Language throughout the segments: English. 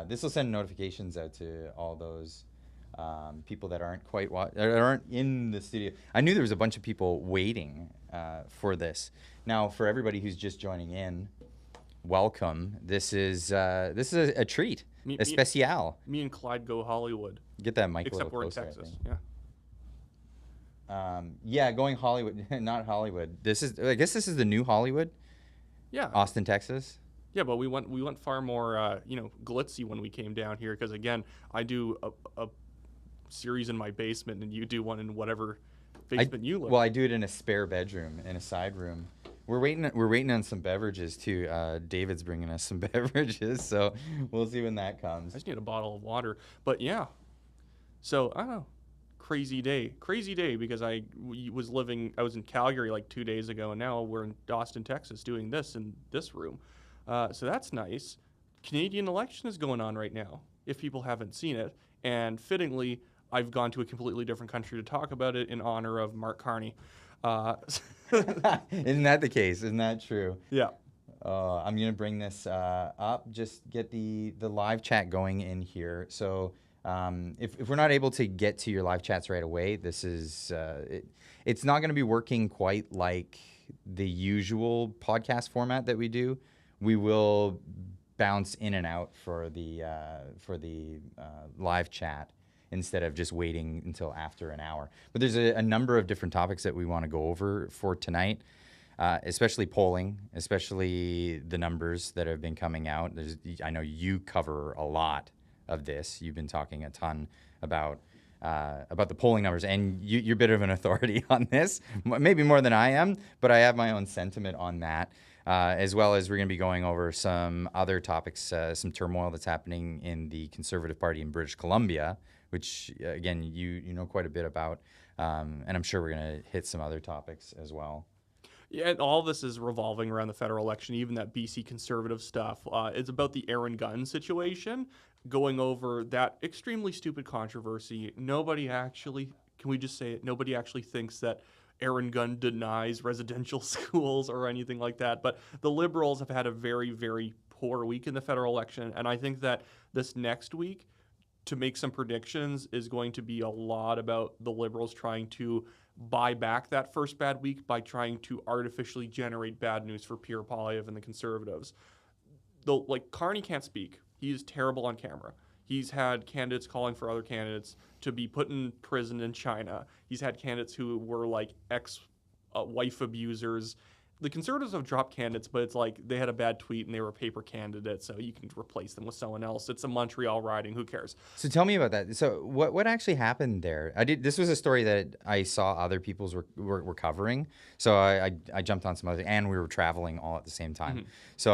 This will send notifications out to all those people that aren't that aren't in the studio. I knew there was a bunch of people waiting for this. Now, for everybody who's just joining in, welcome. This is a treat, Me, a me, special. me and Clyde go Hollywood. Get that mic a Except little we're in closer, I Texas. think. Yeah. Yeah, going Hollywood, not Hollywood. I guess this is the new Hollywood, Yeah. Austin, Texas. Yeah, but we went far more glitzy when we came down here because again, I do a series in my basement and you do one in whatever basement you live. Well, I do it in a spare bedroom, in a side room. We're waiting on some beverages too. David's bringing us some beverages, so we'll see when that I comes. just need a bottle of water. But yeah. So, I don't know. Crazy day because I was in Calgary like 2 days ago and now we're in Austin, Texas doing this in this room. So that's nice. Canadian election is going on right now, if people haven't seen it. And fittingly, I've gone to a completely different country to talk about it in honor of Mark Carney. Isn't that the case? Isn't that true? Yeah. I'm gonna bring this up. Just get the live chat going in here. So if we're not able to get to your live chats right away, this is it's not gonna be working quite like the usual podcast format that we do. We will bounce in and out for the live chat instead of just waiting until after an hour. But there's a number of different topics that we want to go over for tonight. Especially polling, especially the numbers that have been coming out. I know you cover a lot of this. You've been talking a ton about the polling numbers, and you're a bit of an authority on this, maybe more than I am, but I have my own sentiment on that, as well as we're going to be going over some other topics, some turmoil that's happening in the Conservative Party in British Columbia, which, again, you know quite a bit about, and I'm sure we're going to hit some other topics as well. Yeah, and all this is revolving around the federal election, even that BC Conservative stuff. It's about the Aaron Gunn situation, going over that extremely stupid controversy. Can we just say it? Nobody actually thinks that Aaron Gunn denies residential schools or anything like that. But the Liberals have had a very, very poor week in the federal election. And I think that this next week, to make some predictions, is going to be a lot about the Liberals trying to buy back that first bad week by trying to artificially generate bad news for Pierre Poilievre and the Conservatives. Though, like, Carney can't speak. He's terrible on camera. He's had candidates calling for other candidates to be put in prison in China. He's had candidates who were like ex-wife abusers. The Conservatives have dropped candidates, but it's like they had a bad tweet and they were a paper candidate, so you can replace them with someone else. It's a Montreal riding. Who cares? So tell me about that. So what actually happened there? This was a story that I saw other people's were covering. So I jumped on some other, and we were traveling all at the same time. Mm-hmm. So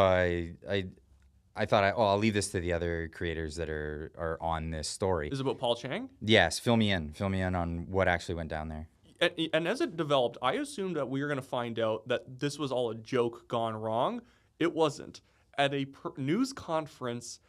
I thought I'll leave this to the other creators that are on this story. Is it about Paul Chang? Yes, fill me in on what actually went down there. And as it developed, I assumed that we were going to find out that this was all a joke gone wrong. It wasn't. At a news conference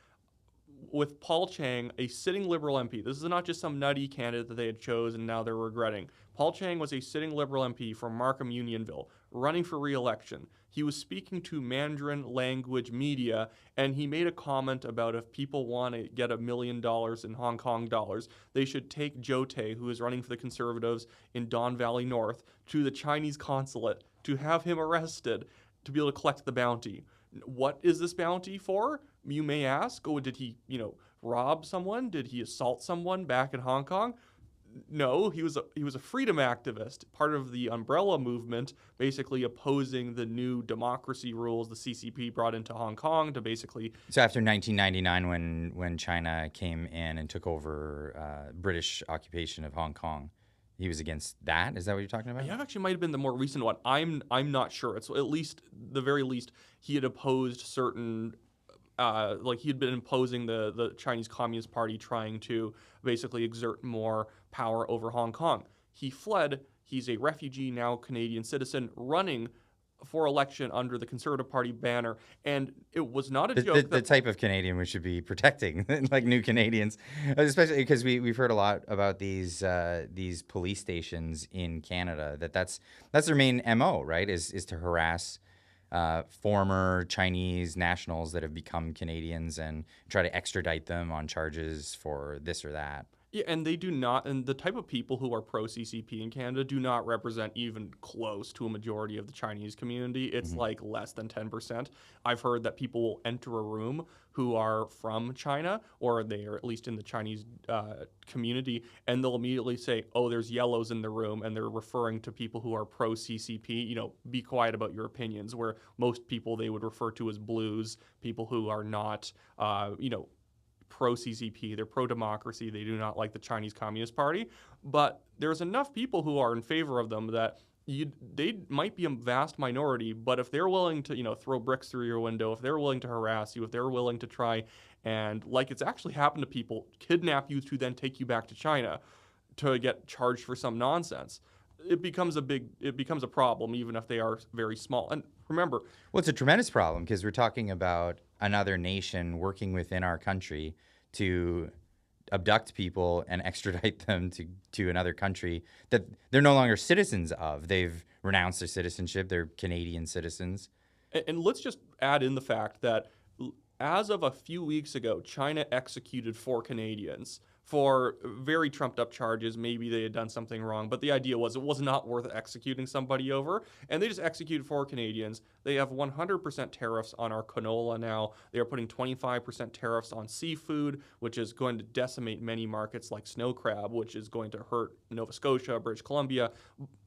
with Paul Chang, a sitting Liberal MP, this is not just some nutty candidate that they had chosen and now they're regretting. Paul Chang was a sitting Liberal MP from Markham Unionville, running for re-election. He was speaking to Mandarin language media, and he made a comment about if people want to get $1 million in Hong Kong dollars, they should take Joe Tay, who is running for the Conservatives in Don Valley North, to the Chinese consulate to have him arrested to be able to collect the bounty. What is this bounty for? You may ask. Oh, did he, rob someone? Did he assault someone back in Hong Kong? No, he was a freedom activist, part of the umbrella movement, basically opposing the new democracy rules the CCP brought into Hong Kong to basically. So after 1999, when China came in and took over British occupation of Hong Kong, he was against that. Is that what you're talking about? Yeah, actually might have been the more recent one. I'm not sure. It's at least the very least he had opposed certain. He had been imposing the Chinese Communist Party, trying to basically exert more power over Hong Kong. He fled. He's a refugee, now Canadian citizen, running for election under the Conservative Party banner. And it was not a joke. The type of Canadian we should be protecting, like new Canadians, especially because we've heard a lot about these police stations in Canada. That's their main MO, right? Is to harass former Chinese nationals that have become Canadians and try to extradite them on charges for this or that. Yeah, and they do not, and the type of people who are pro CCP in Canada do not represent even close to a majority of the Chinese community. It's like less than 10%. I've heard that people will enter a room who are from China, or they are at least in the Chinese community, and they'll immediately say, oh, there's yellows in the room, and they're referring to people who are pro CCP, be quiet about your opinions, where most people they would refer to as blues, people who are not, pro CCP, they're pro democracy, they do not like the Chinese Communist Party, but there's enough people who are in favor of them that they might be a vast minority, but if they're willing to, throw bricks through your window, if they're willing to harass you, if they're willing to try and, like it's actually happened to people, kidnap you to then take you back to China to get charged for some nonsense, it becomes a problem, even if they are very small. And remember, well, it's a tremendous problem because we're talking about another nation working within our country to abduct people and extradite them to another country that they're no longer citizens of. They've renounced their citizenship. They're Canadian citizens. And let's just add in the fact that as of a few weeks ago, China executed 4 Canadians for very trumped up charges. Maybe they had done something wrong, but the idea was it was not worth executing somebody over. And they just executed 4 Canadians. They have 100% tariffs on our canola now. They are putting 25% tariffs on seafood, which is going to decimate many markets like snow crab, which is going to hurt Nova Scotia, British Columbia.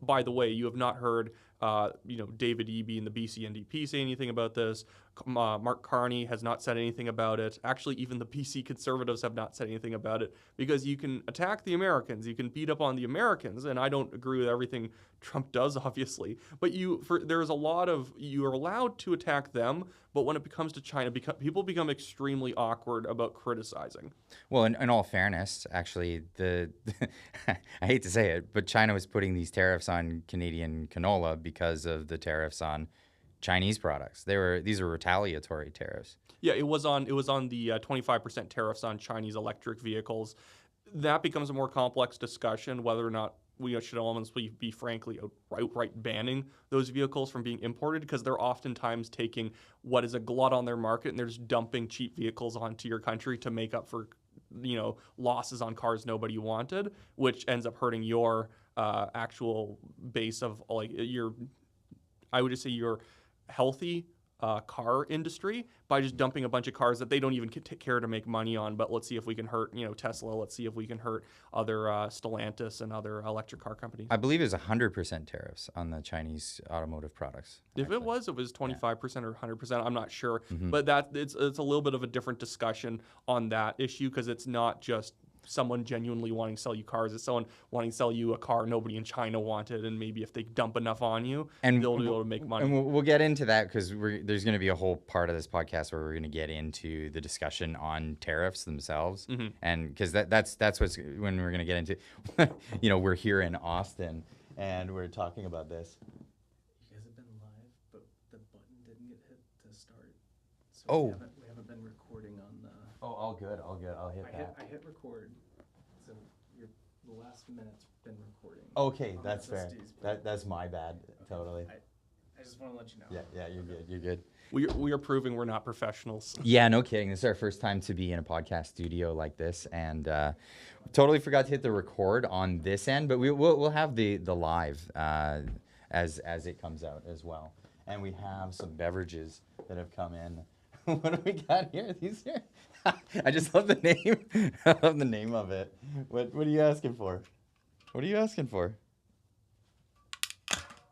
By the way, you have not heard David Eby and the BC NDP say anything about this. Mark Carney has not said anything about it. Actually, even the BC Conservatives have not said anything about it, because you can attack the Americans, you can beat up on the Americans, and I don't agree with everything Trump does, obviously. But there's a lot of, you are allowed to attack them, but when it comes to China, people become extremely awkward about criticizing. Well, in all fairness, actually, I hate to say it, but China was putting these tariffs on Canadian canola because of the tariffs on Chinese products. These are retaliatory tariffs. Yeah, it was on the 25% tariffs on Chinese electric vehicles. That becomes a more complex discussion, whether or not we should almost be frankly outright banning those vehicles from being imported, because they're oftentimes taking what is a glut on their market and they're just dumping cheap vehicles onto your country to make up for losses on cars nobody wanted, which ends up hurting your actual base of I would just say your healthy car industry by just dumping a bunch of cars that they don't even care to make money on. But let's see if we can hurt, Tesla. Let's see if we can hurt other Stellantis and other electric car companies. I believe it was 100% tariffs on the Chinese automotive products. If it was 25% or 100%. I'm not sure. Mm-hmm. But it's a little bit of a different discussion on that issue, because it's not just someone genuinely wanting to sell you cars. It's someone wanting to sell you a car nobody in China wanted, and maybe if they dump enough on you, they'll be able to make money. And we'll get into that, because there's going to be a whole part of this podcast where we're going to get into the discussion on tariffs themselves, mm-hmm. and because that's what's when we're going to get into. We're here in Austin, and we're talking about this. You guys have been live, but the button didn't get hit to start, so we haven't been recording on the. Oh, all good. I'll hit that. I hit record, so the last minute's been recording. Okay, that's fair. That's my bad, totally. I just want to let you know. Yeah, you're good. We are proving we're not professionals. Yeah, no kidding. This is our first time to be in a podcast studio like this, and totally forgot to hit the record on this end, but we'll have the live as it comes out as well. And we have some beverages that have come in. What do we got here? These here? I just love the name. I love the name of it. What are you asking for? What are you asking for?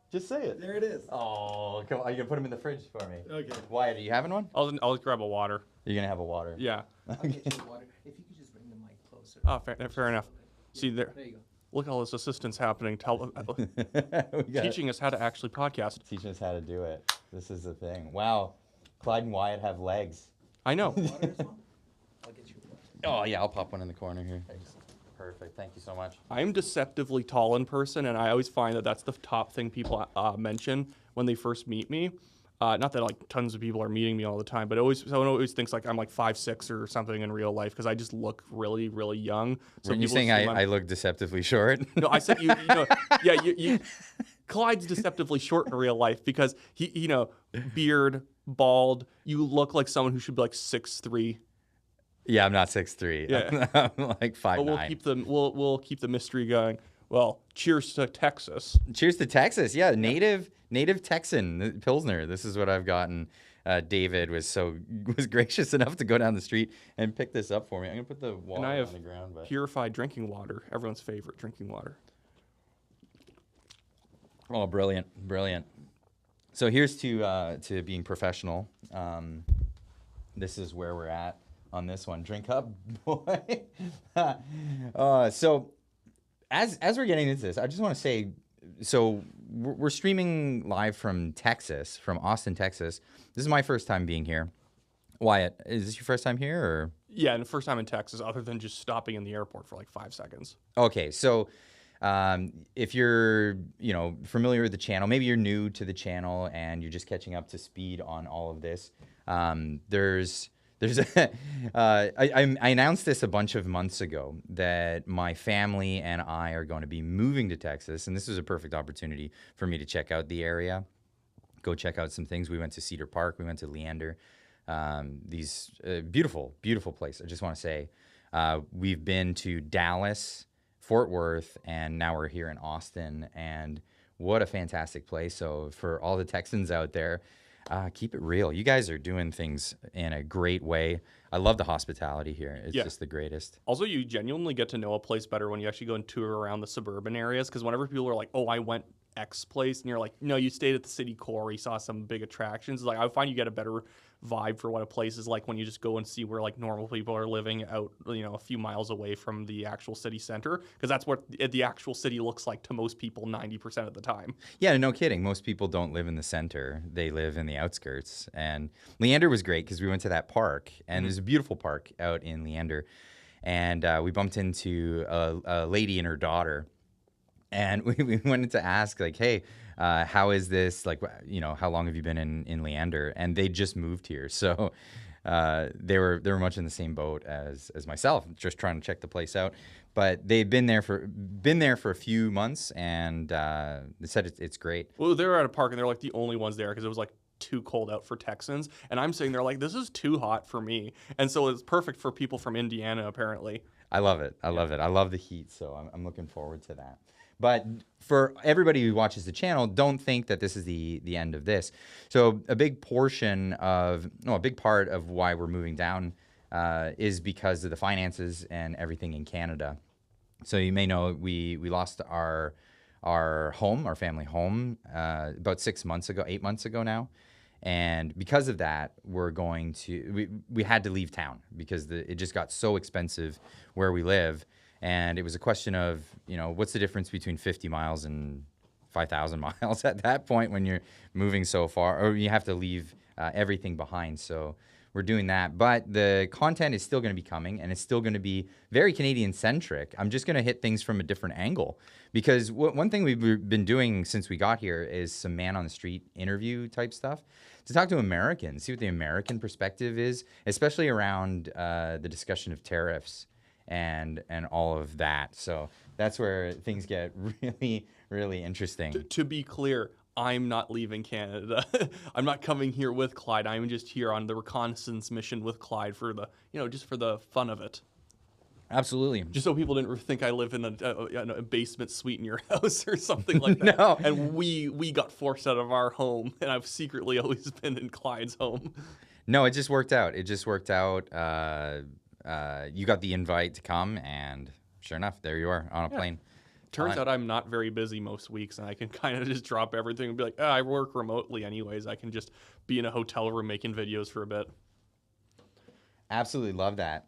Just say it. There it is. Oh, come on. Are you going to put them in the fridge for me? Okay. Wyatt, are you having one? I'll grab a water. You're going to have a water? Yeah. I'll get you water. If you could just bring the mic closer. Oh, fair enough. See, there you go. Look at all this assistance happening. Teaching us how to actually podcast. Teaching us how to do it. This is the thing. Wow. Clyde and Wyatt have legs. I know. Water as well? I'll get you water. Oh, yeah, I'll pop one in the corner here. Perfect. Thank you so much. I'm deceptively tall in person, and I always find that that's the top thing people mention when they first meet me. Not that tons of people are meeting me all the time, but someone always thinks I'm 5'6" or something in real life, because I just look really, really young. So you're saying I look deceptively short? No, I said you Clyde's deceptively short in real life because he, beard, bald. You look like someone who should be like 6'3". Yeah, I'm not 6'3". Yeah. I'm like 5'9". But we'll keep the mystery going. Well, cheers to Texas. Cheers to Texas. Yeah, native Texan Pilsner. This is what I've gotten. David was gracious enough to go down the street and pick this up for me. I'm gonna put the water And I have on the ground. But purified drinking water, everyone's favorite drinking water. oh, brilliant. So here's to being professional. This is where we're at on this one. Drink up, boy. So as we're getting into this, I just want to say, so we're streaming live from Texas, from Austin, Texas. This is my first time being here. Wyatt, is this your first time here, or? Yeah, and the first time in Texas, other than just stopping in the airport for like 5 seconds. Okay, so if you're familiar with the channel, maybe you're new to the channel and you're just catching up to speed on all of this. I announced this a bunch of months ago that my family and I are going to be moving to Texas, and this was a perfect opportunity for me to check out the area, go check out some things. We went to Cedar Park, we went to Leander. These beautiful place. I just want to say we've been to Dallas, Fort Worth, and now we're here in Austin, and what a fantastic place. So for all the Texans out there, keep it real. You guys are doing things in a great way. I love the hospitality here. It's just the greatest. Also, you genuinely get to know a place better when you actually go and tour around the suburban areas, because whenever people are like, oh, I went X place, and you're like, no, you stayed at the city core, you saw some big attractions. Like, I find you get a better vibe for what a place is like when you just go and see where like normal people are living out, a few miles away from the actual city center, because that's what the actual city looks like to most people 90% of the time. Yeah, no kidding. Most people don't live in the center. They live in the outskirts. And Leander was great because we went to that park, and there's a beautiful park out in Leander. And we bumped into a lady and her daughter. And we wanted to ask, like, hey, how is this? Like, how long have you been in Leander? And they just moved here. So they were much in the same boat as myself, just trying to check the place out. But they've been there for a few months, and they said it's great. Well, they were at a park, and they're like the only ones there because it was like too cold out for Texans. And I'm sitting there like, this is too hot for me. And so it's perfect for people from Indiana, apparently. I love it. I love the heat. So I'm looking forward to that. But for everybody who watches the channel, don't think that this is the end of this. So a big part of why we're moving down is because of the finances and everything in Canada. So you may know we lost our home, our family home, about 8 months ago now. And because of that, we had to leave town because it just got so expensive where we live. And it was a question of, what's the difference between 50 miles and 5,000 miles at that point when you're moving so far, or you have to leave everything behind. So we're doing that. But the content is still going to be coming, and it's still going to be very Canadian-centric. I'm just going to hit things from a different angle. Because one thing we've been doing since we got here is some man-on-the-street interview type stuff, to talk to Americans, see what the American perspective is, especially around the discussion of tariffs and all of that. So that's where things get really, really interesting. To be clear, I'm not leaving Canada. I'm not coming here with Clyde. I'm just here on the reconnaissance mission with Clyde for just for the fun of it. Absolutely. Just so people didn't think I live in a basement suite in your house or something like that. No. And we got forced out of our home, and I've secretly always been in Clyde's home. No, it just worked out. You got the invite to come, and sure enough, there you are on a plane. Turns out I'm not very busy most weeks, and I can kind of just drop everything and be like, I work remotely anyways. I can just be in a hotel room making videos for a bit. Absolutely love that.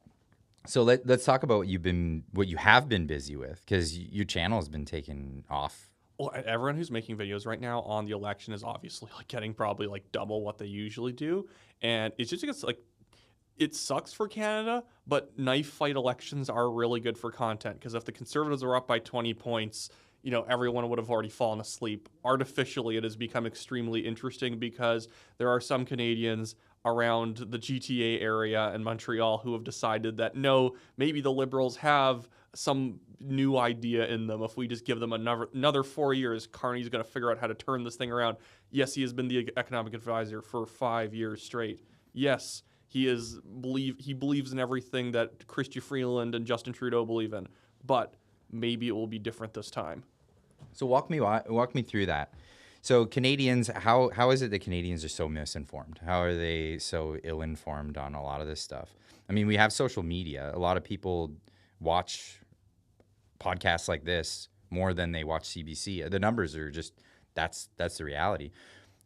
So let's talk about what you have been busy with, because your channel has been taking off. Well, everyone who's making videos right now on the election is obviously like getting probably like double what they usually do, and it's just like, it sucks for Canada, but knife fight elections are really good for content, because if the Conservatives are up by 20 points, everyone would have already fallen asleep. Artificially, it has become extremely interesting because there are some Canadians around the GTA area and Montreal who have decided that no, maybe the Liberals have some new idea in them. If we just give them another 4 years, Carney's going to figure out how to turn this thing around. Yes, he has been the economic advisor for 5 years straight. Yes, he believes in everything that Chrystia Freeland and Justin Trudeau believe in. But maybe it will be different this time. So walk me through that. So Canadians, how is it that Canadians are so misinformed? How are they so ill-informed on a lot of this stuff? I mean, we have social media. A lot of people watch podcasts like this more than they watch CBC. The numbers are just that's the reality.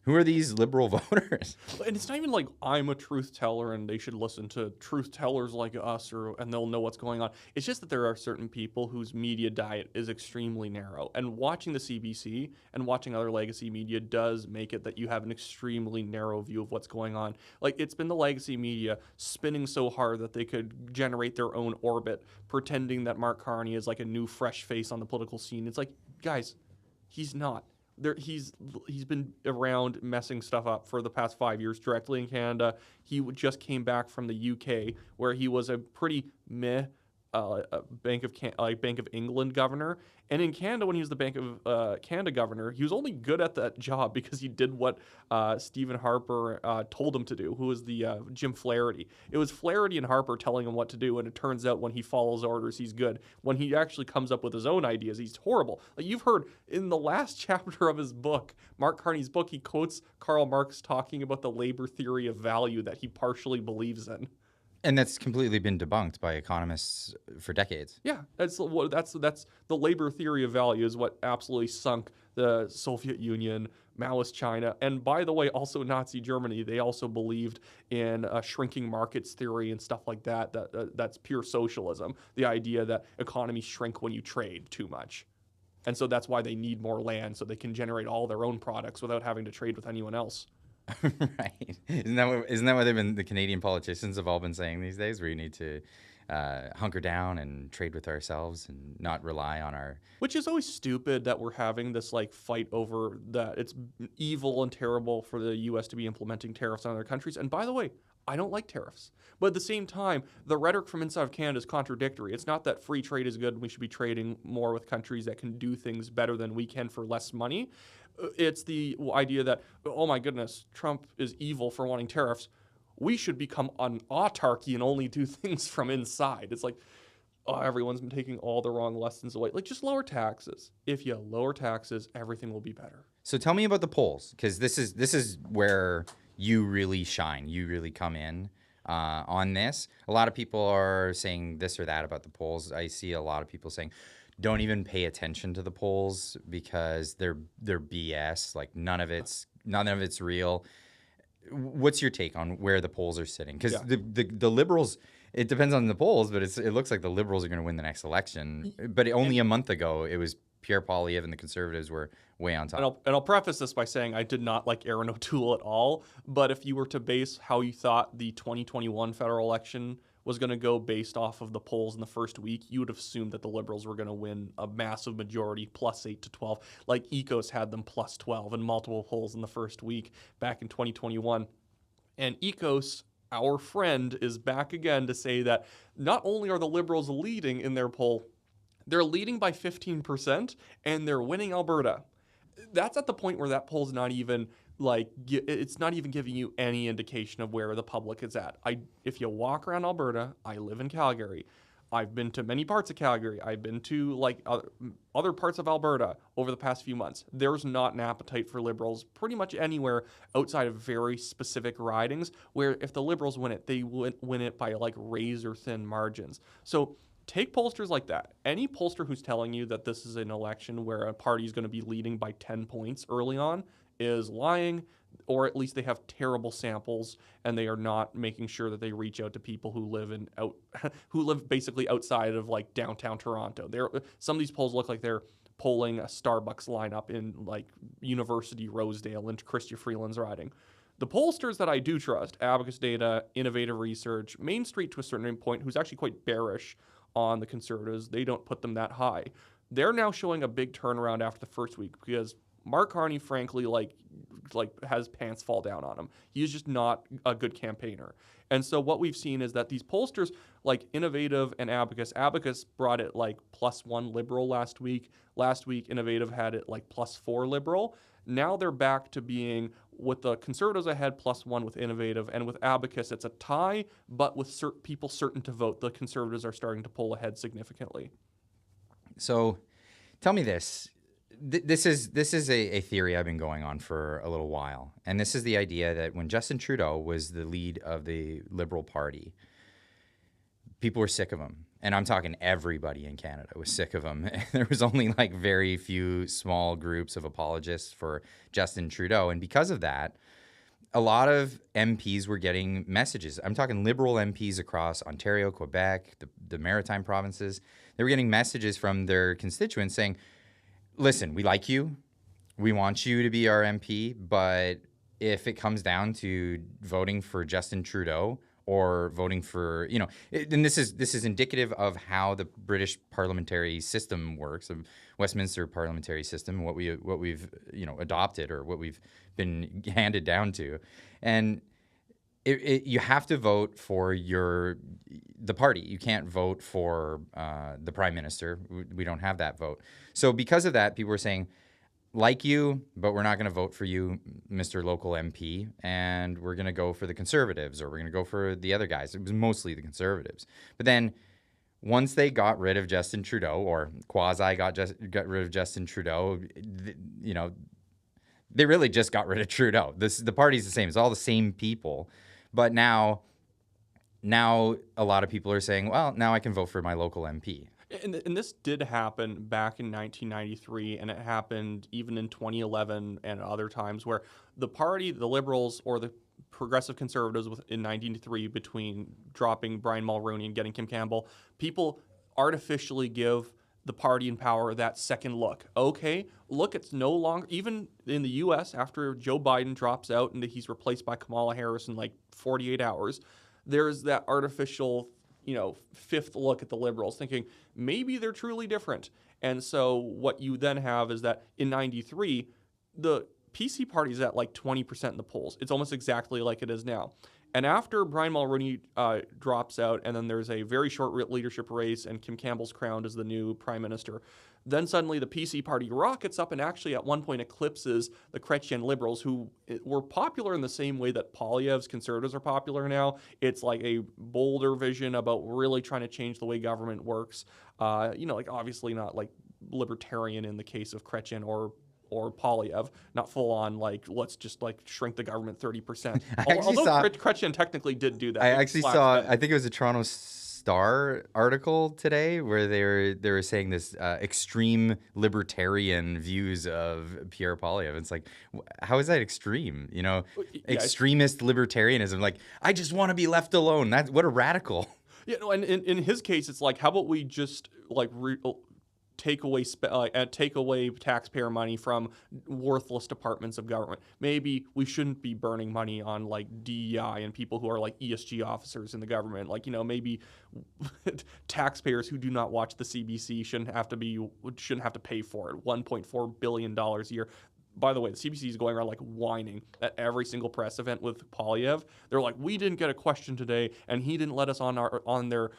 Who are these liberal voters? And it's not even like I'm a truth teller and they should listen to truth tellers like us and they'll know what's going on. It's just that there are certain people whose media diet is extremely narrow. And watching the CBC and watching other legacy media does make it that you have an extremely narrow view of what's going on. Like, it's been the legacy media spinning so hard that they could generate their own orbit, pretending that Mark Carney is like a new fresh face on the political scene. It's like, guys, he's not. He's been around messing stuff up for the past 5 years directly in Canada. He just came back from the UK where he was a pretty meh Bank of England governor. And in Canada, when he was the Bank of Canada governor, he was only good at that job because he did what Stephen Harper told him to do, who was the Jim Flaherty. It was Flaherty and Harper telling him what to do, and it turns out when he follows orders, he's good. When he actually comes up with his own ideas, he's horrible. Like, you've heard in the last chapter of his book, Mark Carney's book, he quotes Karl Marx talking about the labor theory of value that he partially believes in. And that's completely been debunked by economists for decades. Yeah, that's the labor theory of value is what absolutely sunk the Soviet Union, Maoist China, and by the way, also Nazi Germany. They also believed in a shrinking markets theory and stuff like that. That's pure socialism. The idea that economies shrink when you trade too much. And so that's why they need more land so they can generate all their own products without having to trade with anyone else. Right. Isn't that what the Canadian politicians have all been saying these days? We need to hunker down and trade with ourselves and not rely on our... Which is always stupid that we're having this like fight over that. It's evil and terrible for the U.S. to be implementing tariffs on other countries. And by the way, I don't like tariffs. But at the same time, the rhetoric from inside of Canada is contradictory. It's not that free trade is good and we should be trading more with countries that can do things better than we can for less money. It's the idea that, oh my goodness, Trump is evil for wanting tariffs. We should become an autarky and only do things from inside. It's like, oh, everyone's been taking all the wrong lessons away. Like, just lower taxes. If you lower taxes, everything will be better. So tell me about the polls, because this is where you really shine. You really come in on this. A lot of people are saying this or that about the polls. I see a lot of people saying, don't even pay attention to the polls because they're BS. Like, none of it's real. What's your take on where the polls are sitting? Because the Liberals, it depends on the polls, but it looks like the Liberals are going to win the next election. But only a month ago, it was Pierre Poilievre and the Conservatives were way on top. And I'll preface this by saying I did not like Erin O'Toole at all. But if you were to base how you thought the 2021 federal election was going to go based off of the polls in the first week, you would have assumed that the Liberals were going to win a massive majority, +8 to 12. Like ECOS had them +12 in multiple polls in the first week back in 2021. And ECOS, our friend, is back again to say that not only are the Liberals leading in their poll, they're leading by 15% and they're winning Alberta. That's at the point where that poll's not even it's not even giving you any indication of where the public is at. If you walk around Alberta, I live in Calgary. I've been to many parts of Calgary. I've been to other parts of Alberta over the past few months. There's not an appetite for Liberals pretty much anywhere outside of very specific ridings where if the Liberals win it, they win it by razor thin margins. So take pollsters like that. Any pollster who's telling you that this is an election where a party is going to be leading by 10 points early on is lying, or at least they have terrible samples and they are not making sure that they reach out to people who live basically outside of downtown Toronto. Some of these polls look like they're polling a Starbucks lineup in University Rosedale and Chrystia Freeland's riding. The pollsters that I do trust, Abacus Data, Innovative Research, Main Street to a certain point, who's actually quite bearish on the Conservatives, they don't put them that high. They're now showing a big turnaround after the first week because Mark Carney, frankly, like has pants fall down on him. He's just not a good campaigner. And so what we've seen is that these pollsters like Innovative and Abacus brought it like +1 Liberal last week. Last week, Innovative had it like +4 Liberal. Now they're back to being, with the Conservatives ahead, +1 with Innovative, and with Abacus, it's a tie, but with people certain to vote, the Conservatives are starting to pull ahead significantly. So tell me this. This is a theory I've been going on for a little while. And this is the idea that when Justin Trudeau was the lead of the Liberal Party, people were sick of him. And I'm talking everybody in Canada was sick of him. There was only like very few small groups of apologists for Justin Trudeau. And because of that, a lot of MPs were getting messages. I'm talking Liberal MPs across Ontario, Quebec, the Maritime provinces. They were getting messages from their constituents saying, listen, we like you. We want you to be our MP. But if it comes down to voting for Justin Trudeau or voting for, and this is indicative of how the British parliamentary system works, the Westminster parliamentary system, what we've adopted or what we've been handed down to, and you have to vote for the party. You can't vote for the prime minister. We don't have that vote. So because of that, people were saying, like you, but we're not going to vote for you, Mr. Local MP, and we're going to go for the Conservatives, or we're going to go for the other guys. It was mostly the Conservatives. But then once they got rid of Justin Trudeau, or quasi got rid of Justin Trudeau, they really just got rid of Trudeau. The party's the same. It's all the same people. But now a lot of people are saying, well, now I can vote for my local MP. And this did happen back in 1993, and it happened even in 2011 and other times where the party, the Liberals or the Progressive Conservatives in 1993, between dropping Brian Mulroney and getting Kim Campbell, people artificially give the party in power that second look. Okay, look, it's no longer, even in the U.S., after Joe Biden drops out and he's replaced by Kamala Harris in like 48 hours, there's that artificial fifth look at the Liberals, thinking maybe they're truly different. And so what you then have is that in 93, the PC party is at like 20% in the polls. It's almost exactly like it is now. And after Brian Mulroney drops out, and then there's a very short leadership race, and Kim Campbell's crowned as the new prime minister, then suddenly the PC party rockets up and actually at one point eclipses the Chrétien Liberals, who were popular in the same way that Poilievre's Conservatives are popular now. It's like a bolder vision about really trying to change the way government works. Like obviously not like libertarian in the case of Chrétien or Poilievre, not full on like let's just like shrink the government 30%. Although Chrétien technically did do that. I actually saw. I think it was a Toronto Star article today where they were saying this extreme libertarian views of Pierre Poilievre. It's like, how is that extreme? Extremist libertarianism. Like, I just want to be left alone. That's what a radical. Yeah, no, and in his case, it's like, how about we just like take away taxpayer money from worthless departments of government. Maybe we shouldn't be burning money on like DEI and people who are like ESG officers in the government. Like, maybe taxpayers who do not watch the CBC shouldn't have to pay for it. $1.4 billion a year. By the way, the CBC is going around like whining at every single press event with Poilievre. They're like, we didn't get a question today, and he didn't let us on their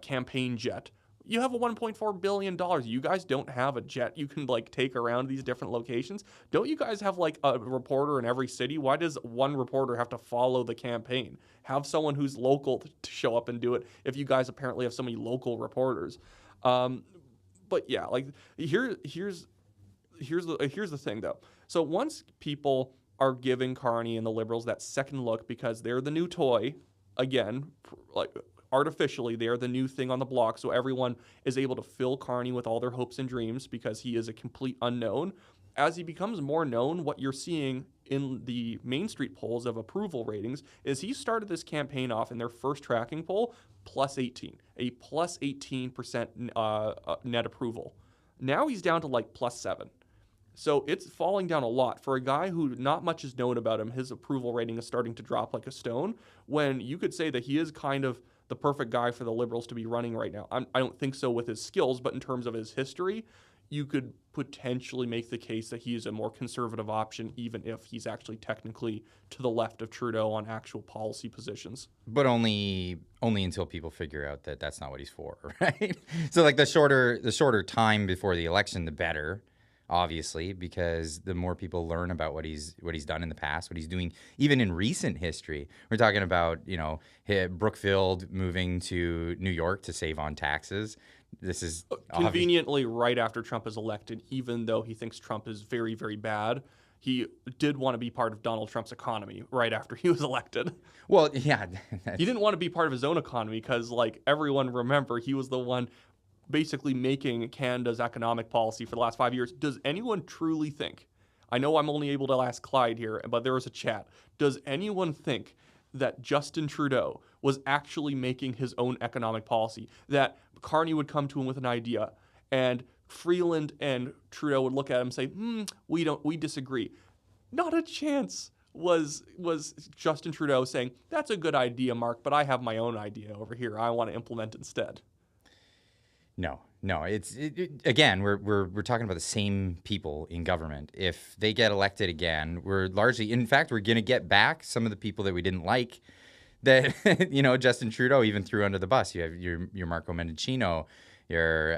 campaign jet. You have a $1.4 billion. You guys don't have a jet you can like take around these different locations. Don't you guys have like a reporter in every city? Why does one reporter have to follow the campaign? Have someone who's local to show up and do it if you guys apparently have so many local reporters. But yeah, like here's the thing though. So once people are giving Carney and the Liberals that second look because they're the new toy, again, like artificially, they're the new thing on the block, so everyone is able to fill Carney with all their hopes and dreams because he is a complete unknown. As he becomes more known, what you're seeing in the Main Street polls of approval ratings is he started this campaign off in their first tracking poll +18, a +18% net approval. Now he's down to like +7. So it's falling down a lot. For a guy who not much is known about him, his approval rating is starting to drop like a stone, when you could say that he is kind of the perfect guy for the Liberals to be running right now. I don't think so with his skills, but in terms of his history, you could potentially make the case that he is a more conservative option, even if he's actually technically to the left of Trudeau on actual policy positions. But only until people figure out that that's not what he's for, right? So like the shorter time before the election, the better, obviously, because the more people learn about what he's done in the past, what he's doing, even in recent history. We're talking about, Brookfield moving to New York to save on taxes. This is conveniently right after Trump is elected, even though he thinks Trump is very, very bad. He did want to be part of Donald Trump's economy right after he was elected. Well, yeah. He didn't want to be part of his own economy because, like, everyone remember, he was the one basically making Canada's economic policy for the last 5 years. Does anyone truly think, I know I'm only able to ask Clyde here, but there was a chat. Does anyone think that Justin Trudeau was actually making his own economic policy? That Carney would come to him with an idea and Freeland and Trudeau would look at him and say, we disagree. Not a chance was Justin Trudeau saying, that's a good idea, Mark, but I have my own idea over here. I want to implement instead. No. Again, we're talking about the same people in government. If they get elected again, we're going to get back some of the people that we didn't like that, Justin Trudeau even threw under the bus. You have your Marco Mendicino, your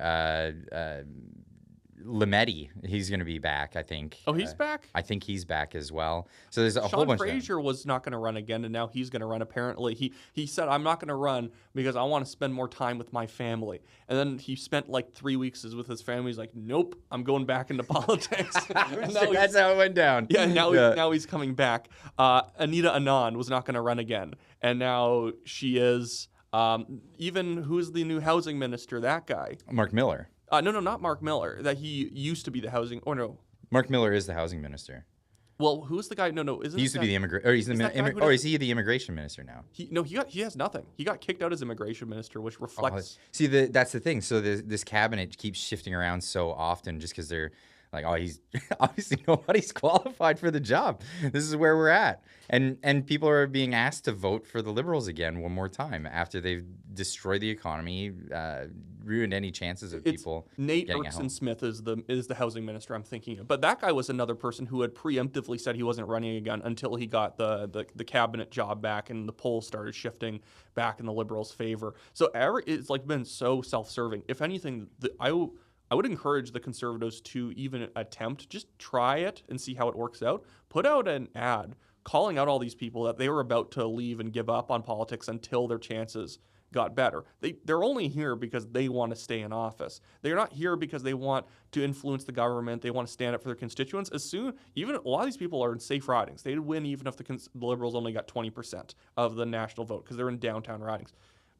Lametti. He's going to be back, I think. Oh, he's back? I think he's back as well. So there's a Sean whole bunch Fraser was not going to run again, and now he's going to run. Apparently, he said, I'm not going to run because I want to spend more time with my family. And then he spent like 3 weeks with his family. He's like, nope, I'm going back into politics. That's how it went down. Yeah, now he's coming back. Anita Anand was not going to run again, and now she is. Even who's the new housing minister? That guy. Mark Miller. No, not Mark Miller. That he used to be the housing. Or no. Mark Miller is the housing minister. Well, who's the guy? No, isn't he used to be the is he the immigration minister now? He has nothing. He got kicked out as immigration minister, which reflects. That's the thing. So this cabinet keeps shifting around so often, just because they're like, he's obviously nobody's qualified for the job. This is where we're at, and people are being asked to vote for the Liberals again one more time after they've destroyed the economy, ruined any chances of people. Nate Erskine-Smith is the housing minister I'm thinking of, but that guy was another person who had preemptively said he wasn't running again until he got the cabinet job back and the polls started shifting back in the Liberals' favor. So it's like been so self-serving. If anything, I would encourage the Conservatives to even attempt, just try it and see how it works out. Put out an ad calling out all these people that they were about to leave and give up on politics until their chances got better. They're only here because they want to stay in office. They're not here because they want to influence the government. They want to stand up for their constituents. Even a lot of these people are in safe ridings. They'd win even if the Liberals only got 20% of the national vote because they're in downtown ridings.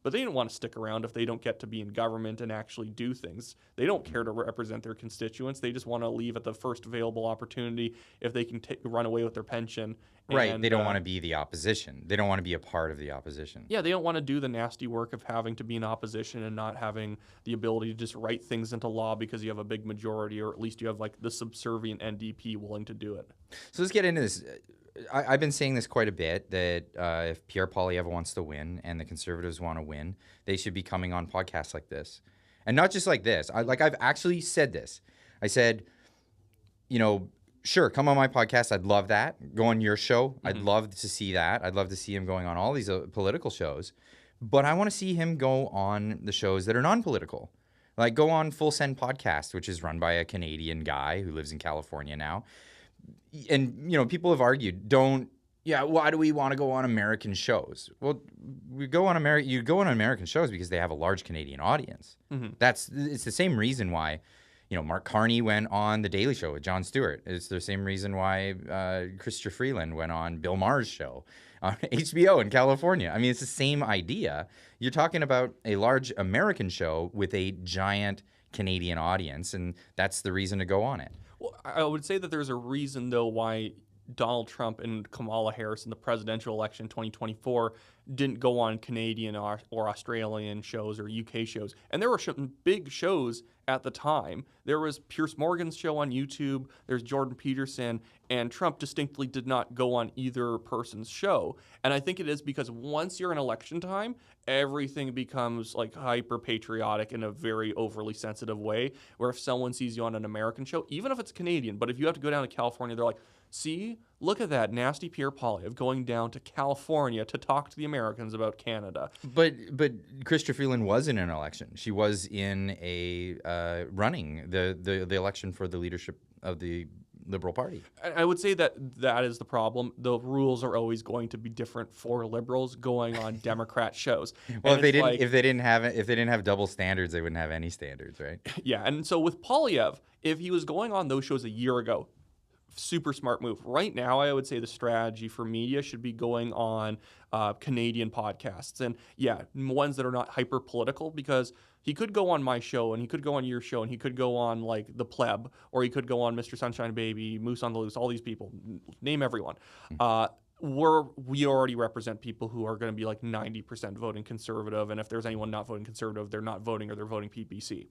But they didn't want to stick around if they don't get to be in government and actually do things. They don't care to represent their constituents. They just want to leave at the first available opportunity if they can run away with their pension. Right. They don't want to be the opposition. They don't want to be a part of the opposition. Yeah, they don't want to do the nasty work of having to be in opposition and not having the ability to just write things into law because you have a big majority, or at least you have like the subservient NDP willing to do it. So let's get into this. I've been saying this quite a bit, that if Pierre Poilievre wants to win and the Conservatives want to win, they should be coming on podcasts like this. And not just like this. I've actually said this. I said, sure, come on my podcast. I'd love that. Go on your show. Mm-hmm. I'd love to see that. I'd love to see him going on all these political shows. But I want to see him go on the shows that are non-political. Like go on Full Send Podcast, which is run by a Canadian guy who lives in California now. And, people have argued, why do we want to go on American shows? Well, you go on American shows because they have a large Canadian audience. Mm-hmm. It's the same reason why, Mark Carney went on The Daily Show with Jon Stewart. It's the same reason why Chrystia Freeland went on Bill Maher's show on HBO in California. I mean, it's the same idea. You're talking about a large American show with a giant Canadian audience, and that's the reason to go on it. Well, I would say that there's a reason, though, why Donald Trump and Kamala Harris in the presidential election in 2024 didn't go on Canadian or Australian shows or UK shows. And there were big shows at the time. There was Piers Morgan's show on YouTube, there's Jordan Peterson, and Trump distinctly did not go on either person's show. And I think it is because once you're in election time, everything becomes like hyper patriotic in a very overly sensitive way, where if someone sees you on an American show, even if it's Canadian, but if you have to go down to California, they're like, see, look at that nasty Pierre Poilievre going down to California to talk to the Americans about Canada. But Chrystia Freeland was in an election. She was in a running the election for the leadership of the Liberal Party. I would say that is the problem. The rules are always going to be different for Liberals going on Democrat shows. Well, and if they didn't have double standards, they wouldn't have any standards, right? Yeah, and so with Poilievre, if he was going on those shows a year ago, super smart move. Right now, I would say the strategy for media should be going on Canadian podcasts. And yeah, ones that are not hyper political, because he could go on my show and he could go on your show and he could go on like The Pleb, or he could go on Mr. Sunshine Baby, Moose on the Loose, all these people, name everyone. We already represent people who are going to be like 90% voting conservative. And if there's anyone not voting conservative, they're not voting or they're voting PPC.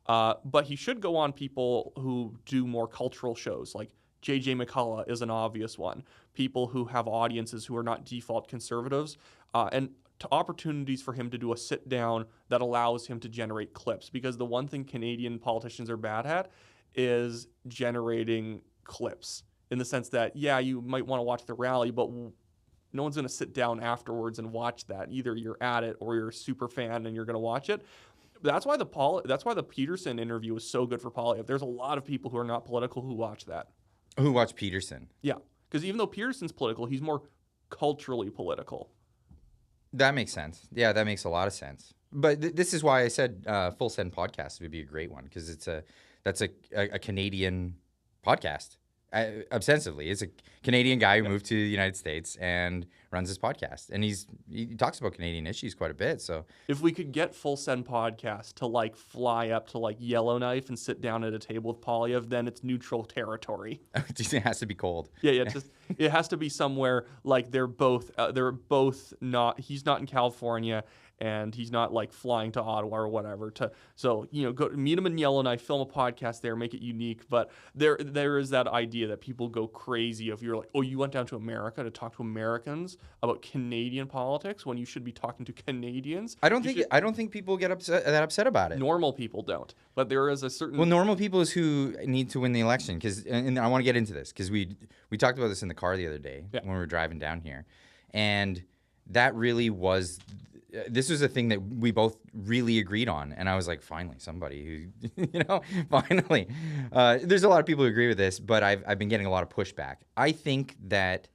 But he should go on people who do more cultural shows, like JJ McCullough is an obvious one. People who have audiences who are not default conservatives, and to opportunities for him to do a sit down that allows him to generate clips. Because the one thing Canadian politicians are bad at is generating clips, in the sense that, yeah, you might want to watch the rally, but no one's going to sit down afterwards and watch that. Either you're at it or you're a super fan and you're going to watch it. That's why the Peterson interview was so good for Poilievre. There's a lot of people who are not political who watch that. Who watched Peterson? Yeah, because even though Peterson's political, he's more culturally political. That makes sense. Yeah, that makes a lot of sense. But this is why I said Full Send Podcast would be a great one, because that's a Canadian podcast. Ostensibly, it's a Canadian guy who moved to the United States and runs his podcast, and he talks about Canadian issues quite a bit. So if we could get Full Send Podcast to like fly up to like Yellowknife and sit down at a table with Poilievre, then it's neutral territory. It has to be cold. Yeah, it has to be somewhere like they're both not. He's not in California, and he's not like flying to Ottawa or whatever. So go meet him in Yellowknife, film a podcast there, make it unique. But there is that idea that people go crazy if you're like, oh, you went down to America to talk to Americans about Canadian politics when you should be talking to Canadians. I don't think people get that upset about it. Normal people don't, but there is a certain. Well, normal people is who need to win the election, and I want to get into this because we talked about this in the car the other day when we were driving down here, and that really was. This was a thing that we both really agreed on, and I was like, finally, somebody who, finally. There's a lot of people who agree with this, but I've been getting a lot of pushback. I think that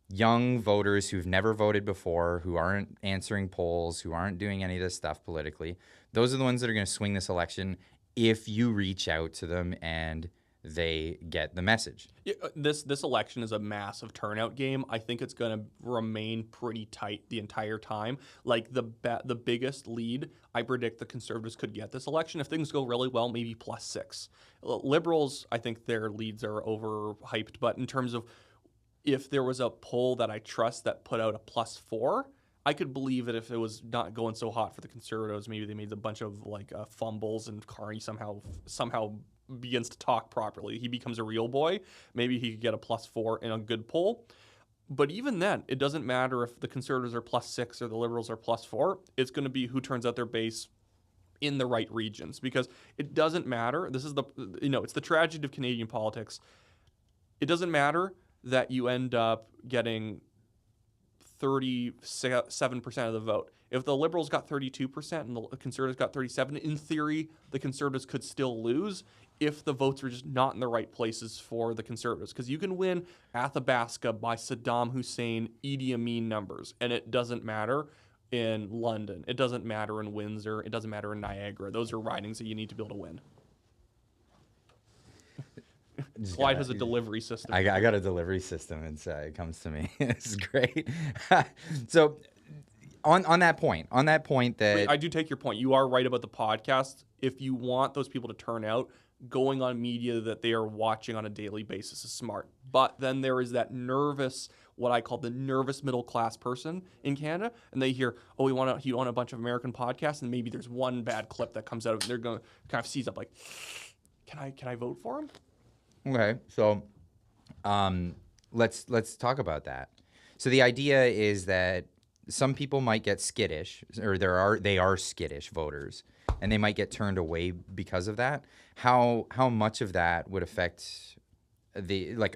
young voters who've never voted before, who aren't answering polls, who aren't doing any of this stuff politically, those are the ones that are going to swing this election if you reach out to them and they get the message. Yeah, this election is a massive turnout game. I think it's going to remain pretty tight the entire time. Like the biggest lead I predict the Conservatives could get this election, if things go really well, maybe +6. Liberals, I think their leads are overhyped, but in terms of if there was a poll that I trust that put out a +4, I could believe that if it was not going so hot for the Conservatives, maybe they made a bunch of like fumbles and Carney somehow begins to talk properly. He becomes a real boy. Maybe he could get a +4 in a good poll. But even then, it doesn't matter if the Conservatives are +6 or the Liberals are +4. It's going to be who turns out their base in the right regions, because it doesn't matter. This is it's the tragedy of Canadian politics. It doesn't matter that you end up getting 37% of the vote. If the Liberals got 32% and the Conservatives got 37%, in theory, the Conservatives could still lose if the votes are just not in the right places for the Conservatives. Because you can win Athabasca by Saddam Hussein, Idi Amin numbers, and it doesn't matter in London. It doesn't matter in Windsor. It doesn't matter in Niagara. Those are ridings that you need to be able to win. Clyde has a delivery system. I got a delivery system, and so it comes to me. It's great. So on that point that... Wait, I do take your point. You are right about the podcast. If you want those people to turn out, going on media that they are watching on a daily basis is smart. But then there is that nervous what I call the nervous middle class person in Canada, and they hear, oh, he want a bunch of American podcasts, and maybe there's one bad clip that comes out of it, and they're going to kind of seize up like, can I vote for him? Okay, so let's talk about that. So the idea is that some people might get skittish, or they are skittish voters, and they might get turned away because of that. How much of that would affect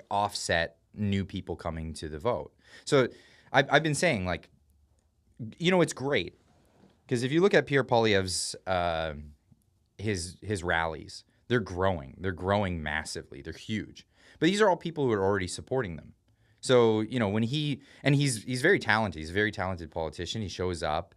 offset new people coming to the vote? So I've been saying, like, it's great because if you look at Pierre Poilievre's his rallies, they're growing massively, they're huge. But these are all people who are already supporting them. So, when he's very talented. He's a very talented politician. He shows up.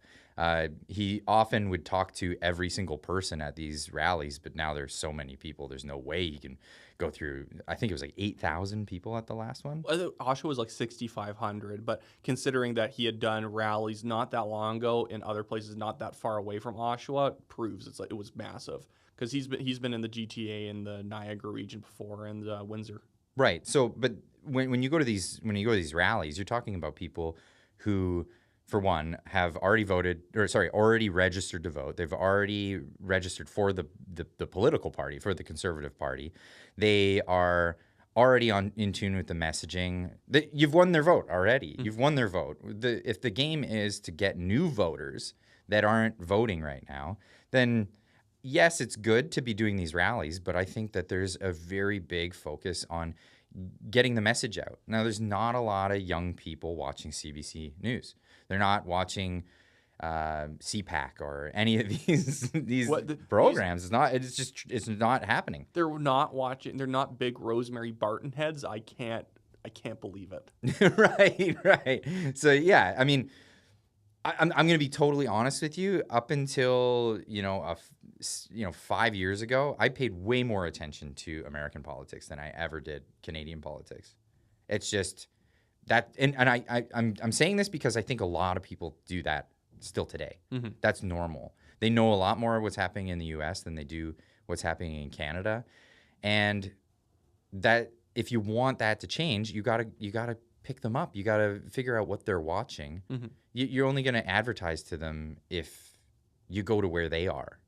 He often would talk to every single person at these rallies, but now there's so many people. There's no way he can go through. I think it was like 8,000 people at the last one. Oshawa was like 6,500, but considering that he had done rallies not that long ago in other places not that far away from Oshawa, proves it was massive because he's been in the GTA and the Niagara region before and Windsor. Right. So, but when you go to these rallies, you're talking about people who, for one, have already registered to vote. They've already registered for the political party, for the Conservative Party. They are already in tune with the messaging. You've won their vote already. Mm-hmm. You've won their vote. If the game is to get new voters that aren't voting right now, then yes, it's good to be doing these rallies, but I think that there's a very big focus on getting the message out. Now, there's not a lot of young people watching CBC News. They're not watching CPAC or any of these programs. It's not happening. They're not watching. They're not big Rosemary Barton heads. I can't believe it. Right. So yeah, I mean, I'm going to be totally honest with you. Up until 5 years ago, I paid way more attention to American politics than I ever did Canadian politics. It's just that, and I'm saying this because I think a lot of people do that still today. Mm-hmm. That's normal. They know a lot more of what's happening in the U.S. than they do what's happening in Canada, and that if you want that to change, you gotta pick them up. You gotta figure out what they're watching. Mm-hmm. You're only going to advertise to them if you go to where they are.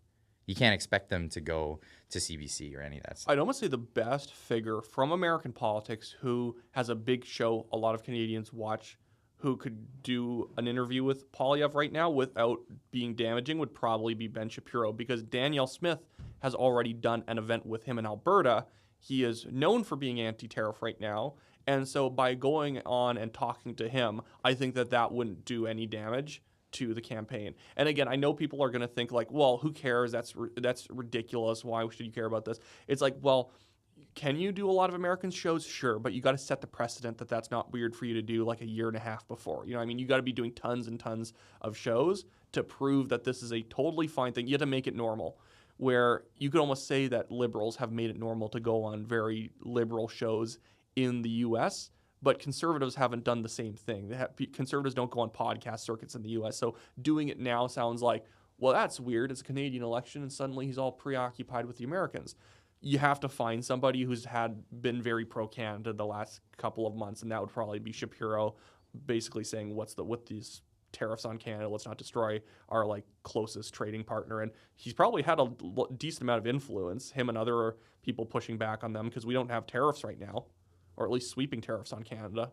You can't expect them to go to CBC or any of that stuff. I'd almost say the best figure from American politics who has a big show a lot of Canadians watch, who could do an interview with Poilievre right now without being damaging, would probably be Ben Shapiro, because Danielle Smith has already done an event with him in Alberta. He is known for being anti-tariff right now. And so by going on and talking to him, I think that wouldn't do any damage to the campaign. And again, I know people are going to think like, well, who cares? That's ridiculous. Why should you care about this? It's like, well, can you do a lot of American shows? Sure, but you got to set the precedent that that's not weird for you to do like a year and a half before. You got to be doing tons and tons of shows to prove that this is a totally fine thing. You have to make it normal, where you could almost say that liberals have made it normal to go on very liberal shows in the U.S., but conservatives haven't done the same thing. Conservatives don't go on podcast circuits in the U.S., so doing it now sounds like, well, that's weird. It's a Canadian election, and suddenly he's all preoccupied with the Americans. You have to find somebody who's been very pro-Canada the last couple of months, and that would probably be Shapiro, basically saying, with these tariffs on Canada, let's not destroy our closest trading partner. And he's probably had a decent amount of influence, him and other people pushing back on them, because we don't have tariffs right now, or at least sweeping tariffs on Canada.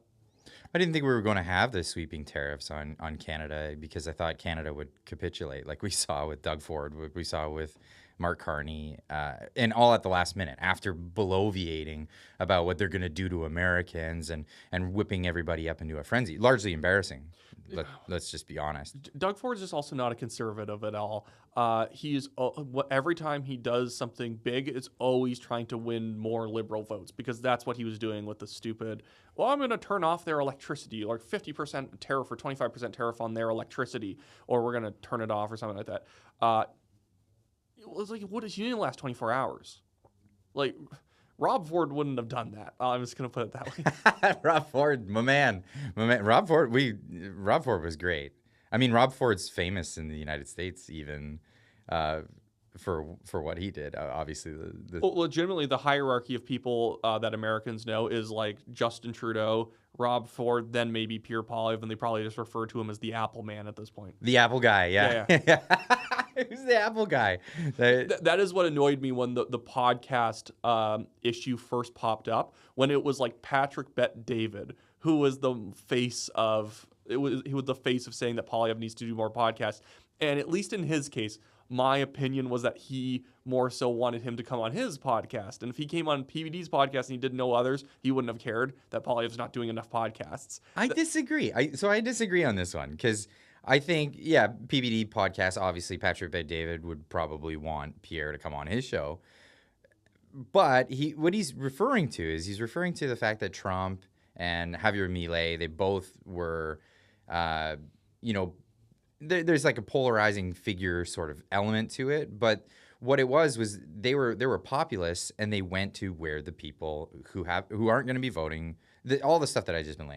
I didn't think we were going to have the sweeping tariffs on Canada, because I thought Canada would capitulate, like we saw with Doug Ford, what we saw with Mark Carney, and all at the last minute after bloviating about what they're going to do to Americans and whipping everybody up into a frenzy. Largely embarrassing. Let's just be honest. Doug Ford is just also not a conservative at all. He's every time he does something big, it's always trying to win more liberal votes, because that's what he was doing with the stupid, well, I'm going to turn off their electricity, like 50% tariff or 25% tariff on their electricity, or we're going to turn it off or something like that. It was like, what is, you didn't last 24 hours. Like, Rob Ford wouldn't have done that. I'm just going to put it that way. Rob Ford, my man. Rob Ford was great. I mean, Rob Ford's famous in the United States even for what he did. Obviously, Well, legitimately, the hierarchy of people that Americans know is like Justin Trudeau, Rob Ford, then maybe Pierre Poilievre, and they probably just refer to him as the Apple Man at this point. the Apple guy, yeah. Who's the Apple guy? That is what annoyed me when the podcast issue first popped up, when it was like Patrick Bet David, who was the face of he was the face of saying that Poilievre needs to do more podcasts. And at least in his case, my opinion was that he more so wanted him to come on his podcast. And if he came on PVD's podcast and he didn't know others, he wouldn't have cared that Poilievre's not doing enough podcasts. I disagree. I disagree on this one because I think, yeah, PVD podcast, obviously Patrick Bet David would probably want Pierre to come on his show. But what he's referring to is he's referring to the fact that Trump and Javier Milei, they both were, there's like a polarizing figure sort of element to it. But what it was they were populists, and they went to where the people who aren't going to be voting, all the stuff that I just been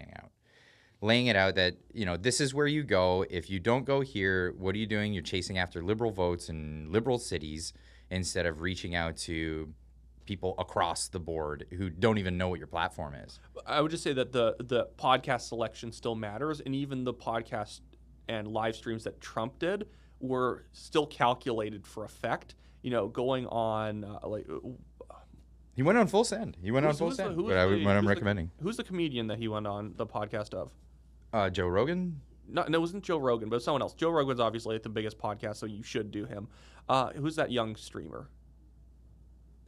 laying it out that, this is where you go. If you don't go here, what are you doing? You're chasing after liberal votes in liberal cities instead of reaching out to people across the board who don't even know what your platform is. I would just say that the podcast selection still matters, and even the podcast and live streams that Trump did were still calculated for effect. Going on he went on full send. What I'm recommending. Who's the comedian that he went on the podcast of? Joe Rogan? No, it wasn't Joe Rogan, but someone else. Joe Rogan's obviously the biggest podcast, so you should do him. Who's that young streamer?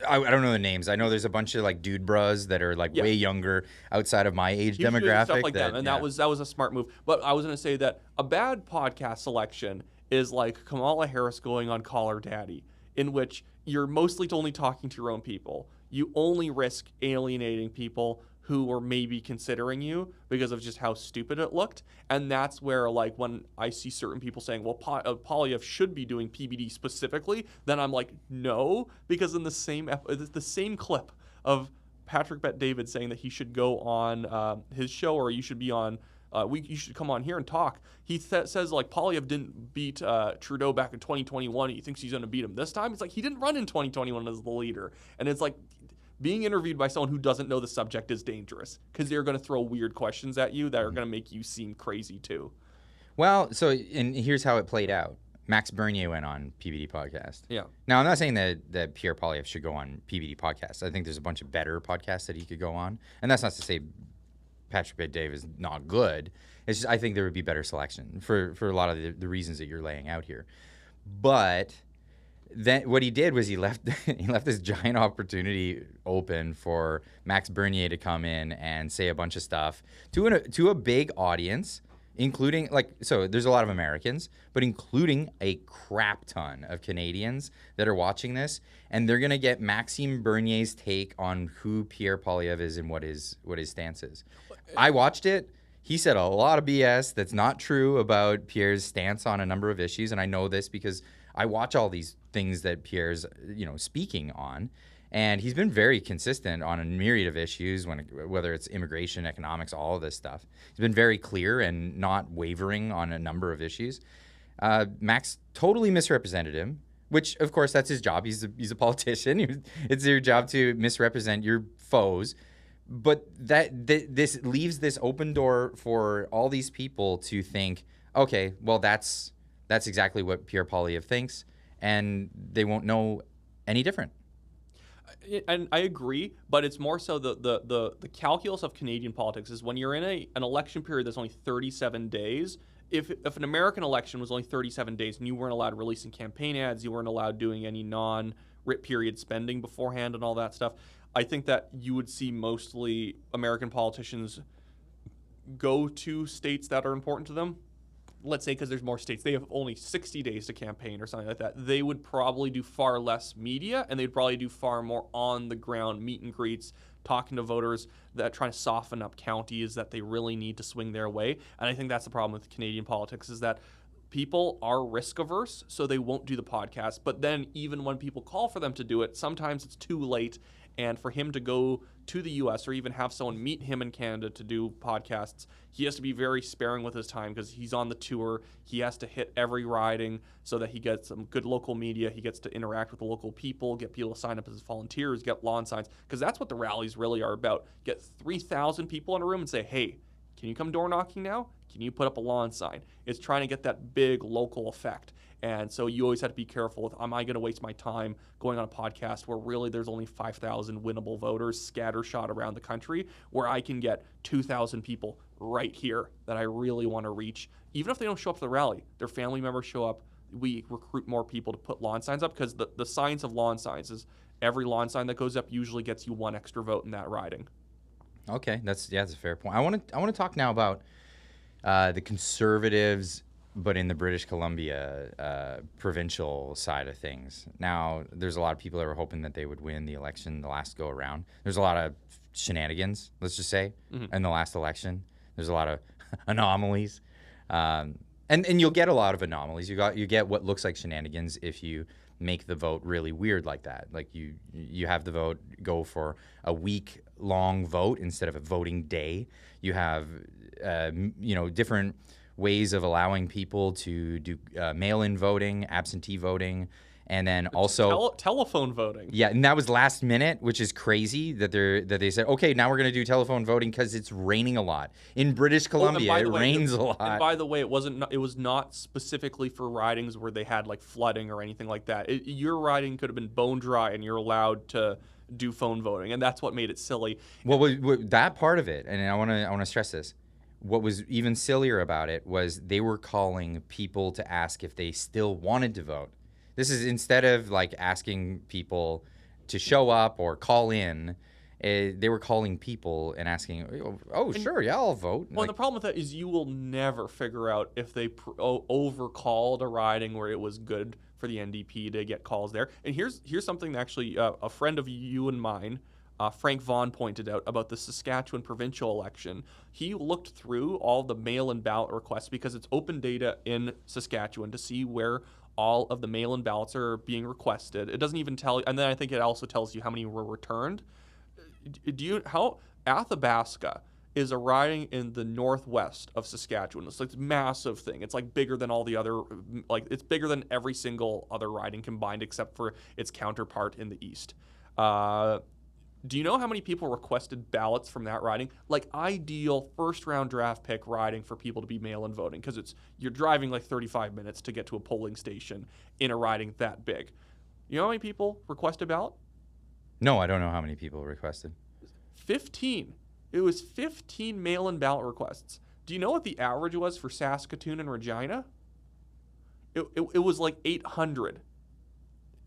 I don't know the names. I know there's a bunch of like dude bros that are like way younger outside of my age demographic. Stuff like that, and that was a smart move. But I was going to say that a bad podcast selection is like Kamala Harris going on Call Her Daddy, in which you're mostly only talking to your own people. You only risk alienating people who were maybe considering you because of just how stupid it looked. And that's where, like, when I see certain people saying, well, Poilievre should be doing PBD specifically, then I'm like, no, because in the same clip of Patrick Bet David saying that he should go on his show, or you should be on, you should come on here and talk. He says, like, Poilievre didn't beat Trudeau back in 2021. He thinks he's going to beat him this time. It's like, he didn't run in 2021 as the leader. And it's like, being interviewed by someone who doesn't know the subject is dangerous because they're going to throw weird questions at you that are going to make you seem crazy too. Well, and here's how it played out. Max Bernier went on PBD podcast. Yeah. Now, I'm not saying that Pierre Poilievre should go on PBD podcast. I think there's a bunch of better podcasts that he could go on. And that's not to say Patrick Bet David is not good. It's just I think there would be better selection for a lot of the reasons that you're laying out here. But then what he did was he left this giant opportunity open for Max Bernier to come in and say a bunch of stuff to a big audience, including so there's a lot of Americans, but including a crap ton of Canadians that are watching this, and they're gonna get Maxime Bernier's take on who Pierre Poilievre is and what his stance is. I watched it. He said a lot of BS that's not true about Pierre's stance on a number of issues, and I know this because I watch all these things that Pierre's, speaking on, and he's been very consistent on a myriad of issues, whether it's immigration, economics, all of this stuff. He's been very clear and not wavering on a number of issues. Max totally misrepresented him, which, of course, that's his job. He's a politician. It's your job to misrepresent your foes. But this leaves this open door for all these people to think, okay, well, that's exactly what Pierre Poilievre thinks, and they won't know any different. And I agree, but it's more so the calculus of Canadian politics is when you're in an election period that's only 37 days. If an American election was only 37 days and you weren't allowed releasing campaign ads, you weren't allowed doing any non-writ period spending beforehand and all that stuff, I think that you would see mostly American politicians go to states that are important to them. Let's say because there's more states, they have only 60 days to campaign or something like that. They would probably do far less media, and they'd probably do far more on-the-ground meet and greets, talking to voters, that trying to soften up counties that they really need to swing their way. And I think that's the problem with Canadian politics, is that people are risk averse, so they won't do the podcast. But then even when people call for them to do it, sometimes it's too late. And for him to go to the US or even have someone meet him in Canada to do podcasts, he has to be very sparing with his time because he's on the tour. He has to hit every riding so that he gets some good local media. He gets to interact with the local people, get people to sign up as volunteers, get lawn signs, because that's what the rallies really are about. Get 3,000 people in a room and say, hey, can you come door knocking now? Can you put up a lawn sign? It's trying to get that big local effect. And so you always have to be careful with, am I going to waste my time going on a podcast where really there's only 5,000 winnable voters scattershot around the country, where I can get 2,000 people right here that I really want to reach. Even if they don't show up to the rally, their family members show up, we recruit more people to put lawn signs up, because the science of lawn signs is every lawn sign that goes up usually gets you one extra vote in that riding. Okay, that's a fair point. I want to talk now about the Conservatives, but in the British Columbia provincial side of things. Now, there's a lot of people that were hoping that they would win the election the last go around. There's a lot of shenanigans, let's just say, in the last election. There's a lot of anomalies, and you'll get a lot of anomalies. You get what looks like shenanigans if you make the vote really weird like that. Like you have the vote go for a week-long vote instead of a voting day. You have different ways of allowing people to do mail-in voting, absentee voting, and then also telephone voting. Yeah, and that was last minute, which is crazy that they said, okay, now we're going to do telephone voting because it's raining a lot in British Columbia. It rains a lot. And by the way, it was not specifically for ridings where they had like flooding or anything like that. Your riding could have been bone dry, and you're allowed to do phone voting, and that's what made it silly. Well, that part of it, and I want to stress this. What was even sillier about it was they were calling people to ask if they still wanted to vote. This is instead of like asking people to show up or call in, they were calling people and asking, oh, sure, yeah, I'll vote. Well, the problem with that is you will never figure out if they overcalled a riding where it was good for the NDP to get calls there. And here's something that actually a friend of you and mine, Frank Vaughan, pointed out about the Saskatchewan provincial election. He looked through all the mail-in ballot requests because it's open data in Saskatchewan to see where all of the mail-in ballots are being requested. It doesn't even tell you, and then I think it also tells you how many were returned. Athabasca is a riding in the northwest of Saskatchewan. It's like a massive thing. It's like bigger than all the other, it's bigger than every single other riding combined except for its counterpart in the east. Do you know how many people requested ballots from that riding? Like ideal first-round draft pick riding for people to be mail-in voting, because you're driving like 35 minutes to get to a polling station in a riding that big. You know how many people requested a ballot? No, I don't know how many people requested. 15. It was 15 mail-in ballot requests. Do you know what the average was for Saskatoon and Regina? It was like 800.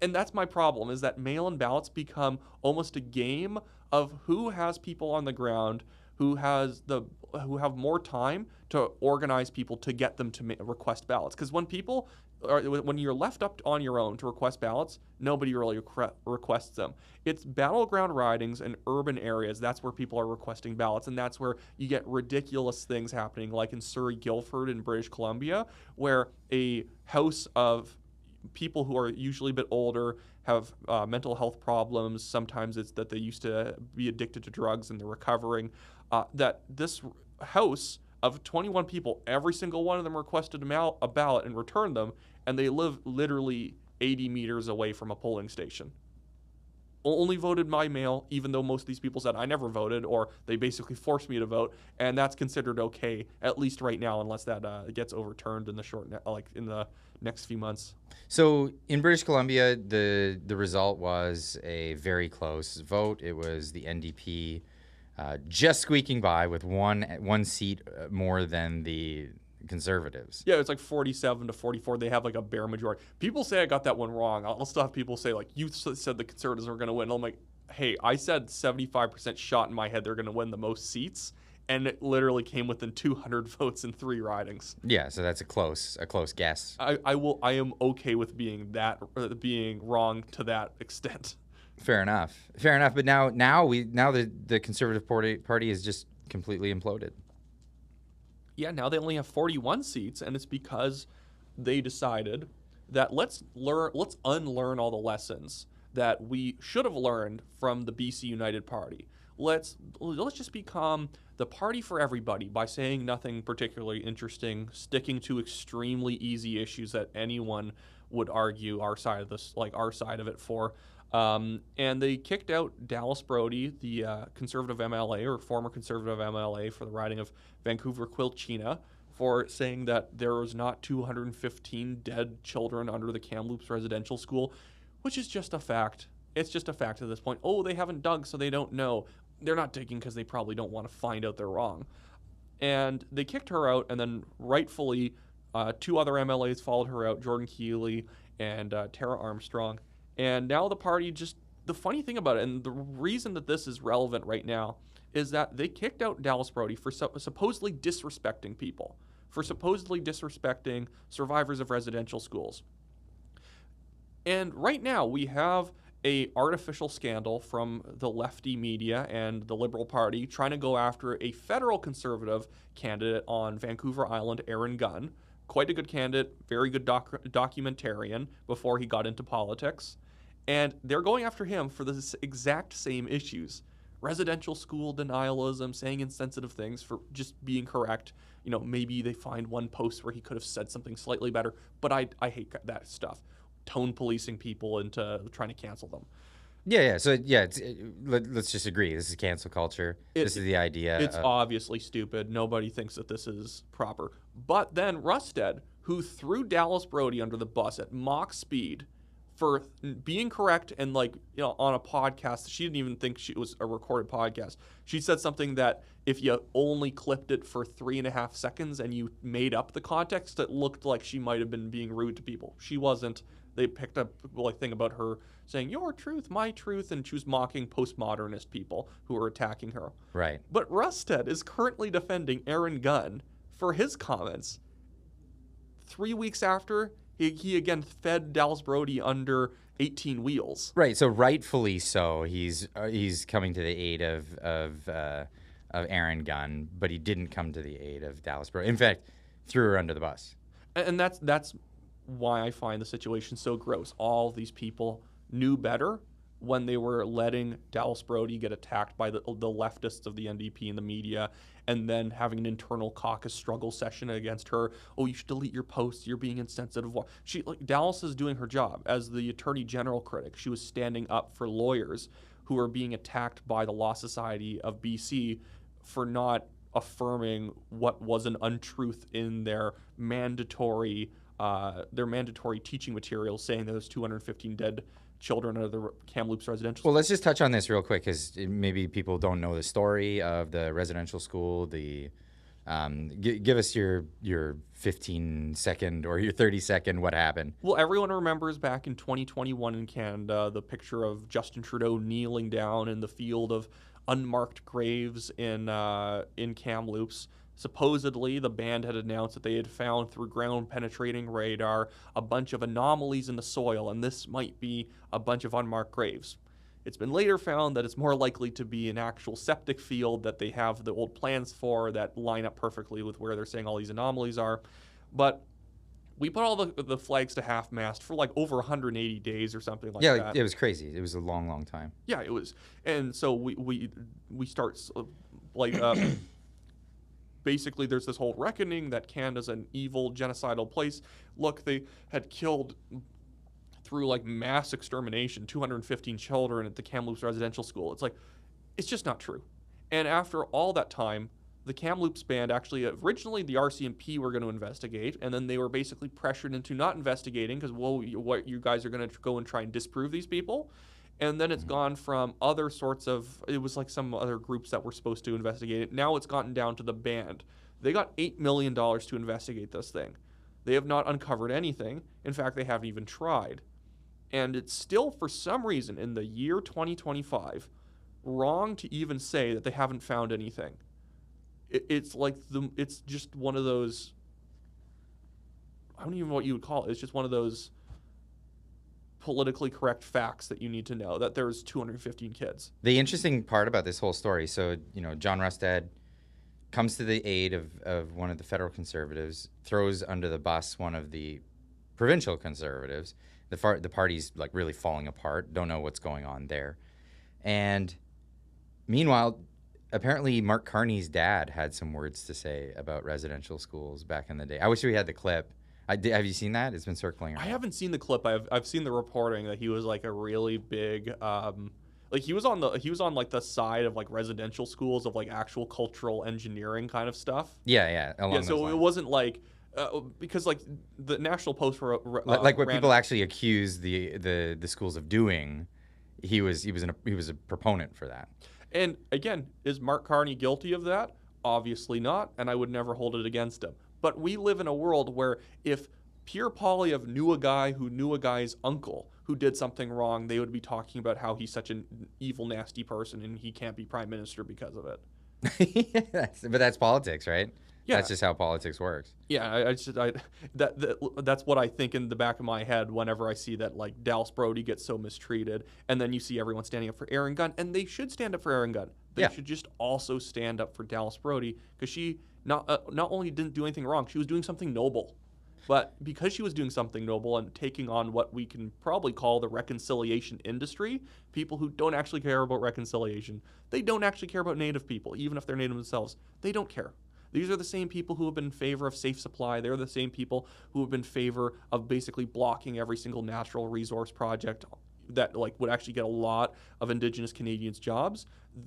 And that's my problem, is that mail-in ballots become almost a game of who has people on the ground, who have more time to organize people to get them to request ballots. Because when you're left up on your own to request ballots, nobody really requests them. It's battleground ridings in urban areas. That's where people are requesting ballots, and that's where you get ridiculous things happening, like in Surrey Guildford in British Columbia, where a house of people who are usually a bit older have mental health problems. Sometimes it's that they used to be addicted to drugs and they're recovering. That this house of 21 people, every single one of them requested a ballot and returned them, and they live literally 80 meters away from a polling station. Only voted by mail, even though most of these people said I never voted, or they basically forced me to vote, and that's considered okay, at least right now, unless that gets overturned in the next few months. So in British Columbia, the result was a very close vote. It was the NDP just squeaking by with one seat more than the Conservatives. Yeah, it's like 47 to 44. They have like a bare majority. People say I got that one wrong. I'll still have people say, like, you said the Conservatives were going to win. I'm like, hey, I said 75% shot in my head they're going to win the most seats, and it literally came within 200 votes in 3 ridings. Yeah, so that's a close guess. I am okay with being wrong to that extent. Fair enough. But now the Conservative Party is just completely imploded. Yeah, now they only have 41 seats, and it's because they decided that let's unlearn all the lessons that we should have learned from the BC United Party. Let's just become the party for everybody by saying nothing particularly interesting, sticking to extremely easy issues that anyone would argue our side of it for. And they kicked out Dallas Brody, the conservative MLA or former conservative MLA for the riding of Vancouver-Quilchena, for saying that there was not 215 dead children under the Kamloops residential school, which is just a fact. It's just a fact at this point. Oh, they haven't dug, so they don't know. They're not digging because they probably don't want to find out they're wrong. And they kicked her out, and then rightfully, two other MLAs followed her out, Jordan Keeley and Tara Armstrong. And now the party the funny thing about it, and the reason that this is relevant right now, is that they kicked out Dallas Brody for supposedly disrespecting people, for supposedly disrespecting survivors of residential schools. And right now we have a artificial scandal from the lefty media and the Liberal Party trying to go after a federal conservative candidate on Vancouver Island, Aaron Gunn. Quite a good candidate, very good documentarian before he got into politics. And they're going after him for the exact same issues. Residential school denialism, saying insensitive things for just being correct. You know, maybe they find one post where he could have said something slightly better, but I hate that stuff. Tone policing people into trying to cancel them. Yeah. So let's just agree. This is cancel culture. This is the idea. It's obviously stupid. Nobody thinks that this is proper. But then Rusted, who threw Dallas Brody under the bus at mock speed for being correct and on a podcast, she didn't even think it was a recorded podcast. She said something that if you only clipped it for 3.5 seconds and you made up the context, it looked like she might have been being rude to people. She wasn't. They picked up a thing about her saying, your truth, my truth, and she was mocking postmodernist people who were attacking her. Right. But Rusted is currently defending Aaron Gunn for his comments. 3 weeks after, he again fed Dallas Brody under 18 wheels. Right. So rightfully so, he's coming to the aid of Aaron Gunn, but he didn't come to the aid of Dallas Brody. In fact, threw her under the bus. And that's why I find the situation so gross. All these people knew better when they were letting Dallas Brody get attacked by the leftists of the NDP and the media, and then having an internal caucus struggle session against her. Oh, you should delete your posts. You're being insensitive. Dallas is doing her job as the Attorney General critic. She was standing up for lawyers who are being attacked by the Law Society of BC for not affirming what was an untruth in their mandatory teaching materials, saying that there's 215 dead children under the Kamloops residential school. Well, let's just touch on this real quick because maybe people don't know the story of the residential school. Give us your 15-second or your 30-second what happened. Well, everyone remembers back in 2021 in Canada, the picture of Justin Trudeau kneeling down in the field of unmarked graves in Kamloops. Supposedly, the band had announced that they had found through ground-penetrating radar a bunch of anomalies in the soil, and this might be a bunch of unmarked graves. It's been later found that it's more likely to be an actual septic field that they have the old plans for that line up perfectly with where they're saying all these anomalies are. But we put all the flags to half-mast for over 180 days or something like that. Yeah, it was crazy. It was a long, long time. Yeah, it was. And so we start basically, there's this whole reckoning that Canada's an evil, genocidal place. Look, they had killed, through mass extermination, 215 children at the Kamloops residential school. It's just not true. And after all that time, the Kamloops band originally the RCMP were going to investigate, and then they were basically pressured into not investigating because, what you guys are going to go and try and disprove these people? And then it's gone from other sorts of, it was some other groups that were supposed to investigate it. Now it's gotten down to the band. They got $8 million to investigate this thing. They have not uncovered anything. In fact, they haven't even tried. And it's still, for some reason, in the year 2025, wrong to even say that they haven't found anything. It's just one of those, I don't even know what you would call it. It's just one of those politically correct facts that you need to know, that there's 215 kids. The interesting part about this whole story, so, John Rustad comes to the aid of one of the federal conservatives, throws under the bus one of the provincial conservatives. The party's like really falling apart. Don't know what's going on there. And meanwhile, apparently Mark Carney's dad had some words to say about residential schools back in the day. I wish we had the clip. Have you seen that? It's been circling around. I haven't seen the clip. I've seen the reporting that he was like a really big like he was on like the side of like residential schools of like actual cultural engineering kind of stuff. Yeah. Along those so lines. it wasn't like because like the National Post like what people actually accuse the schools of doing. He was a proponent for that. And again, is Mark Carney guilty of that? Obviously not, and I would never hold it against him. But we live in a world where if Pierre Poilievre knew a guy who knew a guy's uncle who did something wrong, they would be talking about how he's such an evil, nasty person and he can't be prime minister because of it. But that's politics, right? Yeah. That's just how politics works. Yeah, that's what I think in the back of my head whenever I see that like Dallas Brody gets so mistreated, and then you see everyone standing up for Aaron Gunn, and they should stand up for Aaron Gunn. They should just also stand up for Dallas Brody because she not only didn't do anything wrong, she was doing something noble. But because she was doing something noble and taking on what we can probably call the reconciliation industry, people who don't actually care about reconciliation, they don't actually care about Native people, even if they're Native themselves. They don't care. These are the same people who have been in favor of safe supply. They're the same people who have been in favor of basically blocking every single natural resource project that like would actually get a lot of Indigenous Canadians jobs.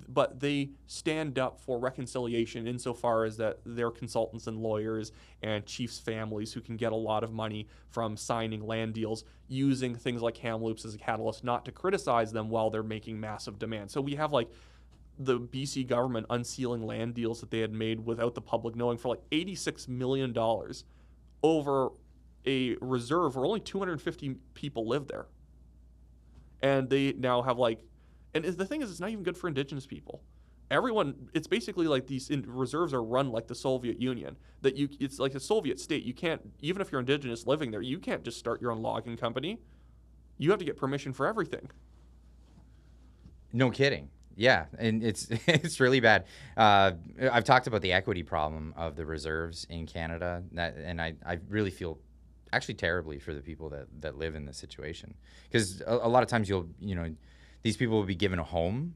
But they stand up for reconciliation insofar as that they're consultants and lawyers and chiefs' families who can get a lot of money from signing land deals using things like Kamloops as a catalyst, not to criticize them while they're making massive demands. So we have like the BC government unsealing land deals that they had made without the public knowing for like $86 million over a reserve where only 250 people live there. And they now have like, and the thing is, it's not even good for Indigenous people. Everyone, it's basically like these reserves are run like the Soviet Union. It's like a Soviet state. You can't, even if you're Indigenous living there, you can't just start your own logging company. You have to get permission for everything. No kidding. Yeah, and it's really bad. I've talked about the equity problem of the reserves in Canada, and I really feel actually terribly for the people that live in this situation, because a lot of times these people will be given a home,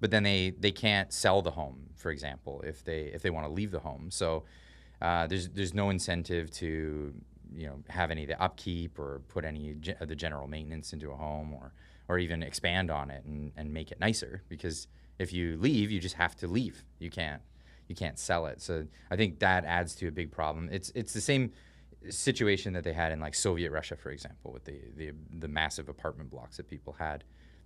but then they can't sell the home, for example, if they want to leave the home. So there's no incentive to have any of the upkeep or put any of the general maintenance into a home or even expand on it and make it nicer, because if you leave, you just have to leave. You can't sell it. So I think that adds to a big problem. It's the same situation that they had in like Soviet Russia, for example, with the massive apartment blocks that people had.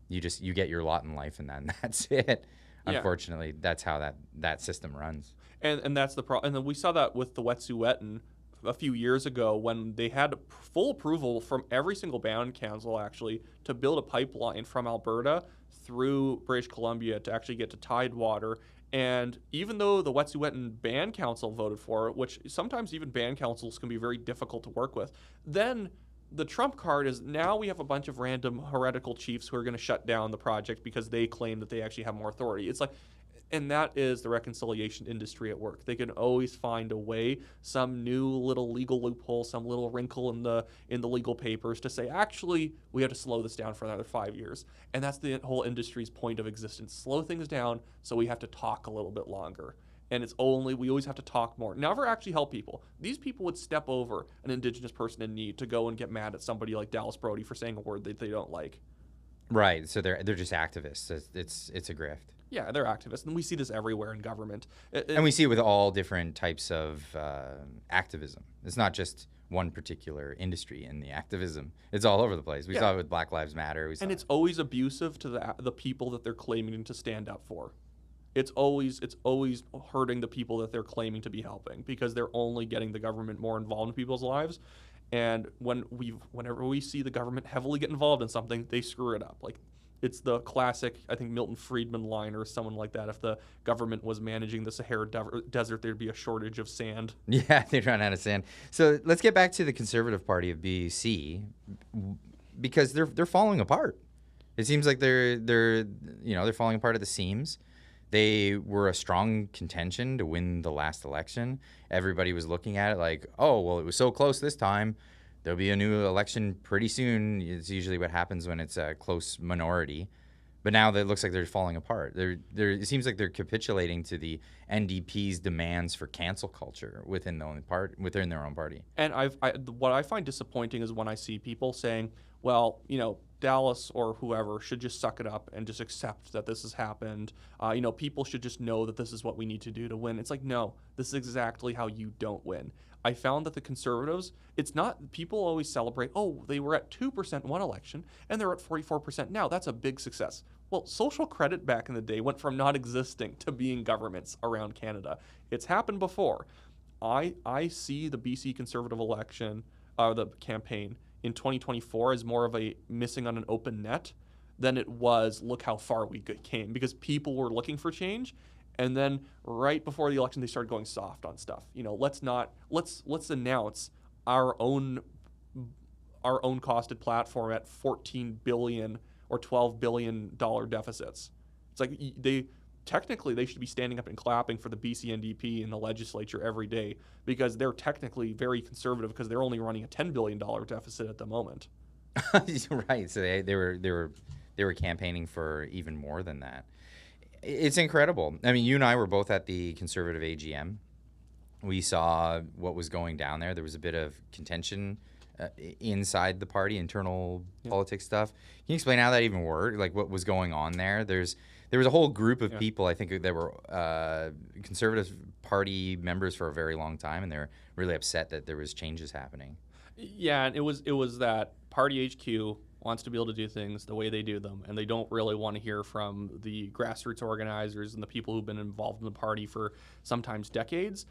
You get your lot in life and then that's it. Yeah. Unfortunately, that's how that system runs. And that's the problem. And then we saw that with the Wet'suwet'en a few years ago when they had full approval from every single band council actually to build a pipeline from Alberta through British Columbia to actually get to Tidewater. And even though the Wet'suwet'en Band Council voted for it, which sometimes even band councils can be very difficult to work with, then the trump card is now we have a bunch of random heretical chiefs who are going to shut down the project because they claim that they actually have more authority. It's like, and that is the reconciliation industry at work. They can always find a way, some new little legal loophole, some little wrinkle in the legal papers to say, actually, we have to slow this down for another 5 years. And that's the whole industry's point of existence. Slow things down so we have to talk a little bit longer. And we always have to talk more. Never actually help people. These people would step over an Indigenous person in need to go and get mad at somebody like Dallas Brody for saying a word that they don't like. Right. So they're just activists. It's a grift. Yeah, they're activists, and we see this everywhere in government. And we see it with all different types of activism. It's not just one particular industry in the activism. It's all over the place. We saw it with Black Lives Matter. And it's always abusive to the people that they're claiming to stand up for. It's always hurting the people that they're claiming to be helping because they're only getting the government more involved in people's lives. And whenever we see the government heavily get involved in something, they screw it up. Like, it's the classic, I think, Milton Friedman line or someone like that. If the government was managing the Sahara Desert, there'd be a shortage of sand. Yeah, they'd run out of sand. So let's get back to the Conservative Party of BC, because they're falling apart. It seems like they're falling apart at the seams. they were a strong contention to win the last election. Everybody was looking at it like, oh, well, it was so close this time. There'll be a new election pretty soon. It's usually what happens when it's a close minority. But now it looks like they're falling apart. It seems like they're capitulating to the NDP's demands for cancel culture within their own party. And what I find disappointing is when I see people saying, well, Dallas or whoever should just suck it up and just accept that this has happened. People should just know that this is what we need to do to win. It's like, no, this is exactly how you don't win. I found that the Conservatives, it's not, people always celebrate, oh, they were at 2% one election and they're at 44% now. That's a big success. Well, social credit back in the day went from not existing to being governments around Canada. It's happened before. I see the BC Conservative election, the campaign in 2024 as more of a missing on an open net than it was look how far we came, because people were looking for change. And then right before the election, they started going soft on stuff. Let's announce our own costed platform at $14 billion or $12 billion deficits. It's like they should be standing up and clapping for the BC NDP in the legislature every day, because they're technically very conservative because they're only running a $10 billion deficit at the moment. Right. So they were campaigning for even more than that. It's incredible. I mean, you and I were both at the Conservative AGM. We saw what was going down there. There was a bit of contention inside the party, internal politics stuff. Can you explain how that even worked? Like, what was going on there? There was a whole group of people, I think, that were Conservative Party members for a very long time, and they were really upset that there was changes happening. Yeah, and it was that Party HQ wants to be able to do things the way they do them, and they don't really want to hear from the grassroots organizers and the people who've been involved in the party for sometimes decades.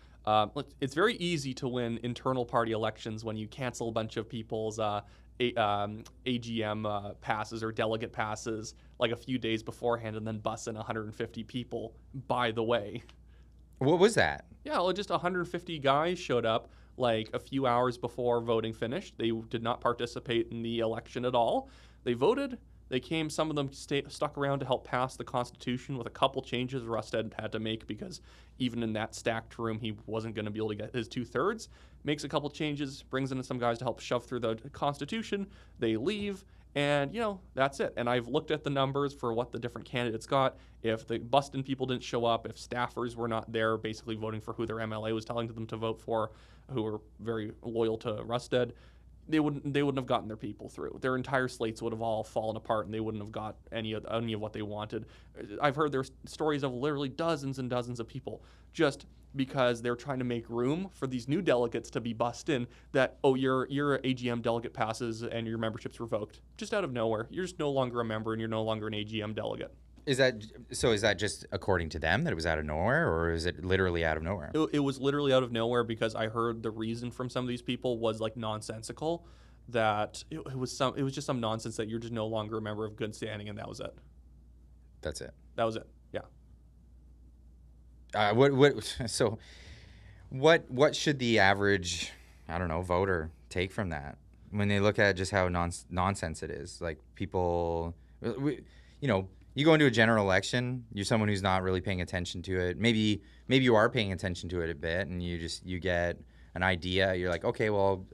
It's very easy to win internal party elections when you cancel a bunch of people's AGM passes or delegate passes like a few days beforehand, and then bus in 150 people, by the way. What was that? Yeah, well, just 150 guys showed up like a few hours before voting finished. They did not participate in the election at all. They voted. They came. Some of them stuck around to help pass the Constitution with a couple changes Rusted had to make, because even in that stacked room, he wasn't going to be able to get his 2/3. Makes a couple changes, brings in some guys to help shove through the Constitution. They leave, and that's it. And I've looked at the numbers for what the different candidates got. If the Buston people didn't show up, if staffers were not there basically voting for who their MLA was telling them to vote for, who were very loyal to Rusted, they wouldn't have gotten their people through. Their entire slates would have all fallen apart, and they wouldn't have got any of what they wanted. I've heard there's stories of literally dozens and dozens of people just because they're trying to make room for these new delegates to be bussed in, that, oh, your AGM delegate passes and your membership's revoked. Just out of nowhere. You're just no longer a member and you're no longer an AGM delegate. Is that just according to them that it was out of nowhere, or is it literally out of nowhere? It was literally out of nowhere, because I heard the reason from some of these people was like nonsensical, that it was just some nonsense that you're just no longer a member of good standing, and that was it. That's it. That was it. Yeah. What should the average, voter take from that when they look at just how nonsense it is? Like, people, you go into a general election, you're someone who's not really paying attention to it. Maybe you are paying attention to it a bit, and you get an idea. You're like, okay, well,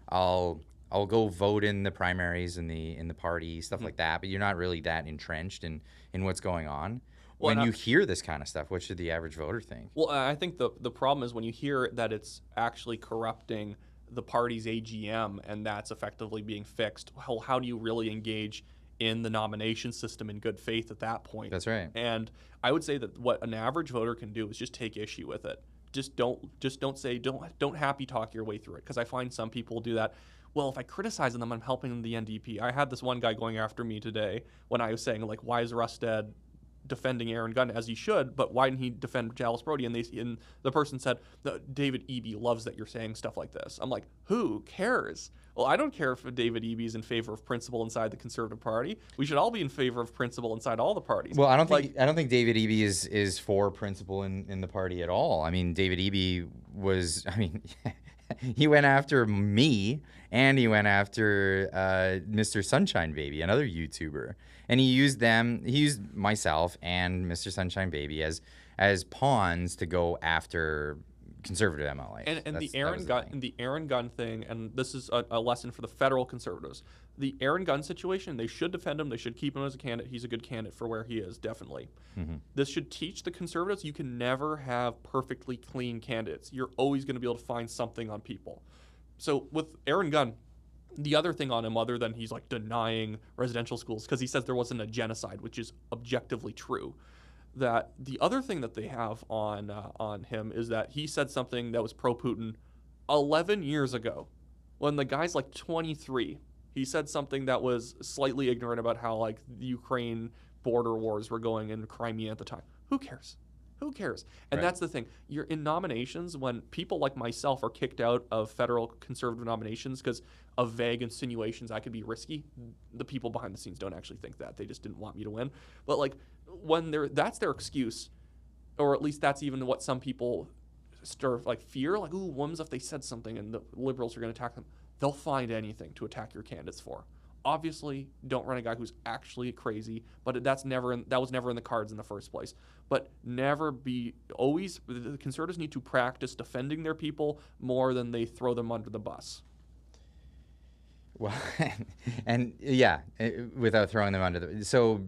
I'll go vote in the primaries in the party, stuff like that. But you're not really that entrenched in what's going on. When you hear this kind of stuff, what should the average voter think? Well, I think the problem is when you hear that it's actually corrupting the party's AGM, and that's effectively being fixed. Well, how do you really engage in the nomination system in good faith at that point? That's right. And I would say that what an average voter can do is just take issue with it. Don't happy talk your way through it, because I find some people do that. Well, if I criticize them, I'm helping the NDP. I had this one guy going after me today when I was saying, like, why is Rusted defending Aaron Gunn, as he should, but why didn't he defend Dallas Brody? And the person said, David Eby loves that you're saying stuff like this. I'm like, who cares? Well, I don't care if David Eby is in favor of principle inside the Conservative Party. We should all be in favor of principle inside all the parties. Well, I don't think David Eby is for principle in the party at all. I mean, David Eby was, he went after me, and he went after Mr. Sunshine Baby, another YouTuber, and he used myself and Mr. Sunshine Baby as pawns to go after conservative MLAs. And the Aaron Gunn thing, and this is a lesson for the federal conservatives. The Aaron Gunn situation, they should defend him. They should keep him as a candidate. He's a good candidate for where he is, definitely. Mm-hmm. This should teach the conservatives you can never have perfectly clean candidates. You're always going to be able to find something on people. So with Aaron Gunn, the other thing on him, other than he's like denying residential schools, because he says there wasn't a genocide, which is objectively true. That the other thing that they have on him is that he said something that was pro-Putin 11 years ago, when the guy's like 23. He said something that was slightly ignorant about how like the Ukraine border wars were going in Crimea at the time. Who cares? Who cares? And that's the thing. You're in nominations when people like myself are kicked out of federal conservative nominations because of vague insinuations I could be risky. The people behind the scenes don't actually think that. They just didn't want me to win. But like when that's their excuse, or at least that's even what some people fear. Like, ooh, what if they said something and the liberals are going to attack them? They'll find anything to attack your candidates for. Obviously, don't run a guy who's actually crazy, but that was never in the cards in the first place. But the conservatives need to practice defending their people more than they throw them under the bus. Well, and yeah, without throwing them under the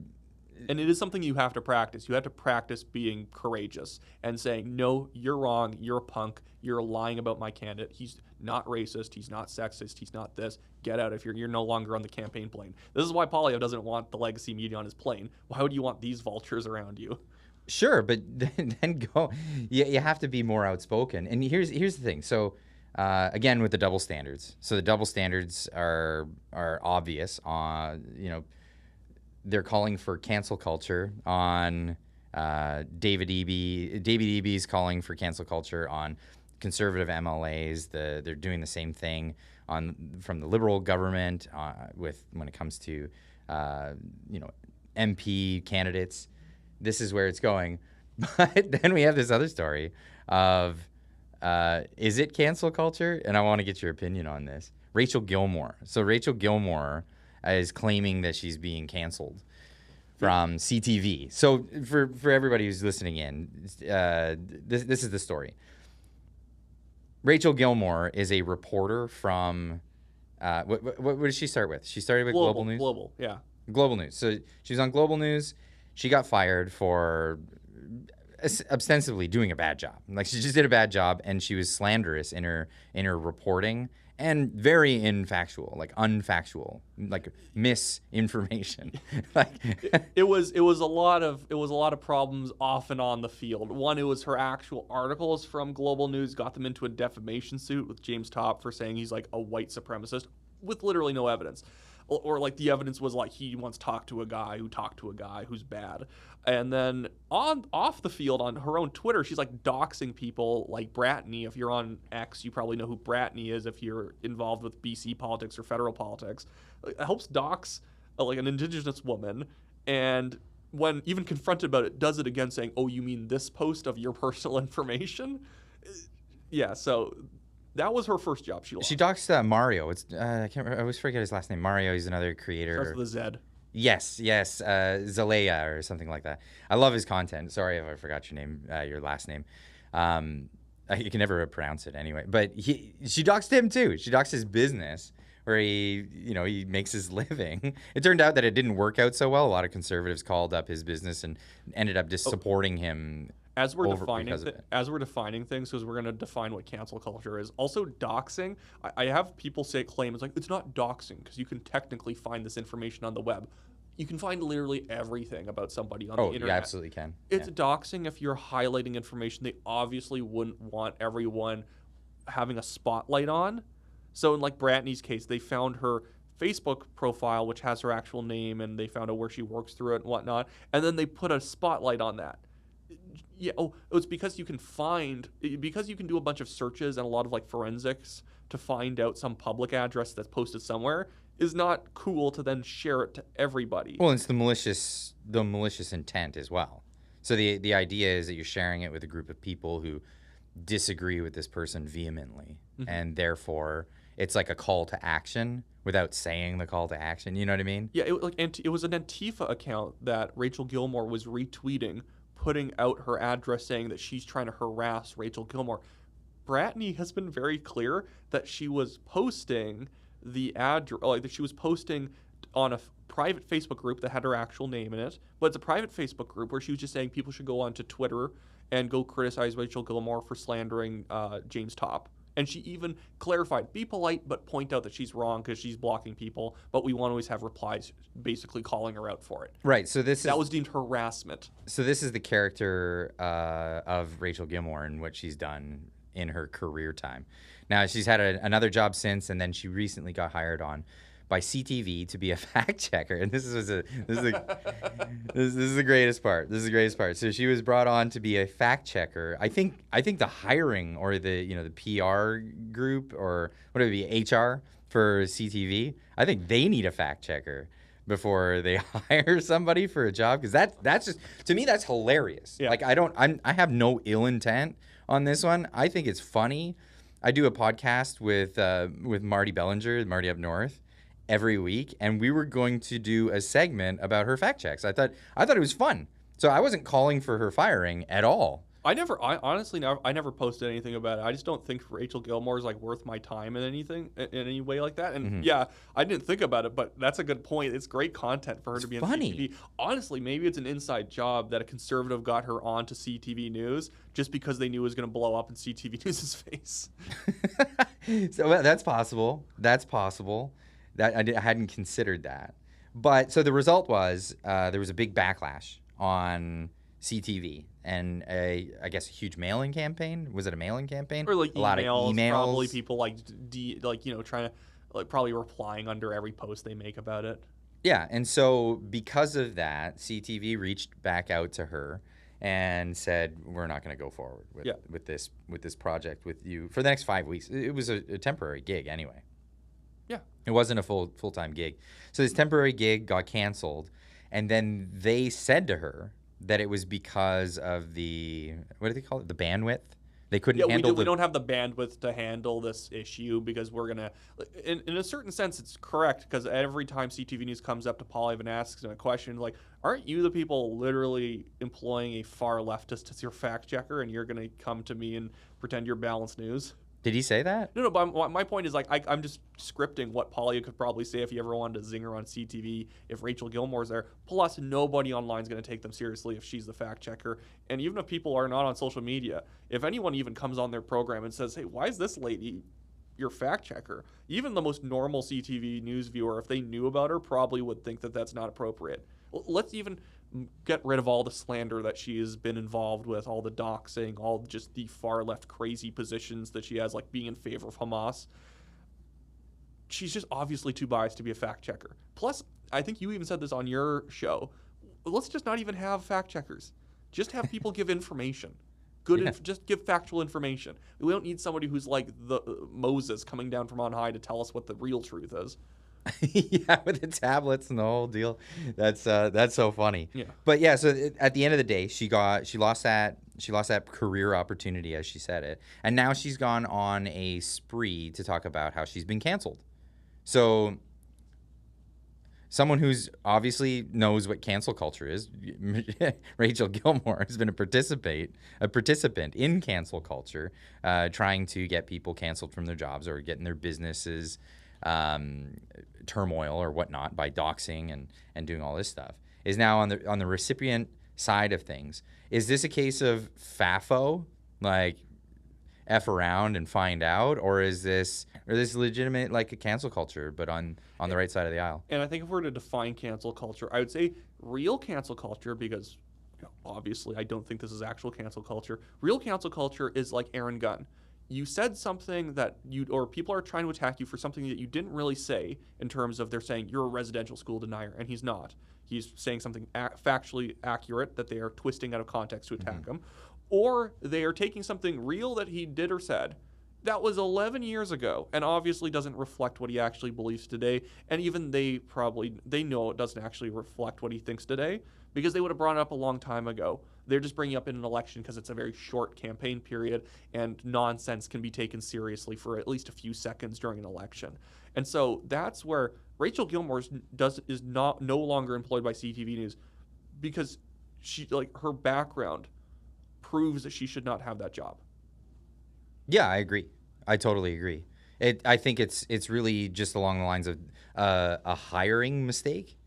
And it is something you have to practice. You have to practice being courageous and saying, no, you're wrong, you're a punk, you're lying about my candidate. He's not racist, he's not sexist, he's not this. Get out if you're no longer on the campaign plane. This is why Polyev doesn't want the legacy media on his plane. Why would you want these vultures around you? Sure, but then go. You have to be more outspoken. And here's the thing. So again, with the double standards. So the double standards are obvious. They're calling for cancel culture on David Eby. David Eby's calling for cancel culture on conservative MLAs. They're doing the same thing from the liberal government when it comes to MP candidates. This is where it's going. But then we have this other story of is it cancel culture? And I want to get your opinion on this. Rachel Gilmore. So Rachel Gilmore is claiming that she's being canceled from CTV. So for everybody who's listening in, this is the story. Rachel Gilmore is a reporter from what did she start with? She started with Global News. Global News. So she was on Global News. She got fired for ostensibly doing a bad job. Like, she just did a bad job, and she was slanderous in her reporting and very unfactual, like misinformation. It was a lot of problems off and on the field. One, it was her actual articles from Global News got them into a defamation suit with James Topp for saying he's like a white supremacist with literally no evidence. Or like the evidence was like he once talked to a guy who talked to a guy who's bad. And then off the field on her own Twitter, she's like doxing people like Bratney. If you're on X, you probably know who Bratney is if you're involved with BC politics or federal politics. It helps dox like an Indigenous woman, and when even confronted about it, does it again saying, oh, you mean this post of your personal information? Yeah, so that was her first job she lost. She doxed Mario. I always forget his last name. Mario, he's another creator. Starts with a Z. Yes, Zalea or something like that. I love his content. Sorry if I forgot your last name. You can never pronounce it anyway. But she doxed him too. She doxed his business where he makes his living. It turned out that it didn't work out so well. A lot of conservatives called up his business and ended up just supporting him. As we're defining things, because we're going to define what cancel culture is. Also, doxing. I have people claim it's not doxing because you can technically find this information on the web. You can find literally everything about somebody on the internet. You absolutely can. It's doxing if you're highlighting information they obviously wouldn't want everyone having a spotlight on. So in like Bratney's case, they found her Facebook profile, which has her actual name, and they found out where she works through it and whatnot, and then they put a spotlight on that. Yeah. Oh, it's because you can do a bunch of searches and a lot of like forensics to find out some public address that's posted somewhere is not cool to then share it to everybody. Well, it's the malicious intent as well. So the idea is that you're sharing it with a group of people who disagree with this person vehemently, and therefore it's like a call to action without saying the call to action. You know what I mean? Yeah, it was an Antifa account that Rachel Gilmore was retweeting, putting out her address saying that she's trying to harass Rachel Gilmore. Bratney has been very clear that she was posting the address, like that she was posting on a private Facebook group that had her actual name in it, but it's a private Facebook group where she was just saying people should go onto Twitter and go criticize Rachel Gilmore for slandering James Topp. And she even clarified, be polite, but point out that she's wrong because she's blocking people, but we want to always have replies basically calling her out for it. Right. So that was deemed harassment. So this is the character of Rachel Gilmore and what she's done in her career time. Now, she's had another job since, and then she recently got hired on by CTV to be a fact checker, and this is the greatest part. This is the greatest part. So she was brought on to be a fact checker. I think the hiring or the PR group or whatever it be HR for CTV. I think they need a fact checker before they hire somebody for a job, because that's just, to me, that's hilarious. Yeah. Like I have no ill intent on this one. I think it's funny. I do a podcast with Marty Bellinger, Marty Up North, every week, and we were going to do a segment about her fact checks. I thought it was fun. So I wasn't calling for her firing at all. I honestly never posted anything about it. I just don't think Rachel Gilmore is like worth my time in any way like that. And yeah, I didn't think about it, but that's a good point. It's great content for her to be on CTV. Honestly, maybe it's an inside job that a conservative got her onto CTV News just because they knew it was going to blow up in CTV News' face. So that's possible. That's possible. That I hadn't considered that. But so the result was there was a big backlash on CTV and I guess a huge mailing campaign. Was it a mailing campaign? Or like a lot of emails. Probably people trying to probably replying under every post they make about it. Yeah, and so because of that, CTV reached back out to her and said, "We're not going to go forward with this project with you for the next 5 weeks." It was a temporary gig anyway. Yeah. It wasn't a full-time gig. So this temporary gig got canceled, and then they said to her that it was because of the, what do they call it? The bandwidth? They couldn't handle we don't have the bandwidth to handle this issue because we're going to, in a certain sense, it's correct, because every time CTV News comes up to Paul, even asks him a question like, aren't you the people literally employing a far leftist as your fact checker, and you're going to come to me and pretend you're balanced news? Did he say that? No, but my point is, like, I'm just scripting what Paulie could probably say if he ever wanted to zing her on CTV if Rachel Gilmore's there. Plus, nobody online is going to take them seriously if she's the fact checker. And even if people are not on social media, if anyone even comes on their program and says, hey, why is this lady your fact checker? Even the most normal CTV News viewer, if they knew about her, probably would think that that's not appropriate. Let's even get rid of all the slander that she has been involved with, all the doxing, all just the far left crazy positions that she has, like being in favor of Hamas. She's just obviously too biased to be a fact checker. Plus, I think you even said this on your show. Let's just not even have fact checkers. Just have people give information. Just give factual information. We don't need somebody who's like the Moses coming down from on high to tell us what the real truth is. Yeah, with the tablets and the whole deal. That's so funny. Yeah. But yeah, so at the end of the day, she lost that career opportunity, as she said it, and now she's gone on a spree to talk about how she's been canceled. So someone who's obviously knows what cancel culture is, Rachel Gilmore, has been a participant in cancel culture, trying to get people canceled from their jobs or getting their businesses turmoil or whatnot by doxing and doing all this stuff, is now on the recipient side of things. Is this a case of FAFO, like F around and find out, or is this legitimate, like a cancel culture, but on the right side of the aisle? And I think if we're to define cancel culture, I would say real cancel culture, because obviously I don't think this is actual cancel culture. Real cancel culture is like Aaron Gunn. You said something that or people are trying to attack you for something that you didn't really say, in terms of they're saying you're a residential school denier, and he's not. He's saying something factually accurate that they are twisting out of context to attack him. Or they are taking something real that he did or said, That was 11 years ago, and obviously doesn't reflect what he actually believes today. And even they know it doesn't actually reflect what he thinks today, because they would have brought it up a long time ago. They're just bringing it up in an election because it's a very short campaign period, and nonsense can be taken seriously for at least a few seconds during an election. And so that's where Rachel Gilmore is no longer employed by CTV News, because her background proves that she should not have that job. Yeah, I agree. I totally agree. I think it's really just along the lines of a hiring mistake.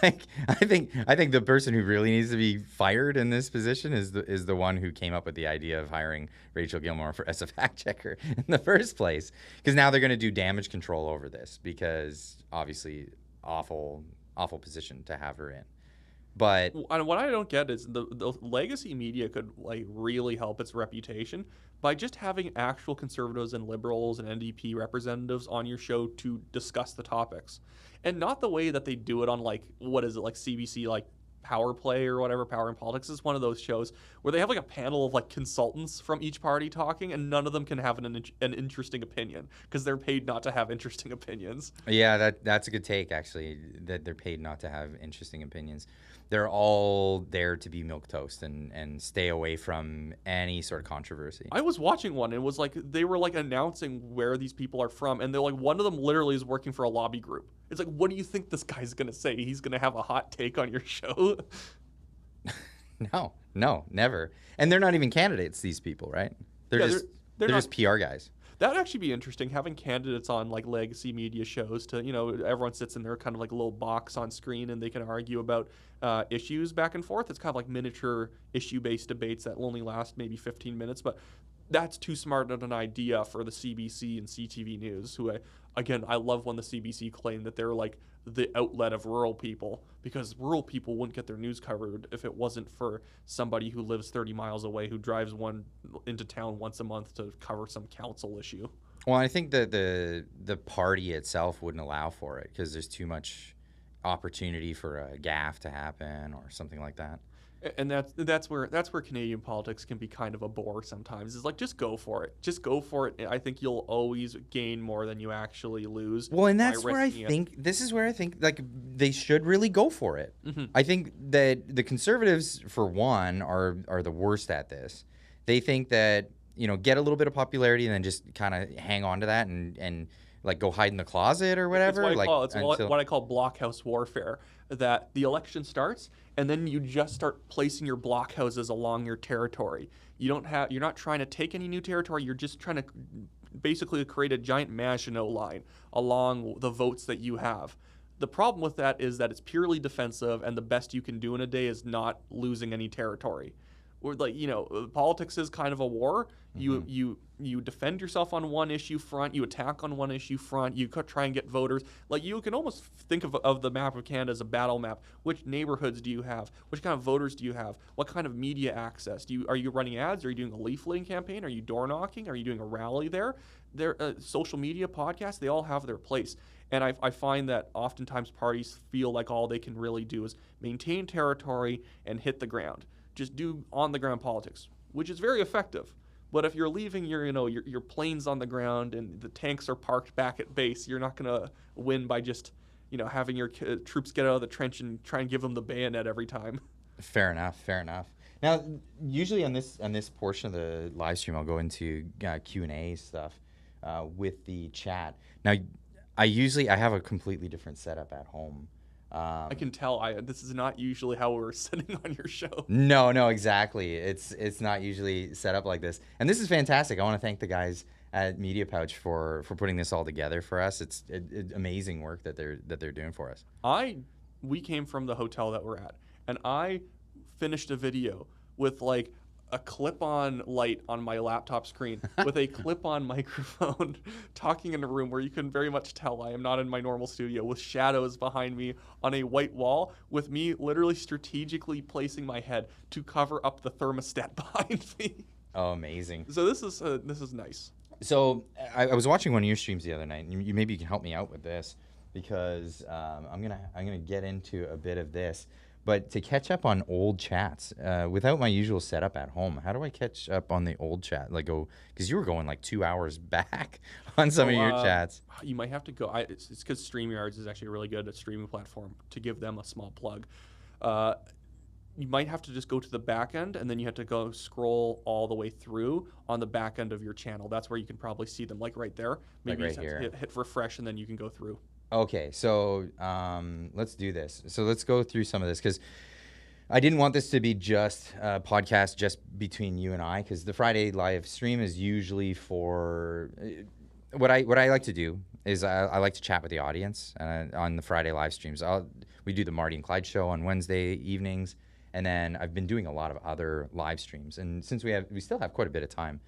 Like I think the person who really needs to be fired in this position is the one who came up with the idea of hiring Rachel Gilmore as a fact checker in the first place. Because now they're going to do damage control over this, because obviously awful position to have her in. But what I don't get is the legacy media could really help its reputation by just having actual conservatives and liberals and NDP representatives on your show to discuss the topics, and not the way that they do it on CBC Power Play or whatever. Power in Politics is one of those shows where they have a panel of consultants from each party talking, and none of them can have an interesting opinion because they're paid not to have interesting opinions. Yeah, that's a good take, actually, that they're paid not to have interesting opinions. They're all there to be milquetoast and stay away from any sort of controversy. I was watching one, and it was they were announcing where these people are from, and they're one of them literally is working for a lobby group. It's what do you think this guy's gonna say? He's gonna have a hot take on your show? No, never. And they're not even candidates, these people, right? They're just PR guys. That'd actually be interesting, having candidates on legacy media shows to, everyone sits in their kind of a little box on screen and they can argue about issues back and forth. It's kind of miniature issue-based debates that will only last maybe 15 minutes, but that's too smart of an idea for the CBC and CTV News, who I love when the CBC claimed that they're the outlet of rural people, because rural people wouldn't get their news covered if it wasn't for somebody who lives 30 miles away who drives into town once a month to cover some council issue. Well, I think that the party itself wouldn't allow for it because there's too much opportunity for a gaffe to happen or something like that. And that's where Canadian politics can be kind of a bore sometimes. It's just go for it. Just go for it. I think you'll always gain more than you actually lose. Well, and that's where I think they should really go for it. Mm-hmm. I think that the Conservatives, for one, are the worst at this. They think that, get a little bit of popularity and then just kind of hang on to that and go hide in the closet or whatever. It's what I call blockhouse warfare. That the election starts, and then you just start placing your blockhouses along your territory. You're not trying to take any new territory. You're just trying to basically create a giant Maginot line along the votes that you have. The problem with that is that it's purely defensive, and the best you can do in a day is not losing any territory. Or politics is kind of a war. Mm-hmm. You defend yourself on one issue front, you attack on one issue front, you try and get voters. You can almost think of the map of Canada as a battle map. Which neighborhoods do you have? Which kind of voters do you have? What kind of media access? Are you running ads? Are you doing a leafleting campaign? Are you door knocking? Are you doing a rally there? Social media podcasts, they all have their place. And I find that oftentimes parties feel like all they can really do is maintain territory and hit the ground. Just do on-the-ground politics, which is very effective. But if you're leaving your planes on the ground and the tanks are parked back at base, you're not going to win by just having your troops get out of the trench and try and give them the bayonet every time. Fair enough. Now, usually on this portion of the live stream, I'll go into Q&A stuff with the chat. Now, I have a completely different setup at home. I can tell. This is not usually how we're sitting on your show. No, exactly. It's not usually set up like this, and this is fantastic. I want to thank the guys at Media Pouch for putting this all together for us. It's amazing work that they're doing for us. We came from the hotel that we're at, and I finished a video with a clip-on light on my laptop screen with a clip-on microphone talking in a room where you can very much tell I am not in my normal studio, with shadows behind me on a white wall, with me literally strategically placing my head to cover up the thermostat behind me. Oh, amazing. So this is nice. So I was watching one of your streams the other night, and maybe you can help me out with this, because I'm gonna get into a bit of this. But to catch up on old chats without my usual setup at home, how do I catch up on the old chat? Like because you were going like 2 hours back on some of your chats. You might have to go. It's because StreamYards is actually a really good streaming platform. To give them a small plug, you might have to just go to the back end, and then you have to go scroll all the way through on the back end of your channel. That's where you can probably see them, like right there. Maybe Like you right just have to hit refresh, and then you can go through. Okay, so let's do this. So let's go through some of this because I didn't want this to be just a podcast just between you and I, because the Friday live stream is usually for what I like to do is I like to chat with the audience on the Friday live streams. We do the Marty and Clyde show on Wednesday evenings, and then I've been doing a lot of other live streams. And since we still have quite a bit of time,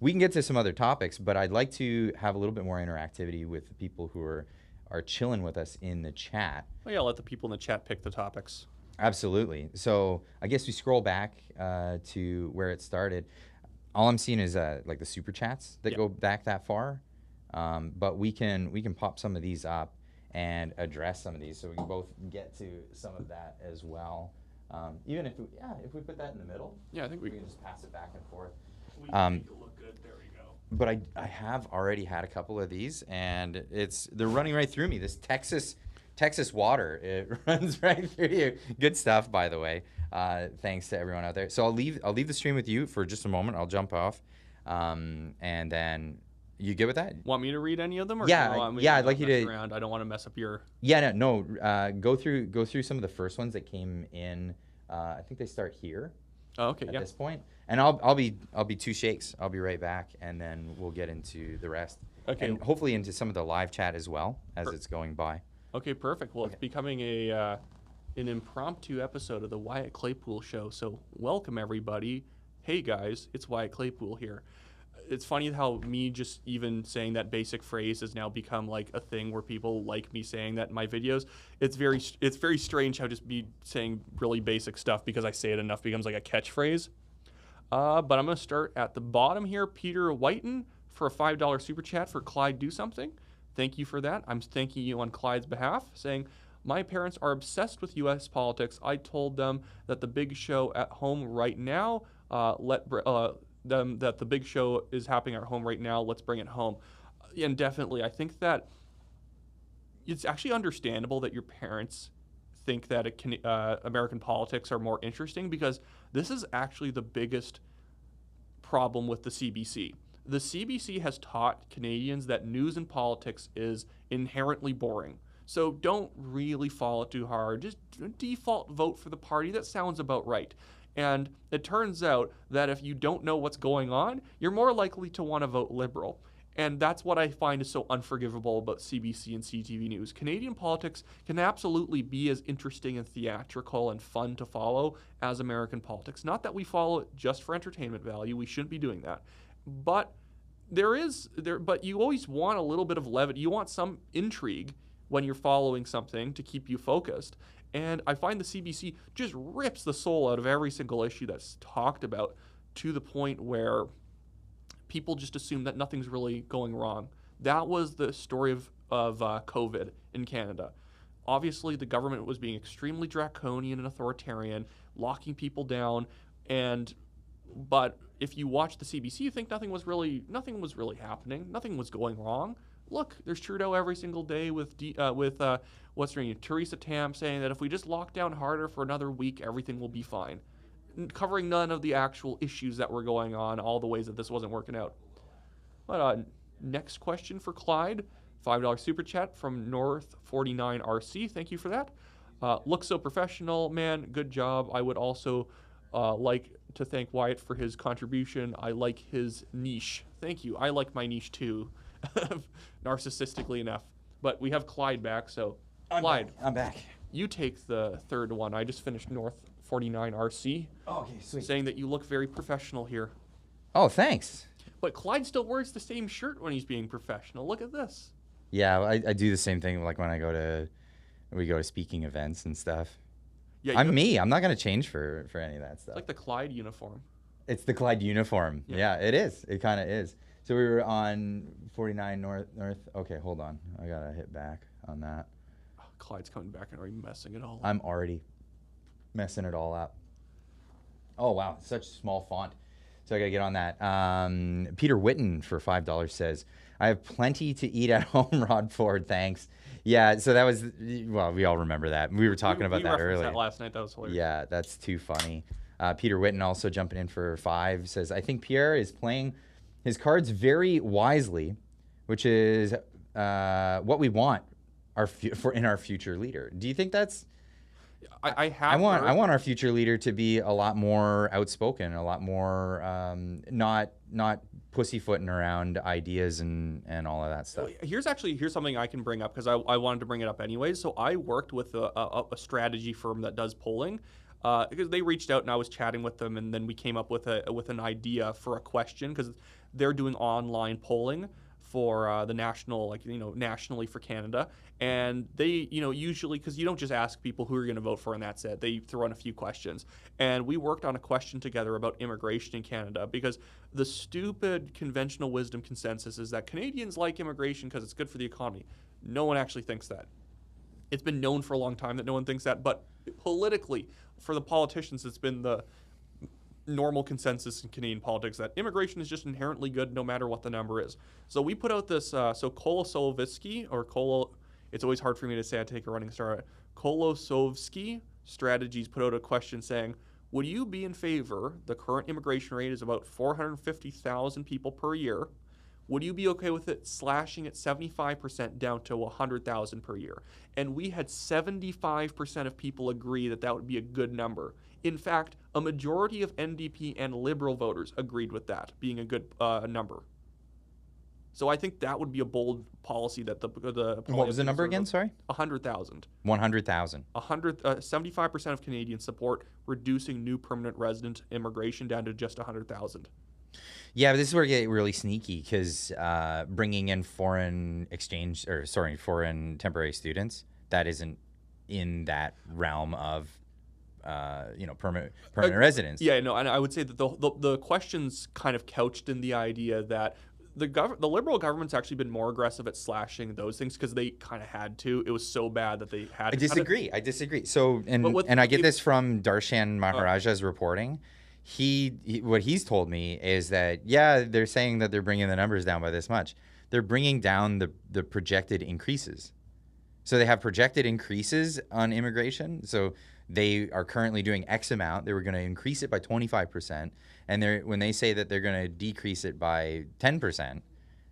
we can get to some other topics, but I'd like to have a little bit more interactivity with the people who are chilling with us in the chat. Well, yeah, let the people in the chat pick the topics. Absolutely. So I guess we scroll back to where it started. All I'm seeing is like the super chats that go back that far, but we can pop some of these up and address some of these, so we can both get to some of that as well. Even if we put that in the middle, I think we can just pass it back and forth. We can make it look good. There we go. But I have already had a couple of these, and they're running right through me. This Texas water, it runs right through you. Good stuff, by the way. Thanks to everyone out there. So I'll leave the stream with you for just a moment. I'll jump off, and then you good with that? Want me to read any of them? Or I'd like you to. Around? I don't want to mess up your. Yeah, no. Go through some of the first ones that came in. I think they start here. Oh, okay. At this point, and I'll be two shakes. I'll be right back, and then we'll get into the rest. Okay. And hopefully into some of the live chat as well as it's going by. Okay, perfect. Well, it's becoming an impromptu episode of the Wyatt Claypool show. So welcome everybody. Hey guys, it's Wyatt Claypool here. It's funny how me just even saying that basic phrase has now become like a thing where people like me saying that in my videos. It's very strange how just me saying really basic stuff because I say it enough becomes like a catchphrase. But I'm going to start at the bottom here. Peter Whiten for a $5 super chat for Clyde Do Something. Thank you for that. I'm thanking you on Clyde's behalf, saying, my parents are obsessed with U.S. politics. I told them that the big show at home right now, that the big show is happening at home right now. Let's bring it home. And definitely, I think that it's actually understandable that your parents think that American politics are more interesting, because this is actually the biggest problem with the CBC. The CBC has taught Canadians that news and politics is inherently boring. So don't really follow it too hard. Just default vote for the party. That sounds about right. And it turns out that if you don't know what's going on, you're more likely to want to vote Liberal. And that's what I find is so unforgivable about CBC and CTV News. Canadian politics can absolutely be as interesting and theatrical and fun to follow as American politics. Not that we follow it just for entertainment value. We shouldn't be doing that. But but you always want a little bit of levity. You want some intrigue when you're following something to keep you focused. And I find the CBC just rips the soul out of every single issue that's talked about, to the point where people just assume that nothing's really going wrong. That was the story of COVID in Canada. Obviously, the government was being extremely draconian and authoritarian, locking people down, but if you watch the CBC, you think nothing was really happening. Nothing was going wrong. Look, there's Trudeau every single day with what's her name, Theresa Tam, saying that if we just lock down harder for another week, everything will be fine, covering none of the actual issues that were going on, all the ways that this wasn't working out. But next question for Clyde, $5 super chat from North 49 RC. Thank you for that. Looks so professional, man. Good job. I would also like to thank Wyatt for his contribution. I like his niche. Thank you. I like my niche too, narcissistically enough. But we have Clyde back, so Clyde, I'm back. you take the third one. I just finished North 49 RC. Oh, okay, sweet. Saying that you look very professional here. Oh, thanks. But Clyde still wears the same shirt when he's being professional. Look at this. Yeah, I do the same thing like when we go to speaking events and stuff. Yeah, I'm me. I'm not going to change for any of that stuff. It's like the Clyde uniform. It's the Clyde uniform. Yeah, it is. It kind of is. So we were on 49 North. Okay, hold on. I got to hit back on that. Oh, Clyde's coming back and already messing it all up. I'm already. messing it all up. Oh, wow. Such small font. So I got to get on that. Peter Witten for $5 says, I have plenty to eat at home, Rod Ford. Thanks. Yeah, so that was, well, we all remember that. We were talking about that earlier. That last night. That was hilarious. Yeah, that's too funny. Peter Witten also jumping in for 5 says, I think Pierre is playing his cards very wisely, which is what we want in our future leader. Do you think that's... I want our future leader to be a lot more outspoken, a lot more not pussyfooting around ideas and all of that stuff. Here's something I can bring up because I wanted to bring it up anyways. So I worked with a strategy firm that does polling because they reached out and I was chatting with them, and then we came up with an idea for a question because they're doing online polling for the national, nationally for Canada. And they, usually, because you don't just ask people who are going to vote for and that's it. They throw in a few questions. And we worked on a question together about immigration in Canada because the stupid conventional wisdom consensus is that Canadians like immigration because it's good for the economy. No one actually thinks that. It's been known for a long time that no one thinks that. But politically, for the politicians, it's been the normal consensus in Canadian politics that immigration is just inherently good no matter what the number is. So we put out this, it's always hard for me to say, I take a running start. Kolosovsky Strategies put out a question saying, would you be in favor, the current immigration rate is about 450,000 people per year, would you be okay with it slashing at 75% down to 100,000 per year? And we had 75% of people agree that that would be a good number. In fact, a majority of NDP and Liberal voters agreed with that being a good number. So I think that would be a bold policy that the what was the number again? Sorry, 100,000. 100,000. 75% of Canadians support reducing new permanent resident immigration down to just 100,000. Yeah, but this is where it gets really sneaky because bringing in foreign temporary students, that isn't in that realm of permanent residence. Yeah, no, and I would say that the question's kind of couched in the idea that the Liberal government's actually been more aggressive at slashing those things because they kind of had to. It was so bad that they had to. I disagree. So, and I get this from Darshan Maharaja's reporting. What he's told me is that, yeah, they're saying that they're bringing the numbers down by this much. They're bringing down the projected increases. So they have projected increases on immigration. So they are currently doing X amount. They were going to increase it by 25%. And when they say that they're going to decrease it by 10%,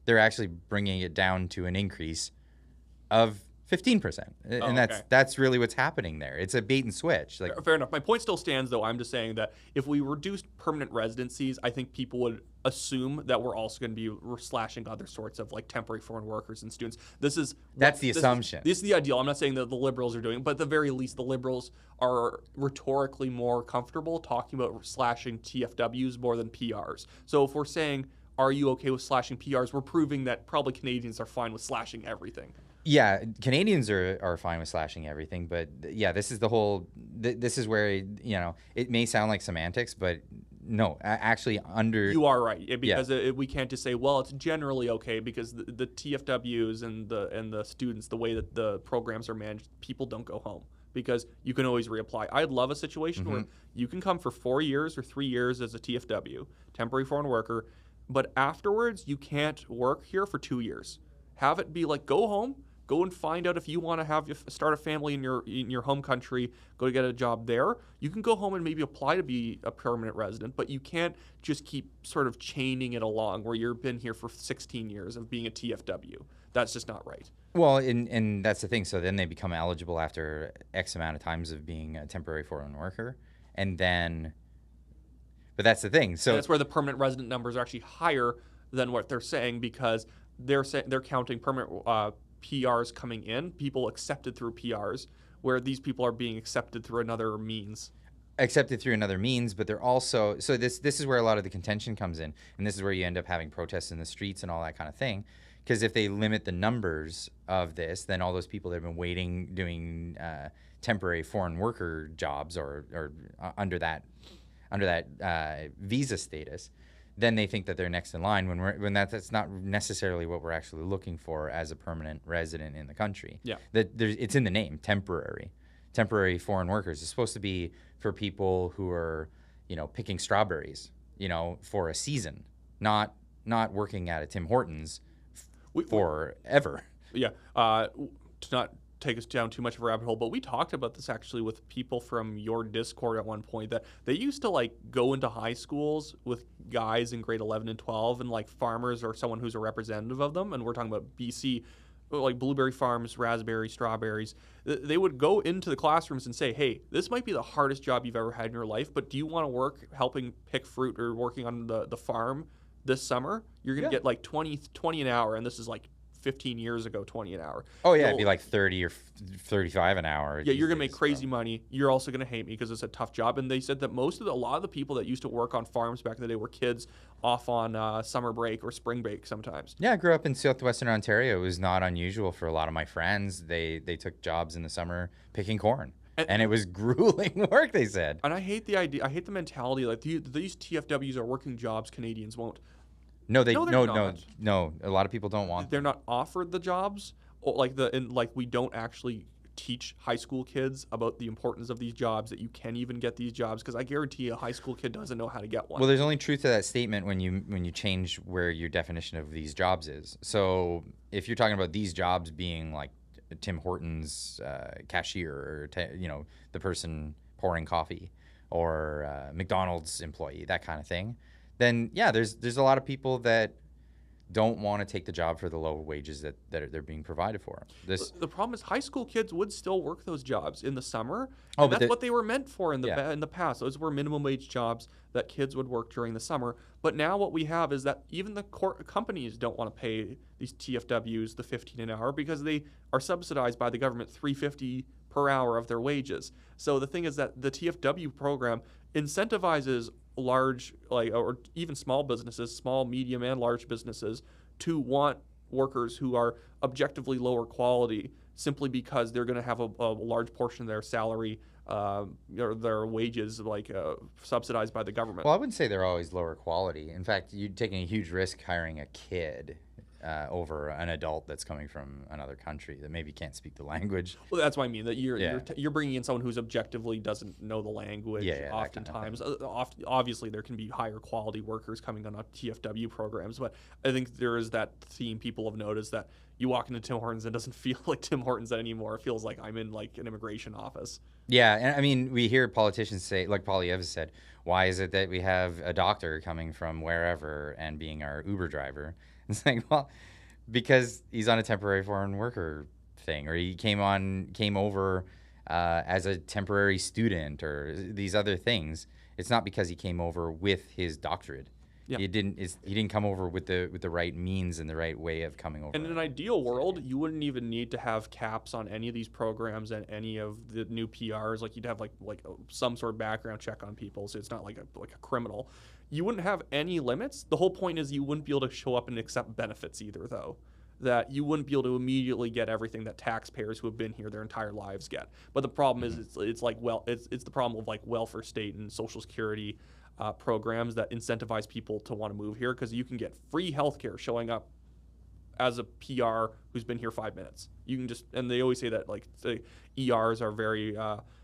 they're actually bringing it down to an increase of 15%. And that's really what's happening there. It's a bait and switch. Fair enough. My point still stands, though. I'm just saying that if we reduced permanent residencies, I think people would assume that we're also going to be slashing other sorts of temporary foreign workers and students. That's the assumption. This is the ideal. I'm not saying that the Liberals are doing it, but at the very least, the Liberals are rhetorically more comfortable talking about slashing TFWs more than PRs. So if we're saying, are you okay with slashing PRs, we're proving that probably Canadians are fine with slashing everything. Yeah, Canadians are fine with slashing everything, but yeah, this is the whole. This is where it may sound like semantics, but no, actually You are right because we can't just say, well, it's generally okay because the TFWs and the students, the way that the programs are managed, people don't go home because you can always reapply. I'd love a situation where you can come for 4 years or 3 years as a TFW, temporary foreign worker, but afterwards you can't work here for 2 years. Have it be go home. Go and find out if you want to start a family in your home country, go to get a job there. You can go home and maybe apply to be a permanent resident, but you can't just keep sort of chaining it along where you've been here for 16 years of being a TFW. That's just not right. Well, and that's the thing. So then they become eligible after X amount of times of being a temporary foreign worker. And then, but that's the thing. So and that's where the permanent resident numbers are actually higher than what they're saying because they're counting permanent PRs coming in, people accepted through PRs, where these people are being accepted through another means. But they're also so this is where a lot of the contention comes in, and this is where you end up having protests in the streets and all that kind of thing. Because if they limit the numbers of this, then all those people that have been waiting doing temporary foreign worker jobs or under that visa status, then they think that they're next in line when that's not necessarily what we're actually looking for as a permanent resident in the country. Yeah, it's in the name, temporary. temporary foreign workers. It's supposed to be for people who are, picking strawberries, for a season, not working at a Tim Hortons forever. Yeah. To not take us down too much of a rabbit hole, but we talked about this actually with people from your Discord at one point, that they used to like go into high schools with guys in grade 11 and 12 and like farmers or someone who's a representative of them. And we're talking about BC, like blueberry farms, raspberries, strawberries. They would go into the classrooms and say, hey, this might be the hardest job you've ever had in your life, but do you want to work helping pick fruit or working on the farm this summer? You're going to get like 20 an hour. And this is like 15 years ago, 20 an hour. Oh yeah, it'd be like 30 or 35 an hour. Yeah, you're gonna make crazy money. You're also gonna hate me because it's a tough job. And they said that a lot of the people that used to work on farms back in the day were kids off on summer break or spring break sometimes. Yeah, I grew up in southwestern Ontario. It was not unusual for a lot of my friends. They took jobs in the summer picking corn. And it was grueling work, they said. And I hate the idea. I hate the mentality like these TFWs are working jobs Canadians won't. No, no. A lot of people don't want. They're not offered the jobs, or we don't actually teach high school kids about the importance of these jobs, that you can even get these jobs, because I guarantee a high school kid doesn't know how to get one. Well, there's only truth to that statement when you change where your definition of these jobs is. So if you're talking about these jobs being like Tim Hortons cashier, or the person pouring coffee, or McDonald's employee, that kind of thing, then yeah, there's a lot of people that don't want to take the job for the low wages that they're being provided for. The problem is high school kids would still work those jobs in the summer. Oh, and that's what they were meant for in the past. Those were minimum wage jobs that kids would work during the summer. But now what we have is that even the companies don't want to pay these TFWs the $15 an hour, because they are subsidized by the government $3.50 per hour of their wages. So the thing is that the TFW program incentivizes large, or even small businesses, small, medium, and large businesses, to want workers who are objectively lower quality, simply because they're going to have a large portion of their salary or their wages subsidized by the government. Well, I wouldn't say they're always lower quality. In fact, you're taking a huge risk hiring a kid over an adult that's coming from another country that maybe can't speak the language. Well, that's what I mean. That you're bringing in someone who's objectively doesn't know the language. Oftentimes, obviously, there can be higher quality workers coming on TFW programs, but I think there is that theme people have noticed, that you walk into Tim Hortons and it doesn't feel like Tim Hortons anymore. It feels like I'm in like an immigration office. Yeah, and I mean, we hear politicians say, like Polyev said, why is it that we have a doctor coming from wherever and being our Uber driver? It's like, well, because he's on a temporary foreign worker thing, or he came over as a temporary student, or these other things. It's not because he came over with his doctorate. Yeah. He didn't come over with the right means and the right way of coming over. And in an ideal world, you wouldn't even need to have caps on any of these programs and any of the new PRs. Like, you'd have like some sort of background check on people, so it's not like a criminal. You wouldn't have any limits. The whole point is you wouldn't be able to show up and accept benefits either, though. That you wouldn't be able to immediately get everything that taxpayers who have been here their entire lives get. But the problem is it's the problem of like welfare state and Social Security programs that incentivize people to want to move here, because you can get free healthcare showing up as a PR who's been here 5 minutes. You can just, and they always say that like the ERs are very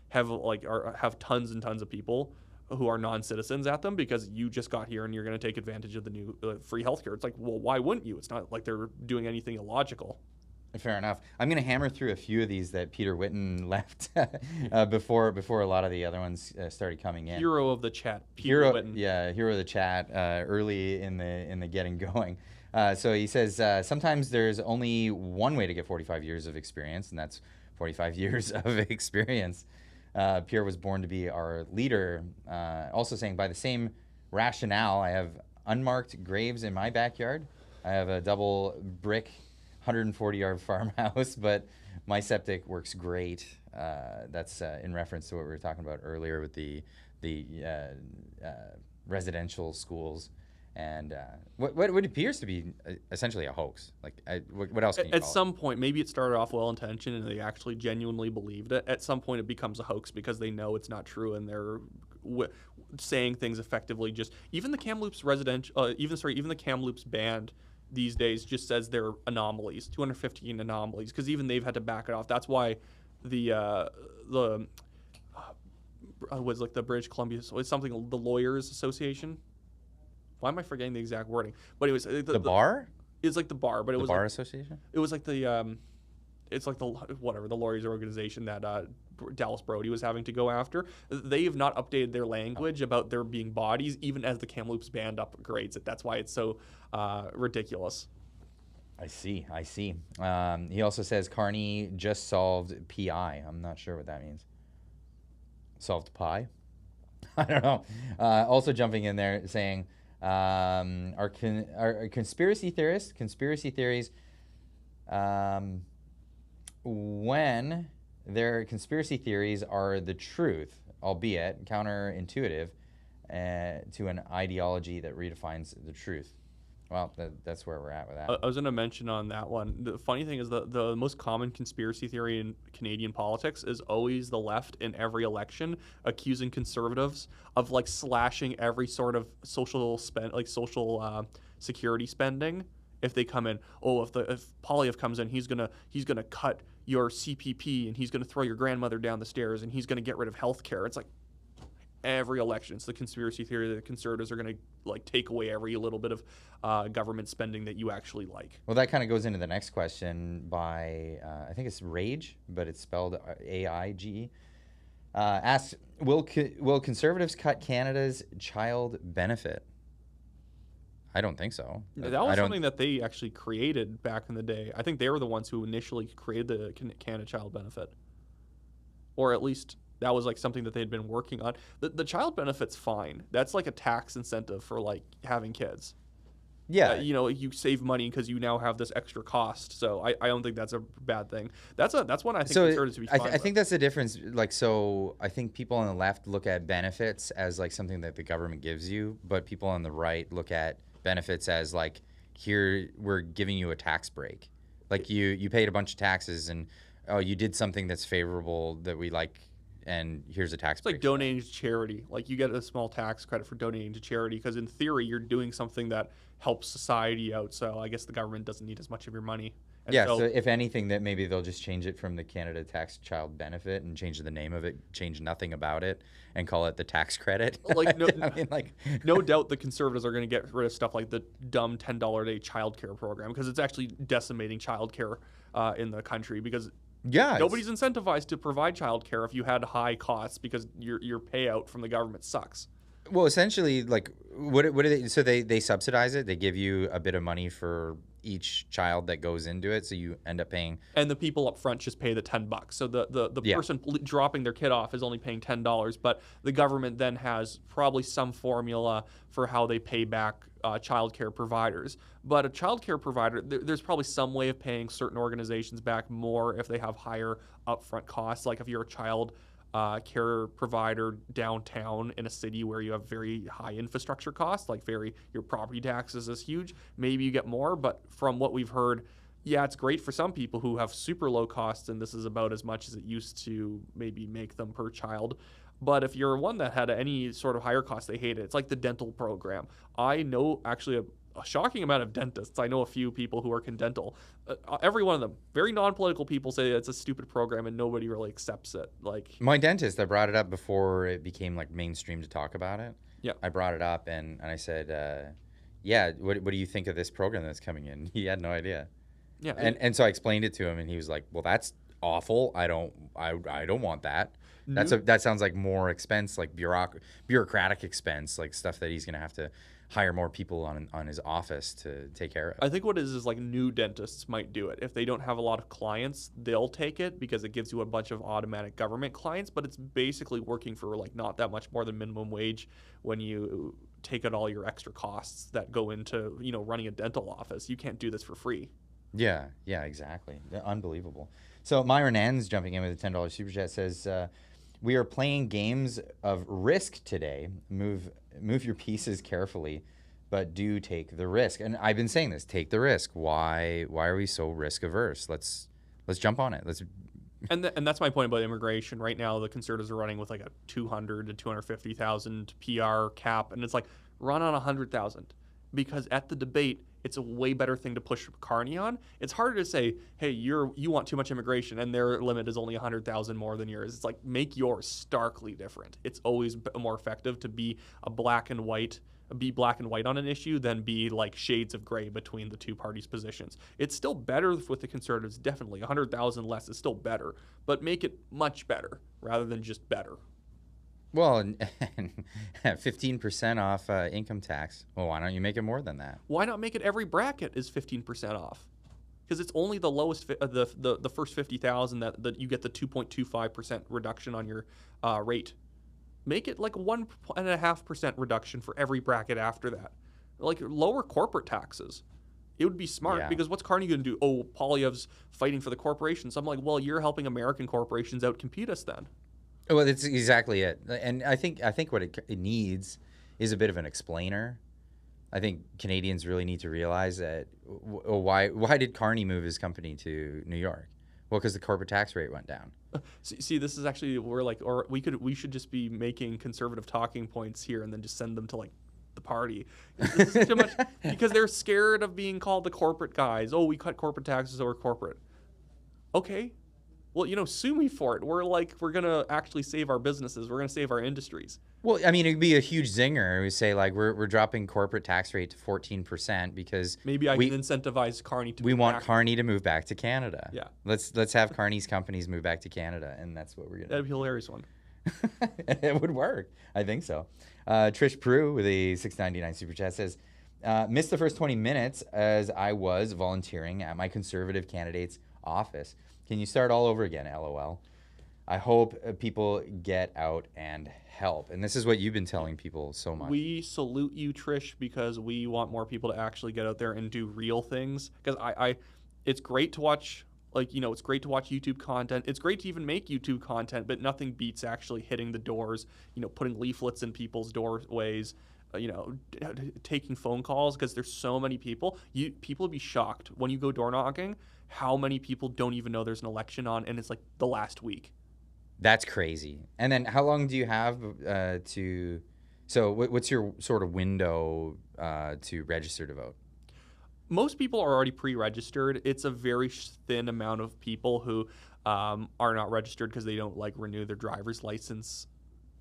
have tons and tons of people who are non-citizens at them, because you just got here and you're going to take advantage of the new free healthcare. It's like, well, why wouldn't you? It's not like they're doing anything illogical. Fair enough. I'm going to hammer through a few of these that Peter Whitten left before a lot of the other ones started coming in. Hero of the chat, Peter Whitten. Yeah, hero of the chat early in the getting going. So he says, sometimes there's only one way to get 45 years of experience, and that's 45 years of experience. Pierre was born to be our leader. Also saying, by the same rationale, I have unmarked graves in my backyard. I have a double brick 140-yard farmhouse, but my septic works great. That's in reference to what we were talking about earlier with the residential schools. And what appears to be essentially a hoax. Like, what else can you call it? At some point, maybe it started off well-intentioned and they actually genuinely believed it. At some point, it becomes a hoax because they know it's not true, and they're saying things effectively. Just even the Kamloops even the Kamloops band these days just says they're anomalies, 215 anomalies, because even they've had to back it off. That's why was like the British Columbia, so it's something, the Lawyers Association. Why am I forgetting the exact wording? But anyways, The bar? it's like the bar, but it The was Bar like, Association? it was like the it's like the whatever, the lawyers organization that Dallas Brody was having to go after. They have not updated their language about there being bodies, even as the Kamloops band upgrades it. That's why it's so ridiculous. I see. He also says Carney just solved PI. I'm not sure what that means. Solved pie? I don't know. Also jumping in there saying, are conspiracy theories, when their conspiracy theories are the truth, albeit counterintuitive to an ideology that redefines the truth. Well, that's where we're at with that. I was going to mention on that one, the funny thing is the most common conspiracy theory in Canadian politics is always the left in every election accusing conservatives of like slashing every sort of social security spending. If they come in, if Poilievre comes in, he's gonna cut your CPP and he's gonna throw your grandmother down the stairs and he's gonna get rid of healthcare. It's like every election, it's the conspiracy theory that the Conservatives are gonna like take away every little bit of government spending that you actually like. Well, that kind of goes into the next question by I think it's Rage, but it's spelled AIGE. Asks, will Conservatives cut Canada's child benefit? I don't think so. That was something that they actually created back in the day. I think they were the ones who initially created the Canada Child Benefit. Or at least that was like something that they had been working on. The child benefit's fine. That's like a tax incentive for like having kids. Yeah. You save money because you now have this extra cost. So I don't think that's a bad thing. That's one I think Conservatives to be fine I think that's the difference. Like, so I think people on the left look at benefits as like something that the government gives you, but people on the right look at benefits as like, here we're giving you a tax break. Like you paid a bunch of taxes and you did something that's favorable that we like, and here's a tax break. It's like donating to charity. Like you get a small tax credit for donating to charity because in theory you're doing something that helps society out. So I guess the government doesn't need as much of your money. And so if anything, that maybe they'll just change it from the Canada Tax Child Benefit and change the name of it, change nothing about it, and call it the tax credit. Like no doubt the Conservatives are going to get rid of stuff like the dumb $10 a day childcare program because it's actually decimating childcare in the country because nobody's incentivized to provide childcare if you had high costs because your payout from the government sucks. Well, essentially, like, what do they? So they subsidize it. They give you a bit of money for each child that goes into it, so you end up paying. And the people up front just pay the $10. So the person dropping their kid off is only paying $10, but the government then has probably some formula for how they pay back childcare providers. But a childcare provider, there's probably some way of paying certain organizations back more if they have higher upfront costs. Like if you're a child care provider downtown in a city where you have very high infrastructure costs, like your property taxes is huge, maybe you get more. But from what we've heard, it's great for some people who have super low costs, and this is about as much as it used to maybe make them per child. But if you're one that had any sort of higher cost, they hate it. It's like the dental program. I know actually a shocking amount of dentists. I know a few people who work in dental. Every one of them, very non-political people, say it's a stupid program and nobody really accepts it. Like my dentist, I brought it up before it became like mainstream to talk about it. Yeah, I brought it up and I said, what do you think of this program that's coming in? He had no idea. Yeah, and so I explained it to him and he was like, well, that's awful. I don't want that. That sounds like more expense, like bureaucratic expense, like stuff that he's gonna have to hire more people on his office to take care of. I think what it is like new dentists might do it. If they don't have a lot of clients, they'll take it because it gives you a bunch of automatic government clients, but it's basically working for like not that much more than minimum wage when you take out all your extra costs that go into, running a dental office. You can't do this for free. Yeah, exactly. Unbelievable. So Myron Ann's jumping in with a $10 super chat says, we are playing games of risk today. Move your pieces carefully, but do take the risk. And I've been saying this: take the risk. Why are we so risk averse? Let's jump on it. And that's my point about immigration. Right now, the Conservatives are running with like a 200 to 250,000 PR cap, and it's like run on 100,000. because at the debate, it's a way better thing to push Carney on. It's harder to say, hey, you want too much immigration and their limit is only 100,000 more than yours. It's like, make yours starkly different. It's always more effective to be black and white on an issue than be like shades of gray between the two parties' positions. It's still better with the Conservatives, definitely. 100,000 less is still better, but make it much better rather than just better. Well, and 15% off income tax. Well, why don't you make it more than that? Why not make it every bracket is 15% off? Because it's only the lowest, the first 50,000 that you get the 2.25% reduction on your rate. Make it like 1.5% reduction for every bracket after that. Like lower corporate taxes. It would be smart because what's Carney going to do? Oh, Poilievre's fighting for the corporations. I'm like, well, you're helping American corporations outcompete us then. Well, that's exactly it. And I think what it needs is a bit of an explainer. I think Canadians really need to realize that why did Carney move his company to New York? Well, because the corporate tax rate went down. See, this is actually we should just be making conservative talking points here and then just send them to like the party. This is too much because they're scared of being called the corporate guys. Oh, we cut corporate taxes, so we're corporate. Okay. Well, sue me for it. We're going to actually save our businesses. We're going to save our industries. Well, I mean, it'd be a huge zinger. We say, like, we're dropping corporate tax rate to 14% because maybe I can incentivize Carney to we want Carney to move back to Canada. Yeah. Let's have Carney's companies move back to Canada, and that's what we're going to do. That'd be a hilarious one. It would work. I think so. Trish Brew with a $6.99 super chat says, missed the first 20 minutes as I was volunteering at my Conservative candidate's office. Can you start all over again, LOL? I hope people get out and help. And this is what you've been telling people so much. We salute you, Trish, because we want more people to actually get out there and do real things. Because it's great to watch, it's great to watch YouTube content. It's great to even make YouTube content, but nothing beats actually hitting the doors, putting leaflets in people's doorways, taking phone calls, because there's so many people. People would be shocked when you go door knocking how many people don't even know there's an election on, and it's like the last week. That's crazy. And then how long do you have so what's your sort of window to register to vote? Most people are already pre-registered. It's a very thin amount of people who are not registered because they don't renew their driver's license,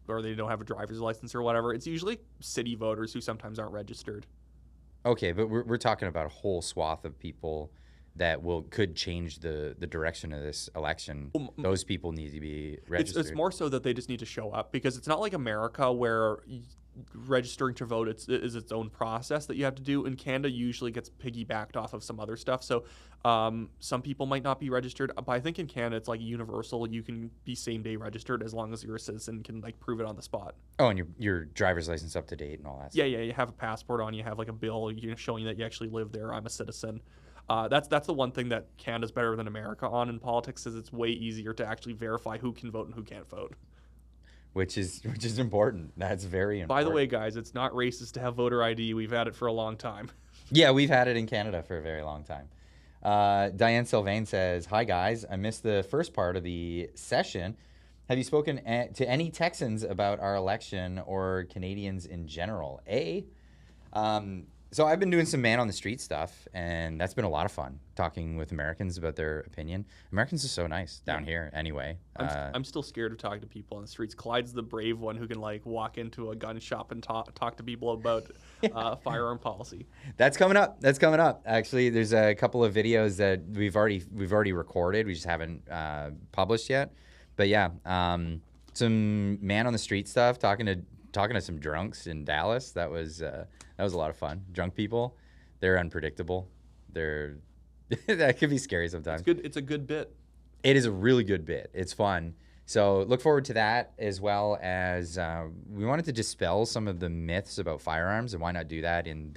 or they don't have a driver's license or whatever. It's usually city voters who sometimes aren't registered. Okay, but we're talking about a whole swath of people that could change the direction of this election. Those people need to be registered. It's more so that they just need to show up, because it's not like America where registering to vote is its own process that you have to do. In Canada, usually gets piggybacked off of some other stuff. So some people might not be registered, but I think in Canada it's like universal. You can be same day registered as long as you're a citizen, can prove it on the spot. Oh, and your driver's license up to date and all that stuff. Yeah, you have a passport on, you have a bill showing that you actually live there. I'm a citizen. That's the one thing that Canada's better than America on in politics, is it's way easier to actually verify who can vote and who can't vote. Which is important. That's very important. By the way, guys, it's not racist to have voter ID. We've had it for a long time. Yeah, we've had it in Canada for a very long time. Diane Sylvain says, "Hi guys, I missed the first part of the session. Have you spoken to any Texans about our election or Canadians in general?" So I've been doing some man on the street stuff, and that's been a lot of fun, talking with Americans about their opinion. Americans are so nice down here anyway. I'm still scared of talking to people on the streets. Clyde's the brave one who can walk into a gun shop and talk to people about firearm policy. That's coming up. Actually, there's a couple of videos that we've already recorded. We just haven't published yet. But yeah, some man on the street stuff, talking to some drunks in Dallas. That was a lot of fun. Drunk people, they're unpredictable. That could be scary sometimes. It's good. It's a good bit. It is a really good bit. It's fun. So look forward to that, as well as we wanted to dispel some of the myths about firearms, and why not do that in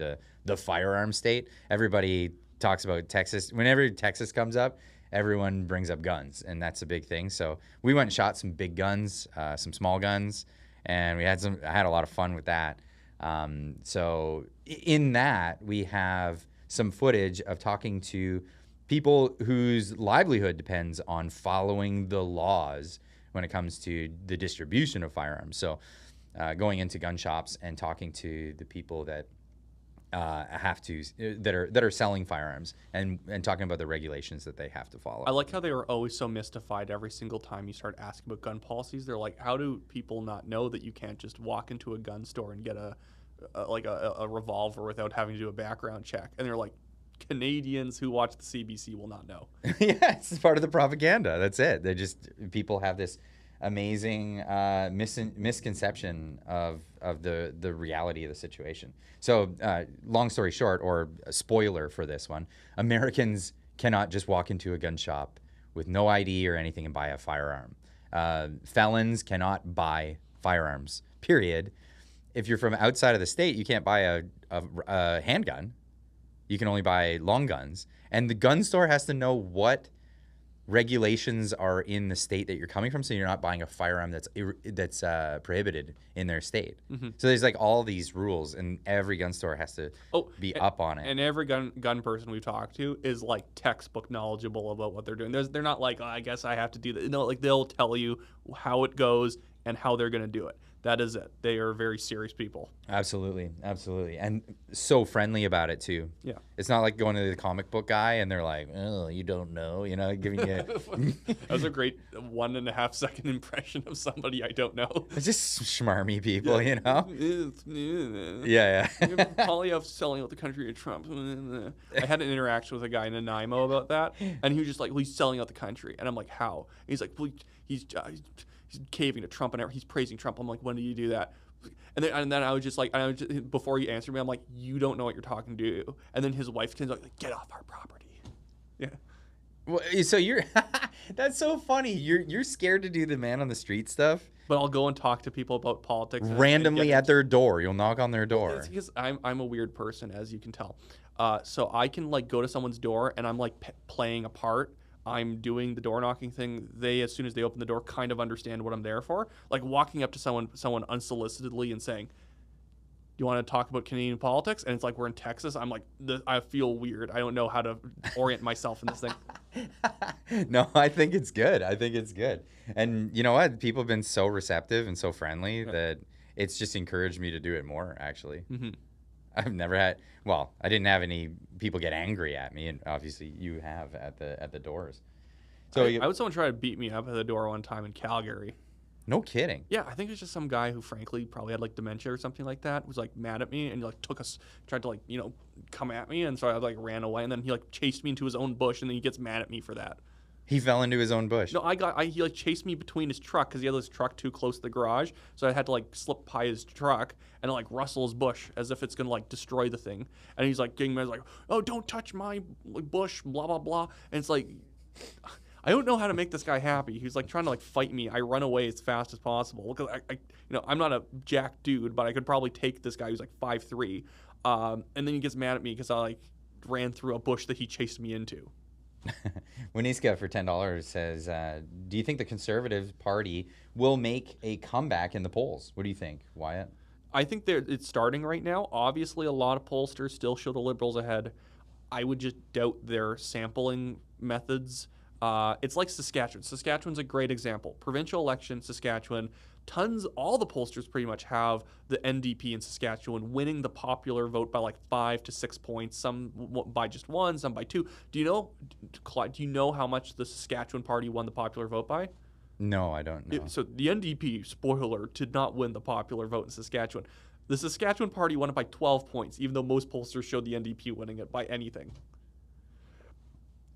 the firearm state? Everybody talks about Texas. Whenever Texas comes up, everyone brings up guns, and that's a big thing. So we went and shot some big guns, some small guns, and I had a lot of fun with that. So in that, we have some footage of talking to people whose livelihood depends on following the laws when it comes to the distribution of firearms. So going into gun shops and talking to the people that have to that are selling firearms and talking about the regulations that they have to follow. I like how they were always so mystified every single time you start asking about gun policies. They're like, how do people not know that you can't just walk into a gun store and get a revolver without having to do a background check? And they're like, Canadians who watch the CBC will not know. Yeah, it's part of the propaganda. That's it. People have this amazing misconception of the reality of the situation. So, long story short, or a spoiler for this one, Americans cannot just walk into a gun shop with no ID or anything and buy a firearm. Felons cannot buy firearms, period. If you're from outside of the state, you can't buy a handgun. You can only buy long guns. And the gun store has to know what regulations are in the state that you're coming from, so you're not buying a firearm that's prohibited in their state. Mm-hmm. So there's like all these rules, and every gun store has to be up on it. And every gun person we talk to is like textbook knowledgeable about what they're doing. They're not like, I guess I have to do that. No, like they'll tell you how it goes and how they're going to do it. That is it. They are very serious people. Absolutely. And so friendly about it too. Yeah. It's not like going to the comic book guy and they're like, oh, you don't know, giving you. That was a great 1.5 second impression of somebody I don't know. It's just schmarmy people, Yeah. Polyef's selling out the country to Trump. I had an interaction with a guy in Nanaimo about that, and he was just like, well, he's selling out the country. And I'm like, how? And he's like, well, he's caving to Trump and he's praising Trump. I'm like, when did you do that? And then I was just like, before he answered me, I'm like, you don't know what you're talking to. And then his wife comes like, get off our property. Yeah. Well, so you're that's so funny. You're scared to do the man on the street stuff. But I'll go and talk to people about politics randomly at their door. You'll knock on their door. It's because I'm a weird person, as you can tell. So I can like go to someone's door and I'm like playing a part. I'm doing the door knocking thing. They, as soon as they open the door, kind of understand what I'm there for. Like walking up to someone unsolicitedly and saying, "Do you want to talk about Canadian politics?" And it's like we're in Texas. I'm like, I feel weird. I don't know how to orient myself in this thing. No, I think it's good. And you know what? People have been so receptive and so friendly that it's just encouraged me to do it more. Actually. Mm-hmm. I've never had. Well, I didn't have any people get angry at me, and obviously you have at the doors. So I had someone try to beat me up at the door one time in Calgary. No kidding. Yeah, I think it's just some guy who, frankly, probably had like dementia or something like that. Was like mad at me and like tried to like come at me, and so I like ran away, and then he like chased me into his own bush, and then he gets mad at me for that. He fell into his own bush. No, he like chased me between his truck because he had this truck too close to the garage. So I had to like slip by his truck and like rustle his bush as if it's gonna like destroy the thing. And he's like getting mad, like, "Oh, don't touch my bush," blah blah blah. And it's like, I don't know how to make this guy happy. He's like trying to like fight me. I run away as fast as possible because I'm not a jack dude, but I could probably take this guy who's like 5'3". And then he gets mad at me because I like ran through a bush that he chased me into. Winiska for $10 says, do you think the Conservative Party will make a comeback in the polls? What do you think, Wyatt? I think it's starting right now. Obviously, a lot of pollsters still show the Liberals ahead. I would just doubt their sampling methods. It's like Saskatchewan. Saskatchewan's a great example. Provincial election, Saskatchewan, all the pollsters pretty much have the NDP in Saskatchewan winning the popular vote by like 5 to 6 points, some by just 1, some by 2. Do you know, Clyde, how much the Saskatchewan party won the popular vote by? No, I don't know. So the NDP, spoiler, did not win the popular vote in Saskatchewan. The Saskatchewan party won it by 12 points, even though most pollsters showed the NDP winning it by anything.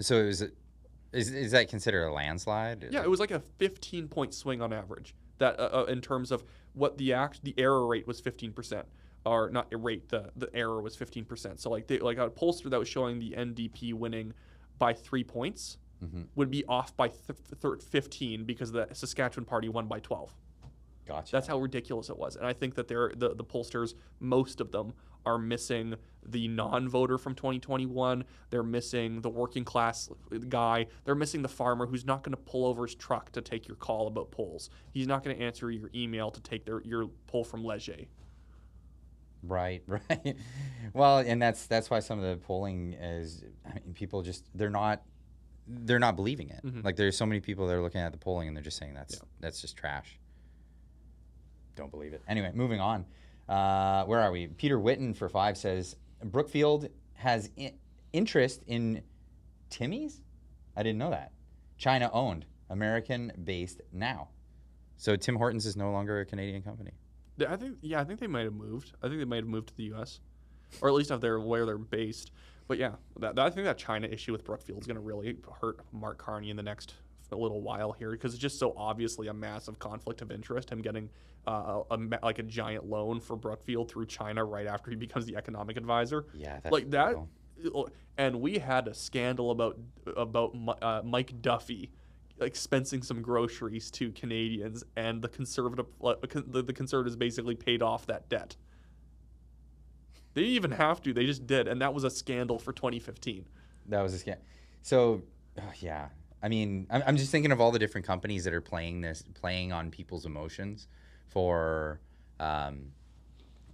So is that considered a landslide? Yeah, it was like a 15-point swing on average. That in terms of what the error rate was 15%, or not a rate, the error was 15%. So like a pollster that was showing the NDP winning by 3 points would be off by 15 because the Saskatchewan party won by 12. Gotcha. That's how ridiculous it was. And I think that the pollsters, most of them, are missing the non-voter from 2021. They're missing the working class guy. They're missing the farmer who's not going to pull over his truck to take your call about polls. He's not going to answer your email to take your poll from Leger. Right. Well, and that's why some of the polling is, people just they're not believing it. Mm-hmm. Like there's so many people that are looking at the polling and they're just saying that's just trash. Don't believe it. Anyway, moving on. Where are we? Peter Whitten for 5 says, Brookfield has interest in Timmy's. I didn't know that. China owned, American based now. So Tim Hortons is no longer a Canadian company. I think they might have moved. I think they might have moved to the U.S. or at least where they're based. But yeah, I think that China issue with Brookfield is going to really hurt Mark Carney in the next little while here, because it's just so obviously a massive conflict of interest. Him getting like a giant loan for Brookfield through China right after he becomes the economic advisor. Yeah, that's like that. brutal. And we had a scandal about Mike Duffy expensing some groceries to Canadians, and the conservatives basically paid off that debt. They didn't even have to; they just did, and that was a scandal for 2015. That was a scam. So, yeah. I mean, I'm just thinking of all the different companies that are playing on people's emotions for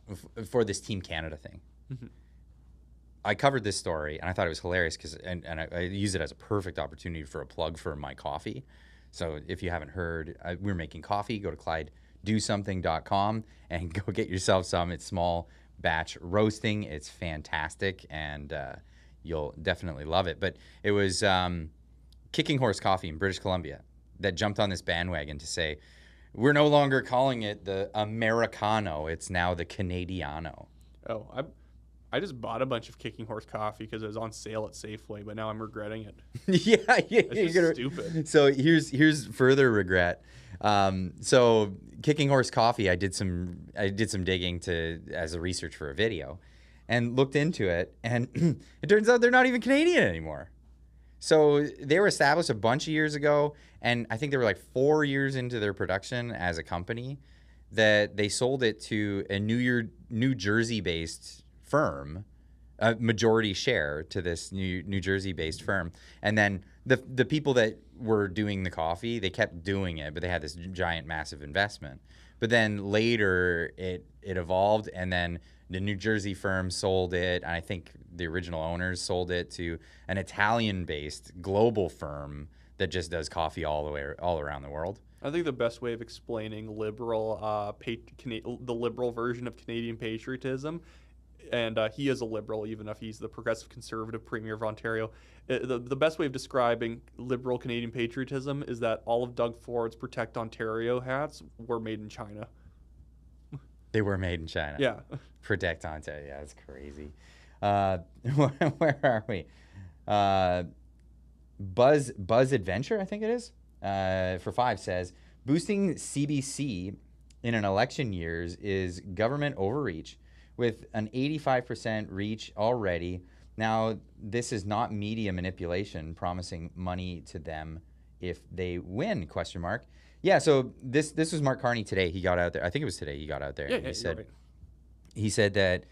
this Team Canada thing. Mm-hmm. I covered this story, and I thought it was hilarious because I use it as a perfect opportunity for a plug for my coffee. So if you haven't heard, we're making coffee. Go to ClydeDoSomething.com and go get yourself some. It's small batch roasting. It's fantastic, and you'll definitely love it. But it was Kicking Horse Coffee in British Columbia that jumped on this bandwagon to say, we're no longer calling it the Americano. It's now the Canadiano. Oh, I just bought a bunch of Kicking Horse coffee because it was on sale at Safeway, but now I'm regretting it. yeah, It's just stupid. So here's further regret. So Kicking Horse Coffee, I did some digging as a research for a video, and looked into it, and it turns out they're not even Canadian anymore. So they were established a bunch of years ago, and I think they were like 4 years into their production as a company that they sold it to a New Jersey-based firm, a majority share to this New Jersey-based firm. And then the people that were doing the coffee, they kept doing it, but they had this giant, massive investment. But then later it evolved, and then the New Jersey firm sold it, and I think the original owners sold it to an Italian-based global firm that just does coffee all around the world. I think the best way of explaining the liberal version of Canadian patriotism, and he is a liberal, even if he's the progressive conservative premier of Ontario. The best way of describing liberal Canadian patriotism is that all of Doug Ford's Protect Ontario hats were made in China. They were made in China. Yeah. Protect Ontario. Yeah, that's crazy. Where are we? Buzz Adventure, I think it is, for 5 says, boosting CBC in an election years is government overreach with an 85% reach already. Now, this is not media manipulation promising money to them if they win, ? Yeah, so this was Mark Carney today. He got out there. I think it was today he got out there. Yeah, and right. He said that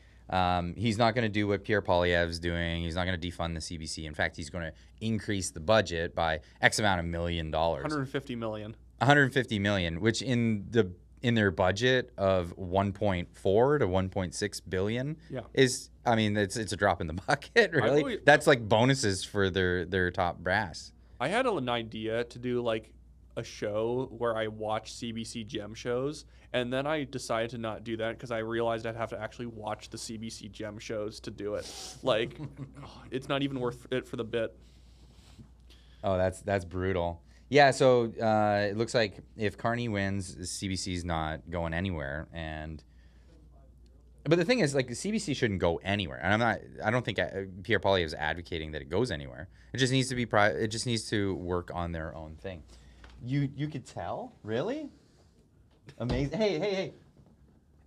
he's not going to do what Pierre Poilievre's doing. He's not going to defund the CBC. In fact, he's going to increase the budget by X amount of $1 million. 150 million. 150 million, which in their budget of 1.4 to 1.6 billion is, I mean, it's a drop in the bucket, really. That's like bonuses for their top brass. I had an idea to do like a show where I watch CBC Gem shows, and then I decided to not do that because I realized I'd have to actually watch the CBC Gem shows to do it. Like, it's not even worth it for the bit. Oh, that's brutal. Yeah, so it looks like if Carney wins, CBC's not going anywhere, but the thing is, like, the CBC shouldn't go anywhere, and I don't think Pierre Poilievre is advocating that it goes anywhere. It just needs to be it just needs to work on their own thing. You could tell? Really? Amazing. Hey.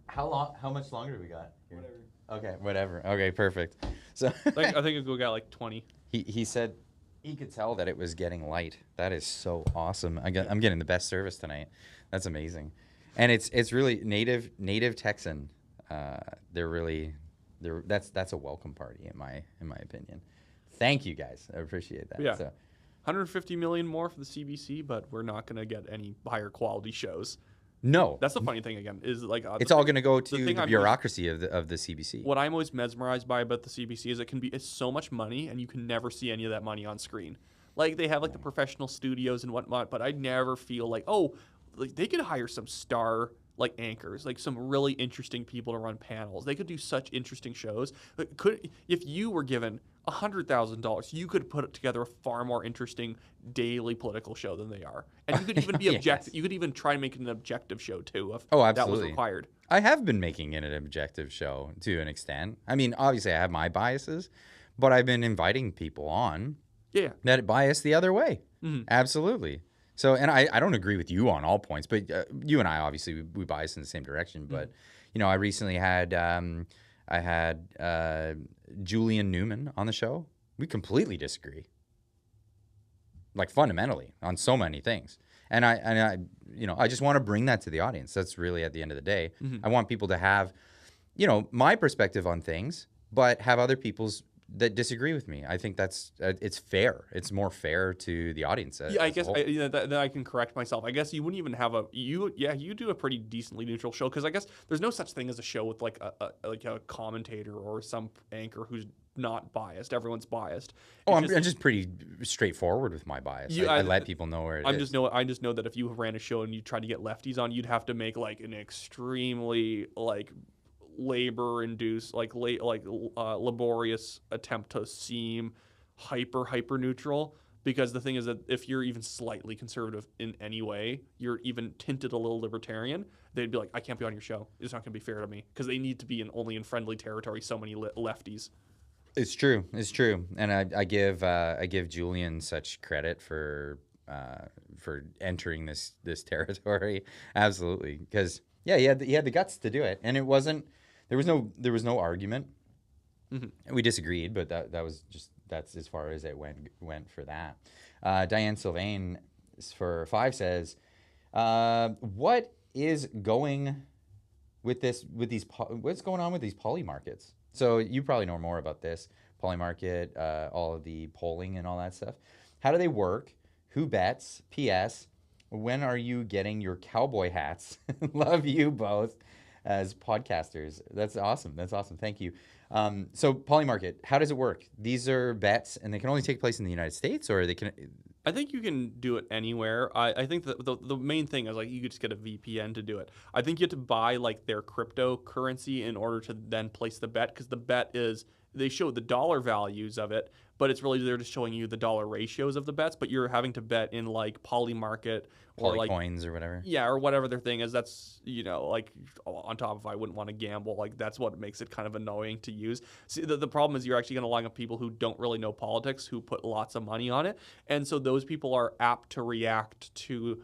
How much longer do we got here? Whatever. Okay, perfect. So I think we got like 20. He said he could tell that it was getting light. That is so awesome. I'm getting the best service tonight. That's amazing. And it's really native Texan. That's a welcome party in my opinion. Thank you guys. I appreciate that. Yeah. So, 150 million more for the CBC, but we're not going to get any higher quality shows. No. That's the funny thing again, is like it's all going to go to the bureaucracy of the CBC. What I'm always mesmerized by about the CBC is it's so much money, and you can never see any of that money on screen. Like, they have like the professional studios and whatnot, but I never feel like, they could hire some star like anchors, like some really interesting people to run panels. They could do such interesting shows. If you were given $100,000, you could put together a far more interesting daily political show than they are. And you could even be objective. Yes. You could even try and make it an objective show too, if Oh, that was absolutely. required. I have been making it an objective show to an extent. I mean, obviously, I have my biases, but I've been inviting people on Yeah. that bias the other way. Mhm. Absolutely. So, and I don't agree with you on all points, but you and I obviously we bias in the same direction. But I recently had Julian Newman on the show. We completely disagree, like fundamentally on so many things. And I just want to bring that to the audience. That's really at the end of the day. I want people to have, my perspective on things, but have other people's that disagree with me. I think that's it's fair. It's more fair to the audience. Yeah, I guess that I can correct myself. I guess you wouldn't even have you do a pretty decently neutral show, because I guess there's no such thing as a show with like a commentator or some anchor who's not biased. Everyone's biased. I'm just pretty straightforward with my bias. I let people know where it is. I just know that if you ran a show and you tried to get lefties on, you'd have to make like an extremely like labor-induced, laborious attempt to seem hyper neutral. Because the thing is that if you're even slightly conservative in any way, you're even tinted a little libertarian, they'd be like, I can't be on your show. It's not going to be fair to me, because they need to be only in friendly territory. So many lefties. It's true, and I give Julian such credit for entering this territory. Absolutely, because he had the guts to do it, and it wasn't. There was no argument. Mm-hmm. We disagreed, but that's as far as it went for that. Diane Sylvain for 5 says, "What is going what's going on with these poly markets?" So you probably know more about this poly market, all of the polling and all that stuff. How do they work? Who bets? P.S. When are you getting your cowboy hats? Love you both as podcasters. That's awesome. Thank you. So poly market, how does it work? These are bets, and they can only take place in the United States, or they can. I think you can do it anywhere. I think that the main thing is like you could just get a VPN to do it. I think you have to buy like their cryptocurrency in order to then place the bet, because the bet is they show the dollar values of it, but it's really they're just showing you the dollar ratios of the bets. But you're having to bet in like poly market or like coins or whatever. Yeah, or whatever their thing is. That's like on top of I wouldn't want to gamble. Like that's what makes it kind of annoying to use. See, the problem is you're actually going to line up people who don't really know politics, who put lots of money on it, and so those people are apt to react to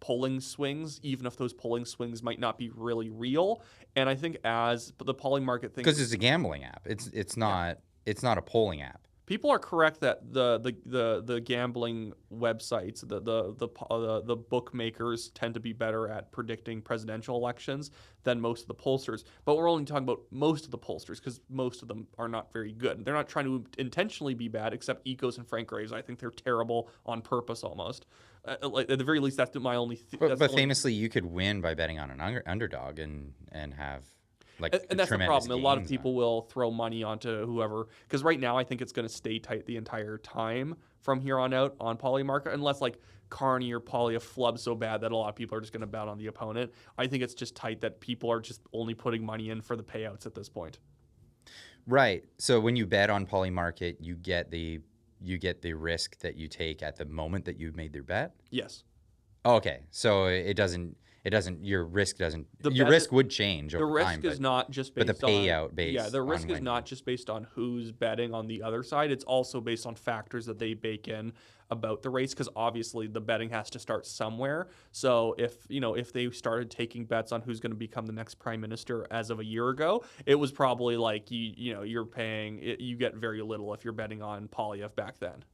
polling swings, even if those polling swings might not be really real. And I think as the poly market thing, because it's a gambling app, it's not a polling app. People are correct that the gambling websites, the bookmakers tend to be better at predicting presidential elections than most of the pollsters. But we're only talking about most of the pollsters, because most of them are not very good. They're not trying to intentionally be bad, except Ecos and Frank Graves. I think they're terrible on purpose almost. Like at the very least, that's my only. But famously, you could win by betting on an underdog and have. And that's the problem. A lot of people will throw money onto whoever, because right now I think it's going to stay tight the entire time from here on out on poly market, unless like Carney or Poly have flubbed so bad that a lot of people are just going to bet on the opponent. I think it's just tight that people are just only putting money in for the payouts at this point. Right. So when you bet on poly market, you get the risk that you take at the moment that you made their bet. Yes. Oh, okay. So it doesn't. Your risk doesn't. Your risk would change over time. The risk is not just based on. But the payout based. Yeah, the risk is not just based on who's betting on the other side. It's also based on factors that they bake in about the race, because obviously the betting has to start somewhere. So if they started taking bets on who's going to become the next prime minister as of a year ago, it was probably like you're paying. You get very little if you're betting on Poilievre back then.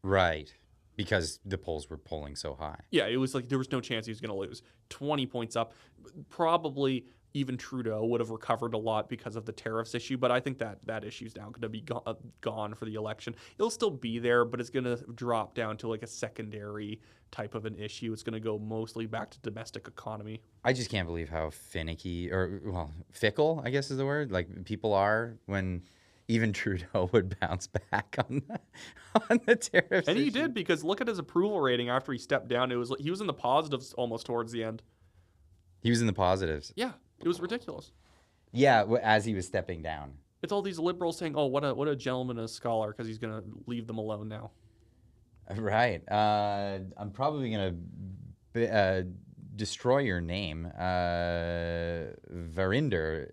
Right. Because the polls were polling so high. Yeah, it was like there was no chance he was going to lose. 20 points up. Probably even Trudeau would have recovered a lot because of the tariffs issue, but I think that issue is now going to be gone for the election. It'll still be there, but it's going to drop down to like a secondary type of an issue. It's going to go mostly back to domestic economy. I just can't believe how fickle, I guess is the word, like people are when even Trudeau would bounce back on the tariffs. And he did, because look at his approval rating after he stepped down. He was in the positives almost towards the end. He was in the positives. Yeah, it was ridiculous. Yeah, as he was stepping down. It's all these liberals saying, "Oh, what a gentleman and a scholar," because he's gonna leave them alone now. Right. I'm probably gonna destroy your name, Varinder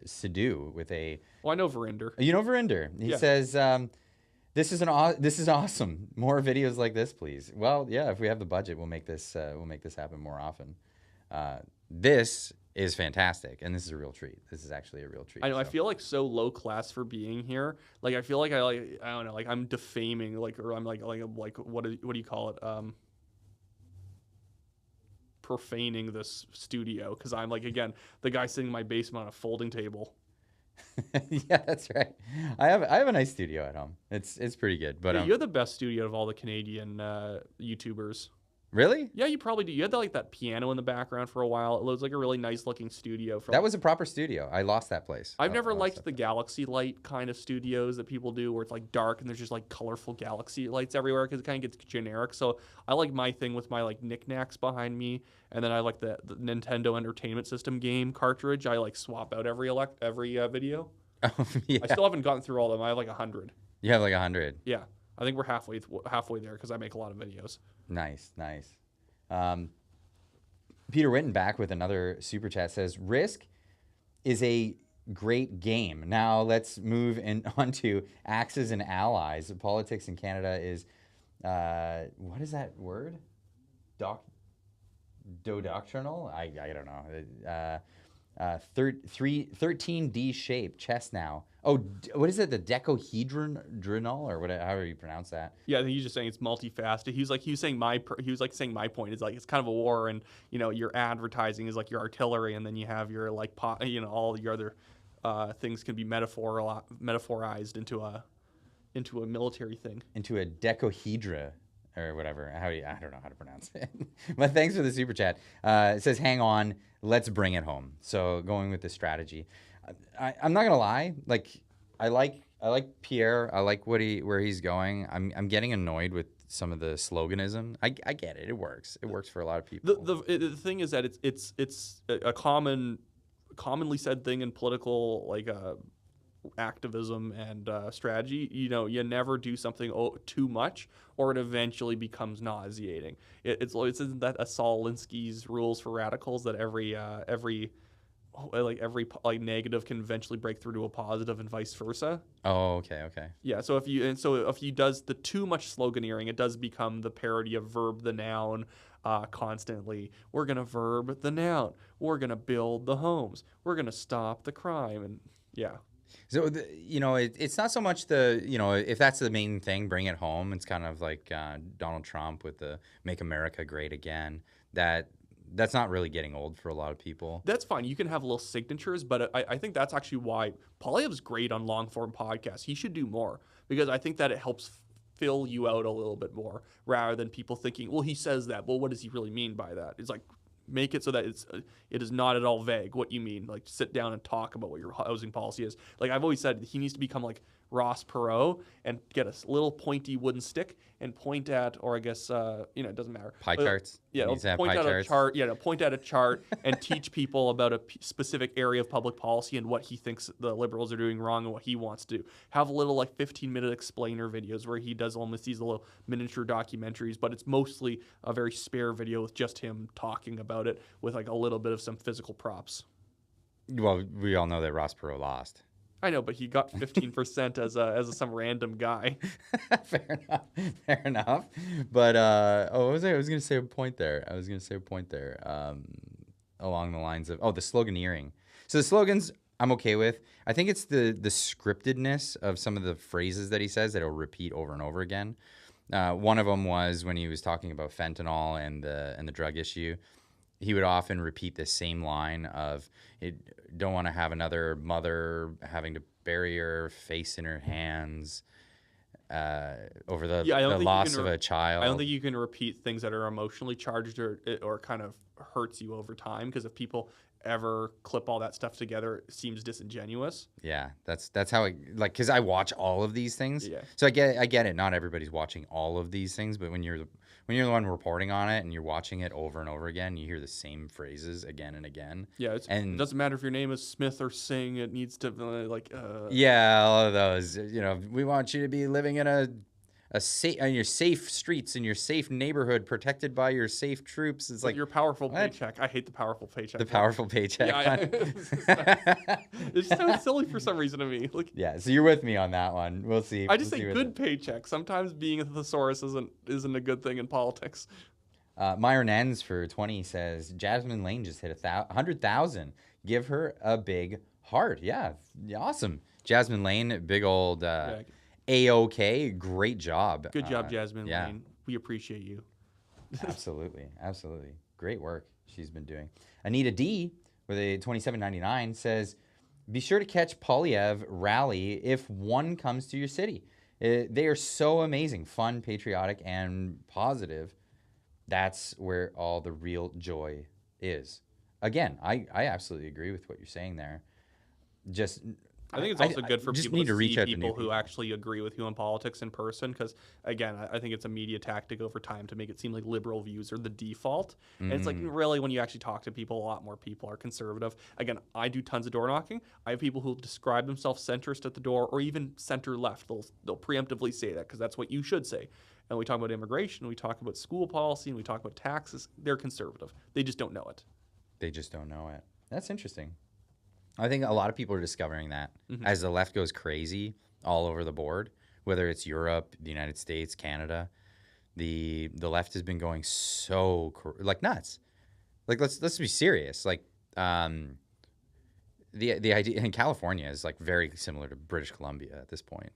Sidhu, with a. Well, I know Verinder. You know Verinder. He says, "This is this is awesome. More videos like this, please." Well, yeah. If we have the budget, we'll make this happen more often. This is fantastic, and this is a real treat. This is actually a real treat. I know. So. I feel like so low class for being here. Like I feel like I don't know. Like I'm defaming. Like or I'm like what do you call it? Profaning this studio because I'm like again the guy sitting in my basement on a folding table. Yeah, that's right. I have a nice studio at home. It's pretty good. But yeah, you have the best studio of all the Canadian YouTubers. Really? Yeah, you probably do. You had that piano in the background for a while. It was like a really nice looking studio. That was a proper studio. I lost that place. I've never liked the galaxy light kind of studios that people do where it's like dark and there's just like colorful galaxy lights everywhere because it kind of gets generic. So I like my thing with my like knickknacks behind me. And then I like the Nintendo Entertainment System game cartridge. I like swap out every video. Oh, yeah. I still haven't gotten through all of them. I have like 100. You have like 100? Yeah. I think we're halfway there because I make a lot of videos. Nice. Peter Witten back with another super chat says, Risk is a great game. Now let's move on to Axes and Allies. Politics in Canada is, what is that word? Doctrinal? I don't know. 13D shape chess now. Oh, what is it? The decahedronal or whatever, however you pronounce that. Yeah, I think he's just saying it's multifaceted. He was saying my point is like it's kind of a war, and your advertising is like your artillery, and then you have your like all your other things can be metaphorized into a military thing. Into a decahedra. Or whatever. I don't know how to pronounce it. But thanks for the super chat. It says, hang on, let's bring it home. So going with the strategy. I'm not going to lie. Like, I like Pierre. I like where he's going. I'm getting annoyed with some of the sloganism. I get it. It works. It works for a lot of people. The thing is that it's a commonly said thing in political like activism and strategy. You never do something too much or it eventually becomes nauseating. Isn't that a Saul Alinsky's rules for radicals that every negative can eventually break through to a positive and vice versa? Oh, okay. Yeah, so if you does the too much sloganeering, it does become the parody of verb the noun constantly. We're going to verb the noun. We're going to build the homes. We're going to stop the crime. And yeah. So, it's not so much if that's the main thing, bring it home. It's kind of like Donald Trump with the Make America Great Again. That's not really getting old for a lot of people. That's fine. You can have little signatures, but I think that's actually why Poilievre's great on long-form podcasts. He should do more because I think that it helps fill you out a little bit more rather than people thinking, well, he says that. Well, what does he really mean by that? It's like, make it so that it is not at all vague what you mean. Like, sit down and talk about what your housing policy is. Like I've always said, he needs to become like Ross Perot and get a little pointy wooden stick and point at, or I guess it doesn't matter. Pie charts. Yeah, point at a chart. Yeah, point at a chart and teach people about a specific area of public policy and what he thinks the liberals are doing wrong and what he wants to do. Have a little like 15-minute explainer videos where he does almost these little miniature documentaries, but it's mostly a very spare video with just him talking about it with like a little bit of some physical props. Well, we all know that Ross Perot lost. I know, but he got 15% as some random guy. Fair enough. But I was going to say a point there. Along the lines of the sloganeering. So the slogans I'm okay with. I think it's the scriptedness of some of the phrases that he says that he'll repeat over and over again. One of them was when he was talking about fentanyl and the drug issue. He would often repeat the same line of, don't want to have another mother having to bury her face in her hands over the loss of a child. I don't think you can repeat things that are emotionally charged or kind of hurts you over time, because if people ever clip all that stuff together seems disingenuous. Yeah, that's how because I watch all of these things. Yeah. So I get it. Not everybody's watching all of these things, but when you're the one reporting on it and you're watching it over and over again, you hear the same phrases again and again. Yeah, it doesn't matter if your name is Smith or Singh. It needs to Yeah, all of those. We want you to be living in in your safe streets, in your safe neighborhood, protected by your safe troops. It's like your powerful what? paycheck. I hate the powerful paycheck. The powerful paycheck. Yeah, it's so silly for some reason to me. Like, yeah, so you're with me on that one. We'll see. I just We'll say see good paycheck. Sometimes being a thesaurus isn't a good thing in politics. Myron Ends for 20 says Jasmine Lane just hit 100,000. Give her a big heart. Yeah, awesome. Jasmine Lane, big old A-OK. Great job. Good job, Jasmine yeah. Lane. We appreciate you. Absolutely. Great work she's been doing. Anita D with a 27.99 says, be sure to catch Polyev rally if one comes to your city. They are so amazing, fun, patriotic, and positive. That's where all the real joy is. Again, I absolutely agree with what you're saying there. I think it's also good for people to reach see out people to who actually agree with you on politics in person, because, again, I think it's a media tactic over time to make it seem like liberal views are the default. And it's like, really, when you actually talk to people, a lot more people are conservative. Again, I do tons of door knocking. I have people who describe themselves centrist at the door or even center-left. They'll preemptively say that because that's what you should say. And we talk about immigration, we talk about school policy, and we talk about taxes. They're conservative. They just don't know it. That's interesting. I think a lot of people are discovering that as the left goes crazy all over the board, whether it's Europe, the United States, Canada, the left has been going so like nuts. Like let's be serious. Like the idea in California is like very similar to British Columbia at this point,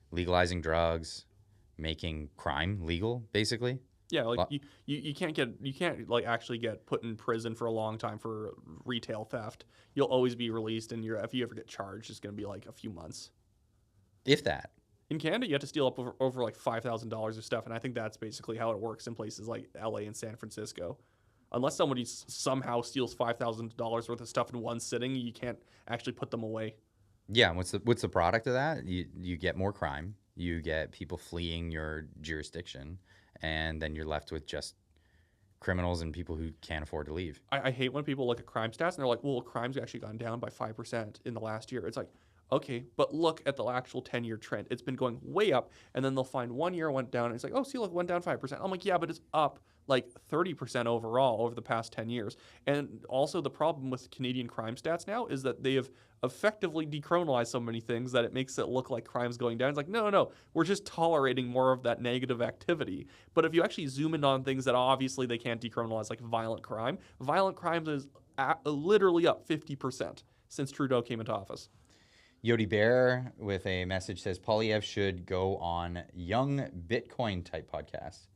legalizing drugs, making crime legal, basically. Yeah, like you can't like actually get put in prison for a long time for retail theft. You'll always be released, and if you ever get charged, it's going to be like a few months. If that. In Canada, you have to steal up over like $5,000 of stuff, and I think that's basically how it works in places like LA and San Francisco. Unless somebody somehow steals $5,000 worth of stuff in one sitting, you can't actually put them away. Yeah, what's the product of that? You get more crime. You get people fleeing your jurisdiction. And then you're left with just criminals and people who can't afford to leave. I hate when people look at crime stats and they're like, well, crime's actually gone down by 5% in the last year. It's like, okay, but look at the actual 10-year trend. It's been going way up, and then they'll find 1 year went down, and it's like, oh, see, look, went down 5%. I'm like, yeah, but it's up like 30% overall over the past 10 years. And also the problem with Canadian crime stats now is that they have effectively decriminalized so many things that it makes it look like crime's going down. It's like, no, we're just tolerating more of that negative activity. But if you actually zoom in on things that obviously they can't decriminalize, like violent crime is literally up 50% since Trudeau came into office. Yodi Bear with a message says Polyev should go on Young Bitcoin type podcast.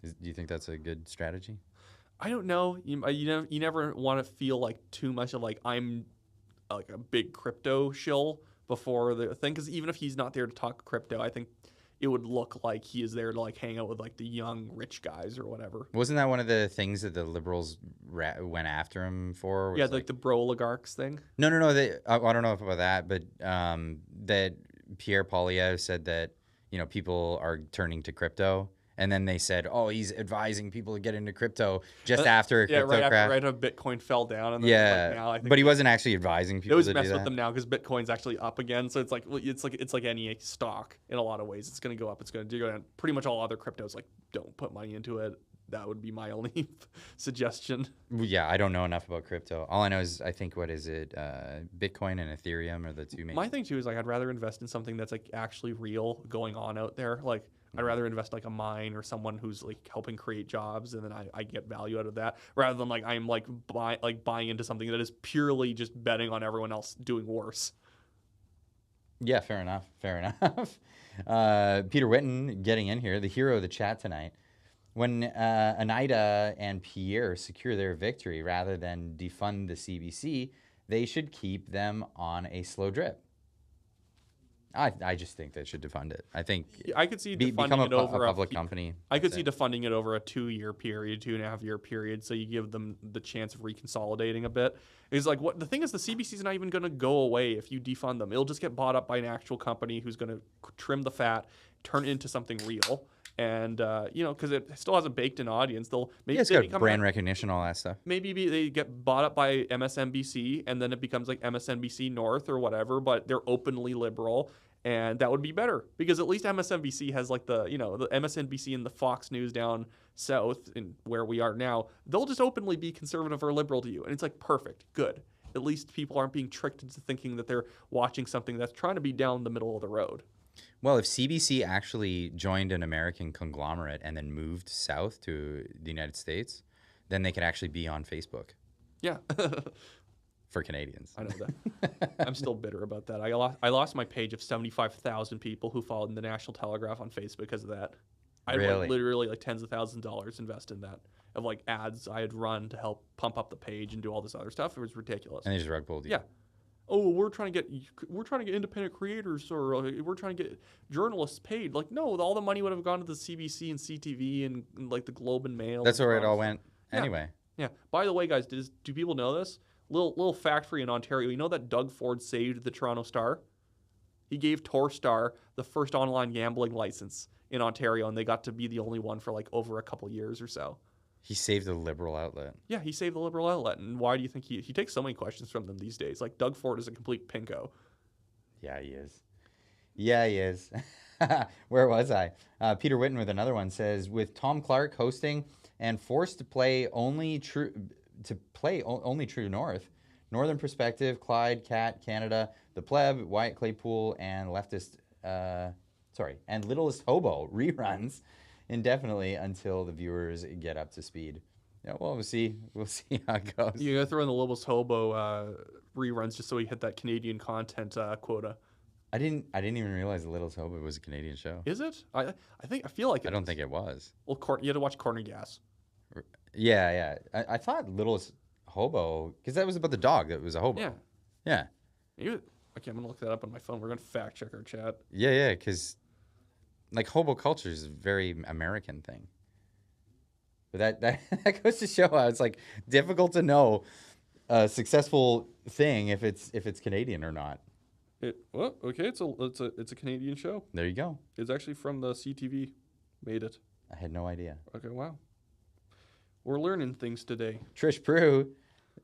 Do you think that's a good strategy? I don't know. You never want to feel like too much of like I'm like a big crypto shill before the thing, because even if he's not there to talk crypto, I think it would look like he is there to like hang out with like the young rich guys or whatever. Wasn't that one of the things that the liberals went after him for? Yeah, like the bro oligarchs thing. No. I don't know about that, but that Pierre Poilievre said that people are turning to crypto. And then they said, oh, he's advising people to get into crypto just after a crypto crash. Right after Bitcoin fell down. And then now I think but he wasn't actually advising people to do that. It was messed with them now because Bitcoin's actually up again. So it's like any stock in a lot of ways. It's going to go up. It's going to go down. Pretty much all other cryptos, like, don't put money into it. That would be my only suggestion. Yeah, I don't know enough about crypto. All I know is Bitcoin and Ethereum are the two main. My thing too is like I'd rather invest in something that's like actually real going on out there. Like I'd rather invest like a mine or someone who's like helping create jobs, and then I get value out of that, rather than like I'm like buying into something that is purely just betting on everyone else doing worse. Yeah, fair enough. Peter Whitten getting in here, the hero of the chat tonight. When Anida and Pierre secure their victory, rather than defund the CBC, they should keep them on a slow drip. I just think they should defund it. I think I could see become defunding it a over public company. I could That's see it. defunding it over a 2-year period, 2.5-year period, so you give them the chance of reconsolidating a bit. It's like what the thing is, the CBC is not even going to go away if you defund them. It'll just get bought up by an actual company who's going to trim the fat, turn it into something real, and because it still has a baked-in audience. They'll maybe Yeah, it's they got become brand recognition, all that stuff. maybe they get bought up by MSNBC, and then it becomes like MSNBC North or whatever, but they're openly liberal. And that would be better because at least MSNBC has like the MSNBC and the Fox News down south and where we are now. They'll just openly be conservative or liberal to you. And it's like perfect. Good. At least people aren't being tricked into thinking that they're watching something that's trying to be down the middle of the road. Well, if CBC actually joined an American conglomerate and then moved south to the United States, then they could actually be on Facebook Yeah. for Canadians. I know that. I'm still bitter about that. I lost my page of 75,000 people who followed the National Telegraph on Facebook because of that. I had Really? literally like tens of thousands of dollars invested in that of like ads I had run to help pump up the page and do all this other stuff. It was ridiculous. And they just rug pulled you. Yeah. Oh, we're trying to get independent creators or we're trying to get journalists paid. Like, no, all the money would have gone to the CBC and CTV and like the Globe and Mail. That's and where it all stuff. went Yeah. anyway. Yeah. By the way, guys, do people know this? Little fact for you in Ontario. You know that Doug Ford saved the Toronto Star? He gave Torstar the first online gambling license in Ontario, and they got to be the only one for like over a couple years or so. He saved a liberal outlet. Yeah, he saved the liberal outlet. And why do you think he takes so many questions from them these days? Like, Doug Ford is a complete pinko. Yeah, he is. Yeah, he is. Where was I? Peter Whitten with another one says, with Tom Clark hosting and forced to play only true north, Northern Perspective, Clyde, Cat, Canada, The Pleb, Wyatt, Claypool, and and Littlest Hobo reruns indefinitely until the viewers get up to speed. Yeah, well, we'll see how it goes. You gotta throw in the Littlest Hobo reruns just so we hit that Canadian content quota. I didn't even realize The Littlest Hobo was a Canadian show. Is it? I feel like it I don't is. think it was. Well, you had to watch Corner Gas. Yeah. I thought Littlest Hobo, because that was about the dog that was a hobo. Yeah. Yeah. Okay, I'm gonna look that up on my phone. We're gonna fact check our chat. Yeah, because like hobo culture is a very American thing. But that goes to show how it's like difficult to know a successful thing if it's Canadian or not. Okay, it's a Canadian show. There you go. It's actually from the CTV. Made it. I had no idea. Okay, wow. We're learning things today. Trish Brew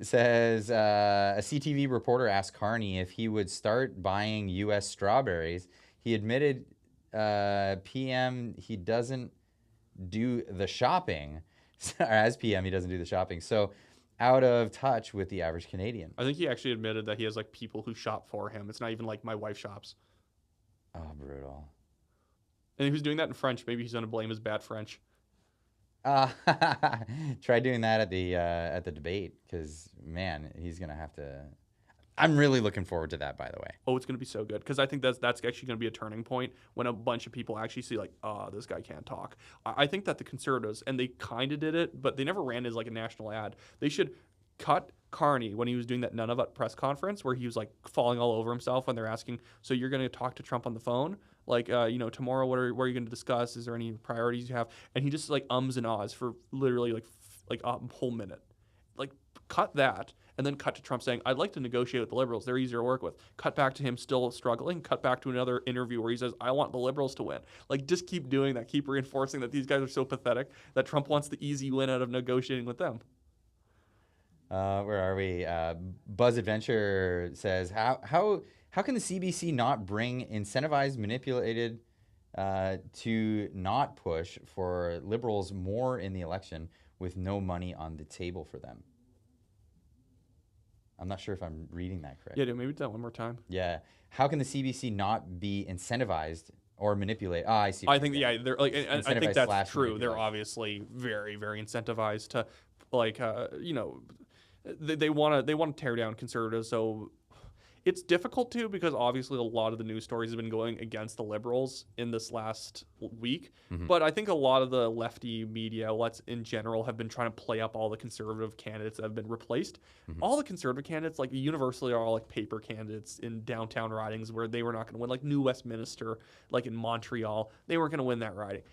says a CTV reporter asked Carney if he would start buying U.S. strawberries. He admitted PM he doesn't do the shopping. As PM he doesn't do the shopping. So out of touch with the average Canadian. I think he actually admitted that he has like people who shop for him. It's not even like my wife shops. Oh, brutal. And who's doing that in French? Maybe he's gonna blame his bad French. Try doing that at the debate, because man, he's gonna have to. I'm really looking forward to that, by the way. Oh, it's gonna be so good because I think that's actually gonna be a turning point when a bunch of people actually see like, oh, this guy can't talk. I think that the Conservatives, and they kind of did it, but they never ran as like a national ad. They should cut Carney when he was doing that None of It press conference where he was like falling all over himself when they're asking, so you're gonna talk to Trump on the phone? Like, tomorrow, what are you going to discuss? Is there any priorities you have? And he just like ums and ahs for literally like a whole minute. Like, cut that, and then cut to Trump saying, I'd like to negotiate with the Liberals. They're easier to work with. Cut back to him still struggling. Cut back to another interview where he says, I want the Liberals to win. Like, just keep doing that. Keep reinforcing that these guys are so pathetic that Trump wants the easy win out of negotiating with them. Where are we? Buzz Adventure says, how can the CBC not bring incentivized, manipulated to not push for Liberals more in the election with no money on the table for them? I'm not sure if I'm reading that correctly. Yeah, dude, maybe do that one more time. Yeah. How can the CBC not be incentivized or manipulated? I see. I think, yeah, they're like, and I think that's true. Incentivized/manipulate. They're obviously very, very incentivized to, like, they want to tear down Conservatives. So It's difficult to, because obviously a lot of the news stories have been going against the Liberals in this last week. But I think a lot of the lefty media outlets in general have been trying to play up all the conservative candidates that have been replaced. All the conservative candidates, like universally, are all like paper candidates in downtown ridings where they were not going to win, like New Westminster, like in Montreal, they weren't going to win that riding.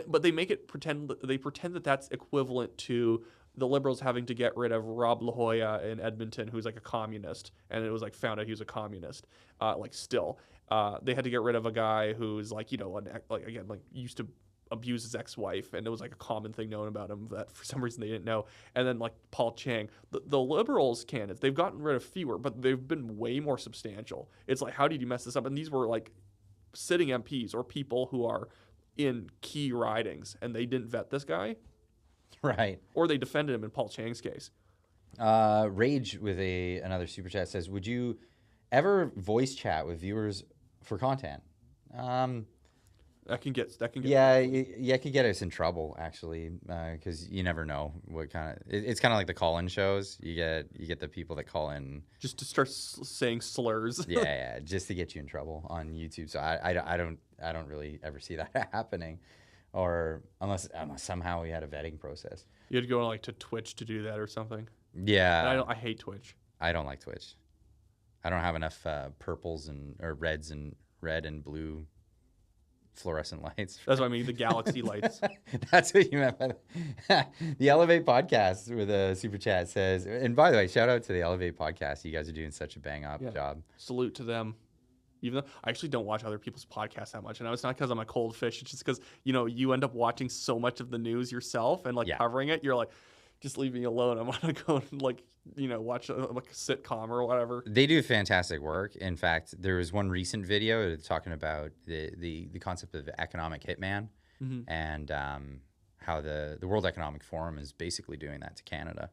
But they make it pretend that that's equivalent to the Liberals having to get rid of Rob La Jolla in Edmonton, who's like a communist, and it was like found out he was a communist. They had to get rid of a guy who's like, you know, used to abuse his ex-wife, and it was like a common thing known about him that for some reason they didn't know. And then like Paul Chang, the Liberals candidates, they've gotten rid of fewer, but they've been way more substantial. It's like, how did you mess this up? And these were like sitting MPs or people who are in key ridings, and they didn't vet this guy. Right. Or they defended him in Paul Chang's case. Rage with another super chat says, would you ever voice chat with viewers for content? That can get Yeah, it could get us in trouble actually, because you never know what kind of. It's kind of like the call-in shows. You get the people that call in just to start saying slurs. yeah, just to get you in trouble on YouTube. So I don't really ever see that happening, or unless somehow we had a vetting process. You had to go like to Twitch to do that or something. Yeah, And I hate Twitch. I don't like Twitch. I don't have enough purples or reds and red and blue fluorescent lights. That's what I mean, the galaxy lights. That's what you meant by the Elevate podcast with a super chat says, and by the way, shout out to the Elevate podcast. You guys are doing such a bang up job. Salute to them. Even though I actually don't watch other people's podcasts that much. And it's not because I'm a cold fish. It's just because, you know, you end up watching so much of the news yourself and like covering it. You're like, just leave me alone. I want to go and like, you know, watch like a sitcom or whatever. They do fantastic work. In fact, there was one recent video talking about the concept of economic hitman and how the World Economic Forum is basically doing that to Canada.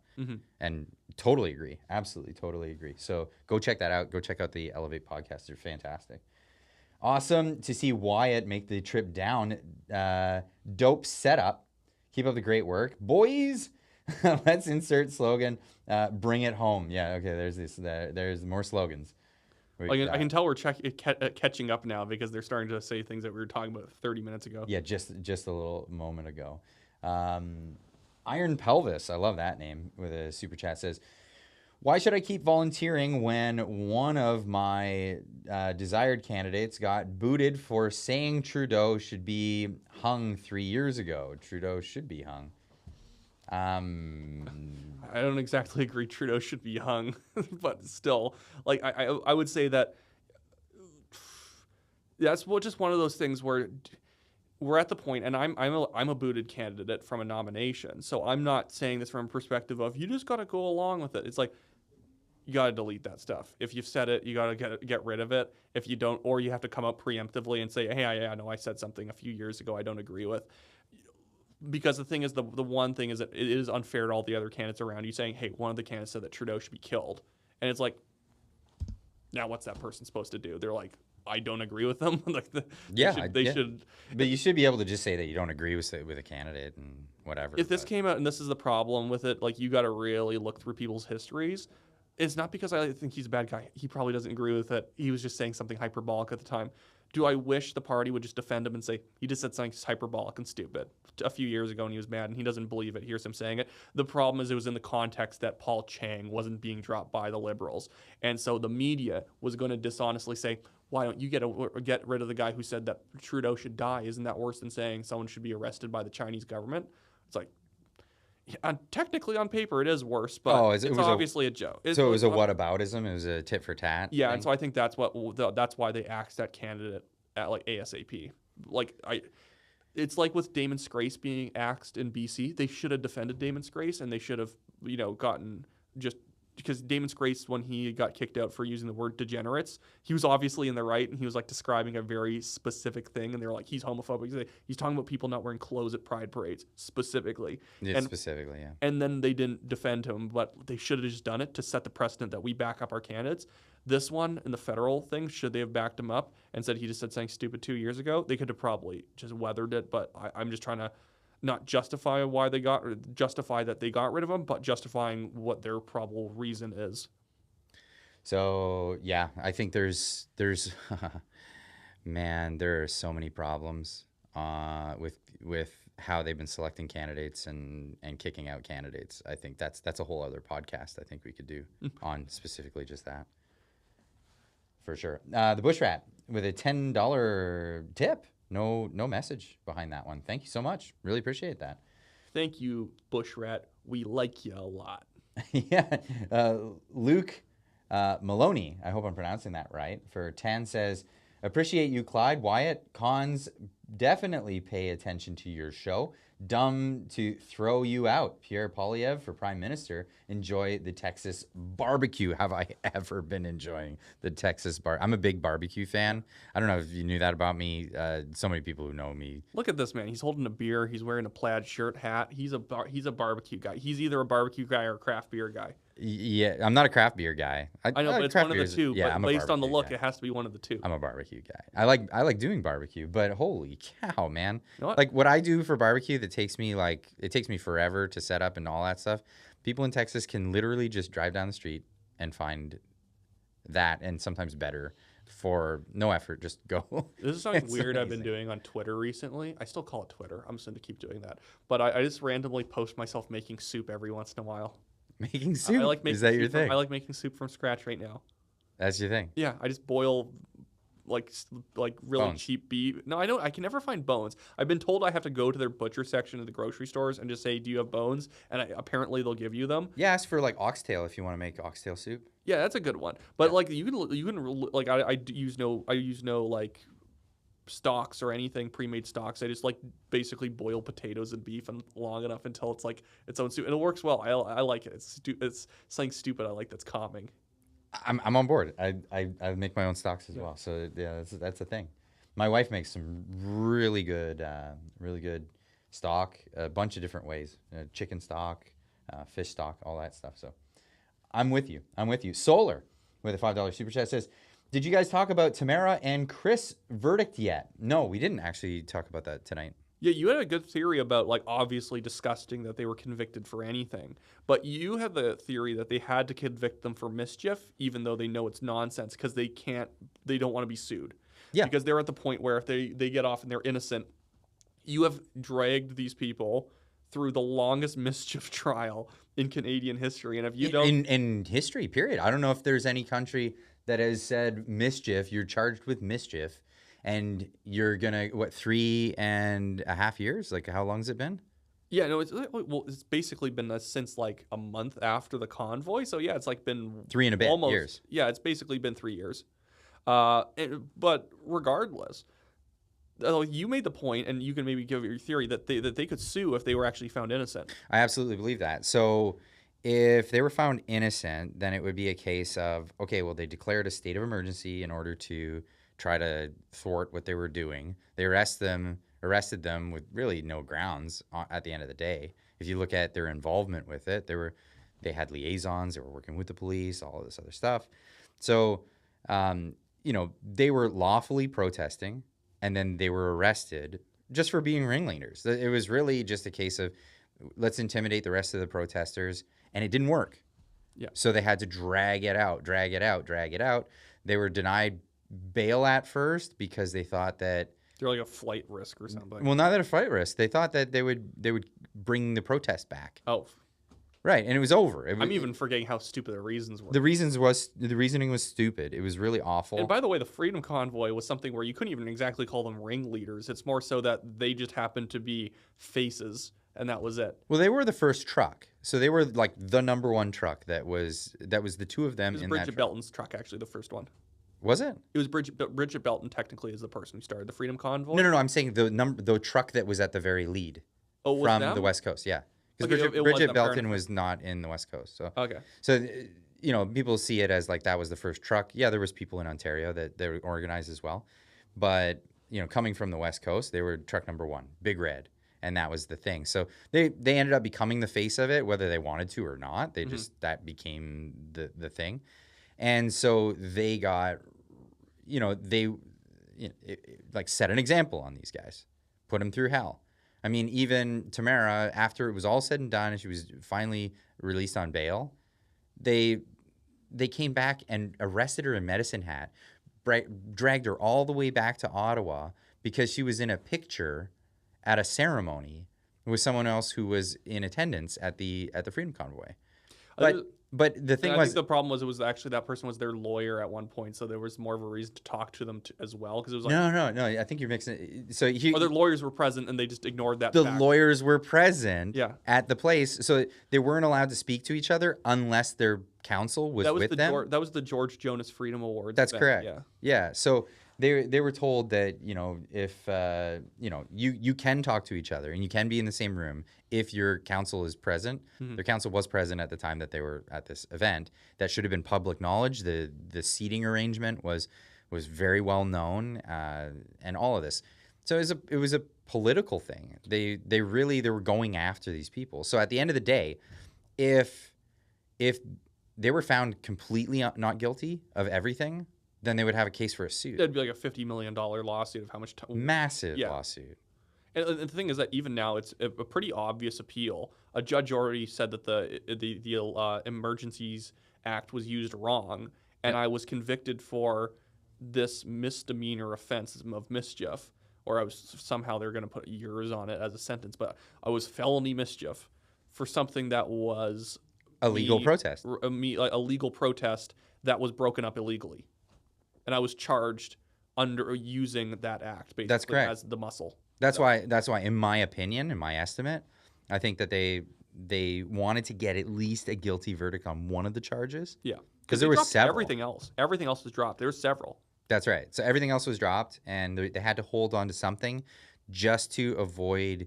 And totally agree. Absolutely, totally agree. So go check that out. Go check out the Elevate podcast. They're fantastic. Awesome to see Wyatt make the trip down. Dope setup. Keep up the great work. Boys, let's insert slogan. Bring it home. Yeah, okay, there's this. There's more slogans. I can tell we're catching up now because they're starting to say things that we were talking about 30 minutes ago. Yeah, just a little moment ago. Iron Pelvis, I love that name, with a super chat says, why should I keep volunteering when one of my desired candidates got booted for saying Trudeau should be hung 3 years ago? Trudeau should be hung. I don't exactly agree Trudeau should be hung, but still, like I would say that that's just one of those things where we're at the point, and I'm a booted candidate from a nomination, so I'm not saying this from a perspective of you just got to go along with it. It's like you got to delete that stuff. If you've said it, you got to get rid of it. If you don't, or you have to come up preemptively and say, hey, I know I said something a few years ago I don't agree with. Because the thing is, the one thing is that it is unfair to all the other candidates around you saying, hey, one of the candidates said that Trudeau should be killed. And it's like, now what's that person supposed to do? They're like, I don't agree with them. Like they should. But you should be able to just say that you don't agree with a candidate and whatever. If this came out, and this is the problem with it, like you got to really look through people's histories. It's not because I think he's a bad guy. He probably doesn't agree with it. He was just saying something hyperbolic at the time. Do I wish the party would just defend him and say, he just said something hyperbolic and stupid a few years ago and he was mad and he doesn't believe it. Here's him saying it. The problem is it was in the context that Paul Chang wasn't being dropped by the Liberals. And so the media was going to dishonestly say, why don't you get rid of the guy who said that Trudeau should die? Isn't that worse than saying someone should be arrested by the Chinese government? It's like, technically on paper it is worse, but it's obviously a joke. So it was a whataboutism. It was a tit for tat. Yeah, thing? and so I think that's why they axed that candidate at like ASAP. It's like with Damon Scrace being axed in BC. They should have defended Damon Scrace, and they should have gotten just. Because Damon Scrace, when he got kicked out for using the word degenerates, he was obviously in the right, and he was like describing a very specific thing, and they were like, he's homophobic. He's talking about people not wearing clothes at pride parades, specifically. Yeah, specifically, yeah. And then they didn't defend him, but they should have just done it to set the precedent that we back up our candidates. This one, in the federal thing, should they have backed him up and said he just said something stupid 2 years ago, they could have probably just weathered it, but I'm just trying to not justify that they got rid of him, but justifying what their probable reason is. So yeah, I think there's man, there are so many problems with how they've been selecting candidates and kicking out candidates. I think that's a whole other podcast I think we could do on specifically just that. For sure. The Bush Rat with a $10 tip. No message behind that one. Thank you so much. Really appreciate that. Thank you, Bush Rat. We like you a lot. Yeah. Luke Maloney, I hope I'm pronouncing that right, for 10 says, appreciate you, Clyde. Wyatt, cons definitely pay attention to your show. Dumb to throw you out. Pierre Poilievre for Prime Minister. Enjoy the Texas barbecue. Have I ever been enjoying the Texas bar? I'm a big barbecue fan. I don't know if you knew that about me. So many people who know me. Look at this man. He's holding a beer. He's wearing a plaid shirt, hat. He's a barbecue guy. He's either a barbecue guy or a craft beer guy. Yeah, I'm not a craft beer guy. I know, but it's one of the two. Yeah, but I'm based on the look, guy. it has to be one of the two. I'm a barbecue guy. I like doing barbecue, but holy cow, man! You know what? Like what I do for barbecue, it takes me forever to set up and all that stuff. People in Texas can literally just drive down the street and find that, and sometimes better for no effort. Just go. This is something It's weird I've been amazing. doing on Twitter recently. I still call it Twitter. I'm just going to keep doing that. But I just randomly post myself making soup every once in a while. Making soup. I like making Is that soup your thing? I like making soup from scratch right now. That's your thing. Yeah, I just boil like really Bones. cheap beef. No, I can never find bones. I've been told I have to go to their butcher section of the grocery stores and just say, "Do you have bones?" And apparently they'll give you them. Yeah, ask for like oxtail if you want to make oxtail soup. Yeah, that's a good one. But like you can like I use no like stocks or anything pre-made stocks. I just like basically boil potatoes and beef and long enough until it's like its own soup, and it works well. I like it. It's something stupid I like that's calming. I'm on board. I make my own stocks as well. So yeah, that's a thing. My wife makes some really good stock, a bunch of different ways. Chicken stock, fish stock, all that stuff. So I'm with you. Solar with a $5 super chat says, did you guys talk about Tamara and Chris verdict yet? No, we didn't actually talk about that tonight. Yeah, you had a good theory about like obviously disgusting that they were convicted for anything, but you had the theory that they had to convict them for mischief, even though they know it's nonsense because they don't want to be sued. Yeah. Because they're at the point where if they get off and they're innocent, you have dragged these people through the longest mischief trial in Canadian history, and if you don't in history, period. I don't know if there's any country that has said mischief. You're charged with mischief. And you're gonna 3.5 years? Like how long has it been? Yeah, no, it's basically been since like a month after the convoy. So yeah, it's like been 3 and a bit years. Yeah, it's basically been 3 years. But regardless, you made the point, and you can maybe give your theory that they could sue if they were actually found innocent. I absolutely believe that. So if they were found innocent, then it would be a case of, okay, well, they declared a state of emergency in order to try to thwart what they were doing. They arrested them with really no grounds at the end of the day. If you look at their involvement with it, they had liaisons, they were working with the police, all of this other stuff. So, they were lawfully protesting, and then they were arrested just for being ringleaders. It was really just a case of let's intimidate the rest of the protesters, and it didn't work. Yeah. So they had to drag it out. They were denied bail at first because they thought that They're like a flight risk or something. well, not that a flight risk. They thought that they would bring the protest back. Oh, Right, and it was over. I'm even forgetting how stupid the reasons were. The reasoning was stupid. It was really awful. And by the way, the Freedom Convoy was something where you couldn't even exactly call them ringleaders. It's more so that they just happened to be faces, and that was it. Well, they were the first truck, so they were like the number one truck. That was the two of them It was in Bridget that truck. Belton's truck, actually, the first one. Was it? It was Bridget Belton technically is the person who started the Freedom Convoy. No. I'm saying the truck that was at the very lead was from them? the West Coast. Yeah, because Okay, it was Bridget them, Belton fair was not in the West Coast. So Okay. So people see it as like that was the first truck. Yeah, there was people in Ontario that they were organized as well, but coming from the West Coast, they were truck number one, Big Red, and that was the thing. So they ended up becoming the face of it, whether they wanted to or not. They just that became the thing, and so they got. Like set an example on these guys, put them through hell. I mean, even Tamara, after it was all said and done and she was finally released on bail, they they came back and arrested her in Medicine Hat, dragged her all the way back to Ottawa because she was in a picture at a ceremony with someone else who was in attendance at the Freedom Convoy. But the thing I was, think the problem was it was actually that person was their lawyer at one point, so there was more of a reason to talk to them as well, because it was like no. I think you're mixing. So or their lawyers were present and they just ignored that. The fact. lawyers were present Yeah. at the place, so they weren't allowed to speak to each other unless their counsel was with them. That was the George Jonas Freedom Awards. That's event, correct. Yeah. Yeah. So they were told that, you know, if you can talk to each other and you can be in the same room if your counsel is present. Mm-hmm. Their counsel was present at the time that they were at this event. That should have been public knowledge. The seating arrangement was very well known, and all of this. So it was a political thing. They were going after these people. So at the end of the day, if they were found completely not guilty of everything, then they would have a case for a suit. It'd be like a $50 million lawsuit of how much time. Massive lawsuit. And the thing is that even now, it's a pretty obvious appeal. A judge already said that the Emergencies Act was used wrong, and I was convicted for this misdemeanor offense of mischief, or somehow they're going to put years on it as a sentence, but I was felony mischief for something that was a legal protest. A legal protest that was broken up illegally, and I was charged under using that act basically. That's correct. As the muscle. That's why, in my opinion, in my estimate, I think that they wanted to get at least a guilty verdict on one of the charges. Yeah, because there were several. Everything else was dropped. There were several. That's right. So everything else was dropped, and they had to hold on to something just to avoid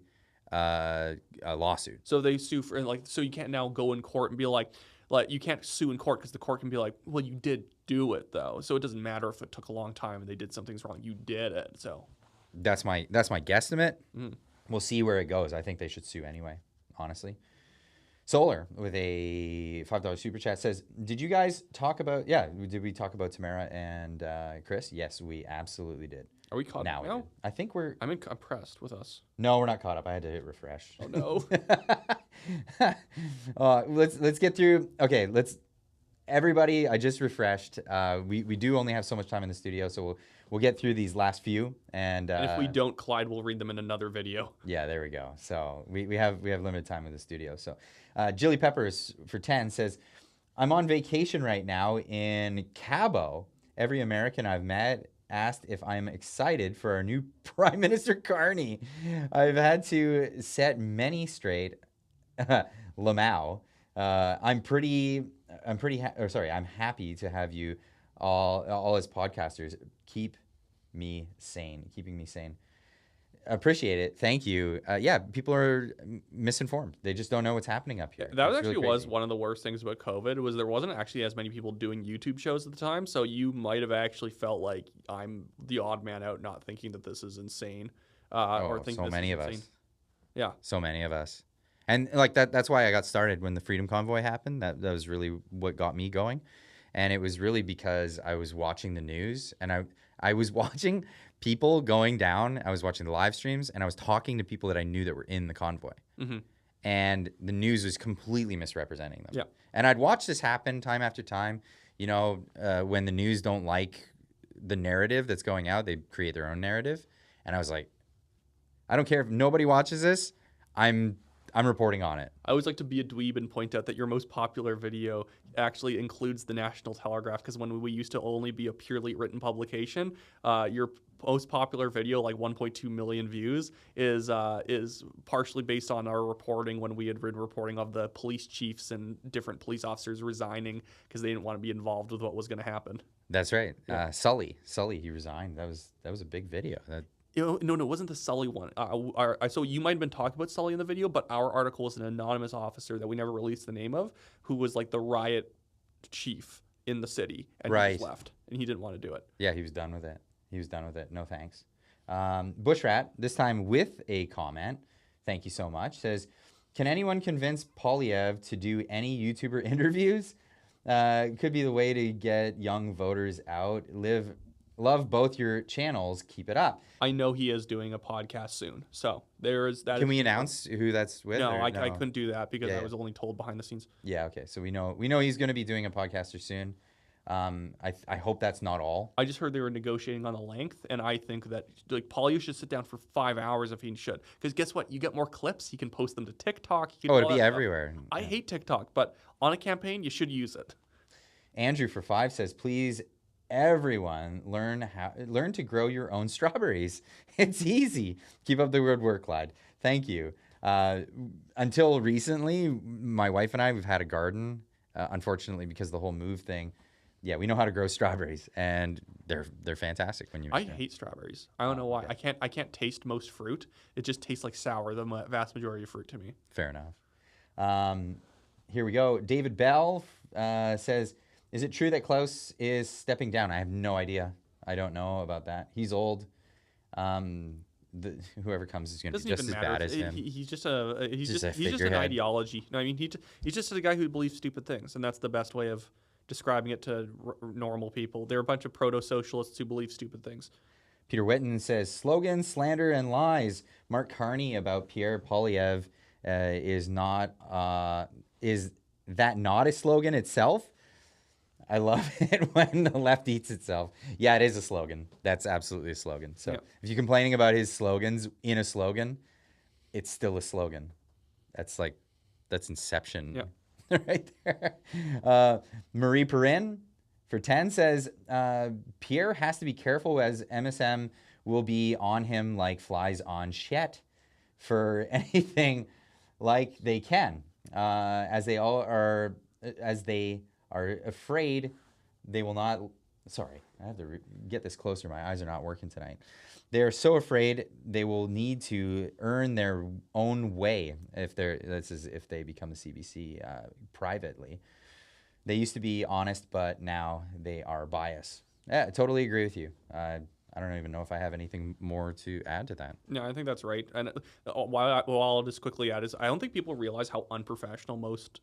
a lawsuit. So they sue for so you can't now go in court and be like you can't sue in court because the court can be like, well, you did do it though, so it doesn't matter if it took a long time and they did something's wrong. You did it. So that's my guesstimate. We'll see where it goes. I think they should sue anyway, honestly. Solar with a $5 super chat says, did you guys talk about, did we talk about Tamara and Chris? Yes, we absolutely did. Are we caught up now? I think I'm impressed with us. No, we're not caught up. I had to hit refresh. Oh no. Let's get through. Okay, everybody, I just refreshed. We do only have so much time in the studio, so we'll get through these last few. And if we don't, Clyde will read them in another video. Yeah, there we go. So we have limited time in the studio. So Jilly Peppers for 10 says, I'm on vacation right now in Cabo. Every American I've met asked if I'm excited for our new Prime Minister Carney. I've had to set many straight. Lamau. I'm happy to have you all as podcasters. Keeping me sane. Appreciate it. Thank you. People are misinformed. They just don't know what's happening up here. That actually was one of the worst things about COVID was there wasn't actually as many people doing YouTube shows at the time. So you might have actually felt like I'm the odd man out, not thinking that this is insane. Or thinking so many of us. Yeah. So many of us. And like that's why I got started when the Freedom Convoy happened. That was really what got me going. And it was really because I was watching the news and I was watching people going down. I was watching the live streams and I was talking to people that I knew that were in the convoy. Mm-hmm. And the news was completely misrepresenting them. Yeah. And I'd watch this happen time after time. You know, when the news don't like the narrative that's going out, they create their own narrative. And I was like, I don't care if nobody watches this. I'm reporting on it. I always like to be a dweeb and point out that your most popular video actually includes the National Telegraph, because when we used to only be a purely written publication, your most popular video, like 1.2 million views, is partially based on our reporting when we had been reporting of the police chiefs and different police officers resigning because they didn't want to be involved with what was going to happen. That's right. Yeah. Sully, he resigned. That was a big video. No, it wasn't the Sully one. So you might have been talking about Sully in the video, but our article was an anonymous officer that we never released the name of, who was like the riot chief in the city, and he just left, and he didn't want to do it. Yeah, he was done with it. No thanks. Bushrat, this time with a comment, thank you so much, says, can anyone convince Polyev to do any YouTuber interviews? Could be the way to get young voters out. Live Love both your channels. Keep it up. I know he is doing a podcast soon, so there is that. Can we announce who that's with? No, or I couldn't do that because Yeah, I was only told behind the scenes. Yeah. Okay. So we know he's going to be doing a podcaster soon. I hope that's not all. I just heard they were negotiating on the length, and I think that like Paul, you should sit down for 5 hours if he should, because guess what? You get more clips. He can post them to TikTok. He can Oh, do it'll all be that stuff. everywhere. I hate TikTok, but on a campaign, you should use it. Andrew for 5 says, please, everyone, learn to grow your own strawberries. It's easy. Keep up the good work, Clyde. Thank you. Until recently, my wife and I, we've had a garden. Unfortunately, because of the whole move thing, yeah, we know how to grow strawberries, and they're fantastic when you. I hate strawberries. I don't know why. Yeah. I can't taste most fruit. It just tastes like sour. The vast majority of fruit to me. Fair enough. Here we go. David Bell says, "Is it true that Klaus is stepping down?" I have no idea. I don't know about that. He's old. Whoever comes is going to be just as bad as him. He's just an ideology. No, I mean he's just a guy who believes stupid things, and that's the best way of describing it to normal people. They're a bunch of proto-socialists who believe stupid things. Peter Witten says, slogans, slander, and lies. Mark Carney about Pierre Poilievre is that not a slogan itself? I love it when the left eats itself. Yeah, it is a slogan. That's absolutely a slogan. So if you're complaining about his slogans in a slogan, it's still a slogan. That's Inception. Yeah. Right there. Marie Perrin for 10 says, Pierre has to be careful as MSM will be on him like flies on shit for anything like they can, as they are afraid they will not. Sorry, I have to get this closer. My eyes are not working tonight. They are so afraid they will need to earn their own way if they become the CBC privately. They used to be honest, but now they are biased. Yeah, I totally agree with you. I don't even know if I have anything more to add to that. No, I think that's right. And while I'll just quickly add is I don't think people realize how unprofessional most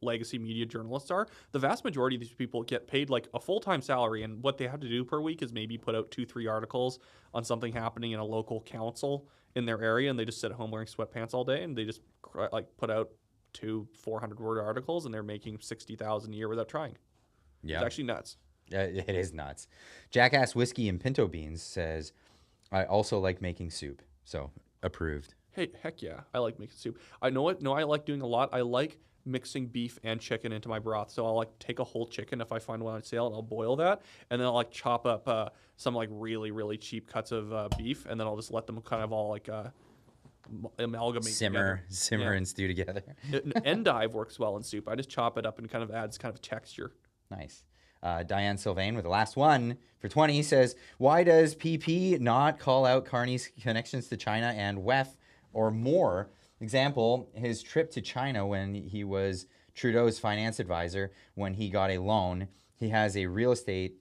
legacy media journalists are. The vast majority of these people get paid like a full-time salary, and what they have to do per week is maybe put out 2-3 articles on something happening in a local council in their area, and they just sit at home wearing sweatpants all day, and they just like put out 200-400 word articles, and they're making $60,000 a year without trying. Yeah, it's actually nuts. Yeah, it is nuts. Jackass Whiskey and Pinto Beans says, I also like making soup, so approved. Hey, heck yeah, I like making soup. I know what? No, I like doing a lot. I like mixing beef and chicken into my broth. So I'll like take a whole chicken if I find one on sale, and I'll boil that, and then I'll like chop up some like really, really cheap cuts of beef, and then I'll just let them kind of all like amalgamate simmer and stew together. Endive works well in soup. I just chop it up and kind of adds kind of texture. Nice. Diane Sylvain with the last one for 20 says, why does PP not call out Carney's connections to China and WEF or more? Example, his trip to China when he was Trudeau's finance advisor, when he got a loan. He has real estate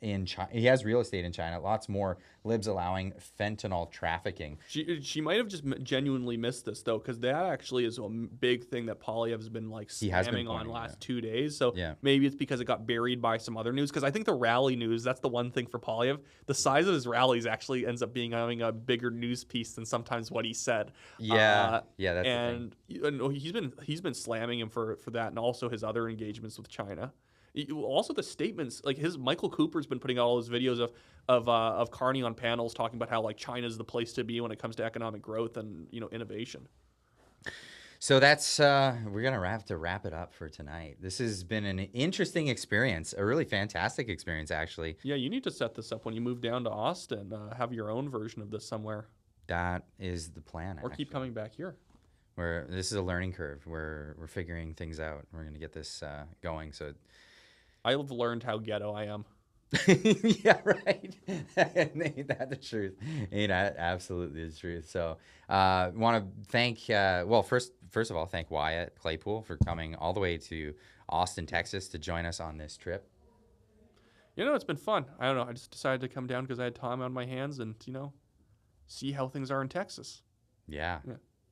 in China. Lots more libs allowing fentanyl trafficking. She might have just genuinely missed this though, because that actually is a big thing that Poilievre's been like slamming on last 2 days. So maybe it's because it got buried by some other news. Because I think the rally news, that's the one thing for Poilievre. The size of his rallies actually ends up having a bigger news piece than sometimes what he said. That's and he's been slamming him for that, and also his other engagements with China. Also, the statements like Michael Cooper's been putting out all those videos of Carney on panels talking about how like China's the place to be when it comes to economic growth and innovation. So that's we're gonna have to wrap it up for tonight. This has been an interesting experience, a really fantastic experience, actually. Yeah, you need to set this up when you move down to Austin. Have your own version of this somewhere. That is the plan. Or keep coming back here. This is a learning curve. We're figuring things out. We're gonna get this going. So. I've learned how ghetto I am. Yeah, right. Ain't that the truth? Ain't that absolutely the truth? So, want to thank. First of all, thank Wyatt Claypool for coming all the way to Austin, Texas, to join us on this trip. It's been fun. I don't know. I just decided to come down because I had time on my hands and see how things are in Texas. Yeah.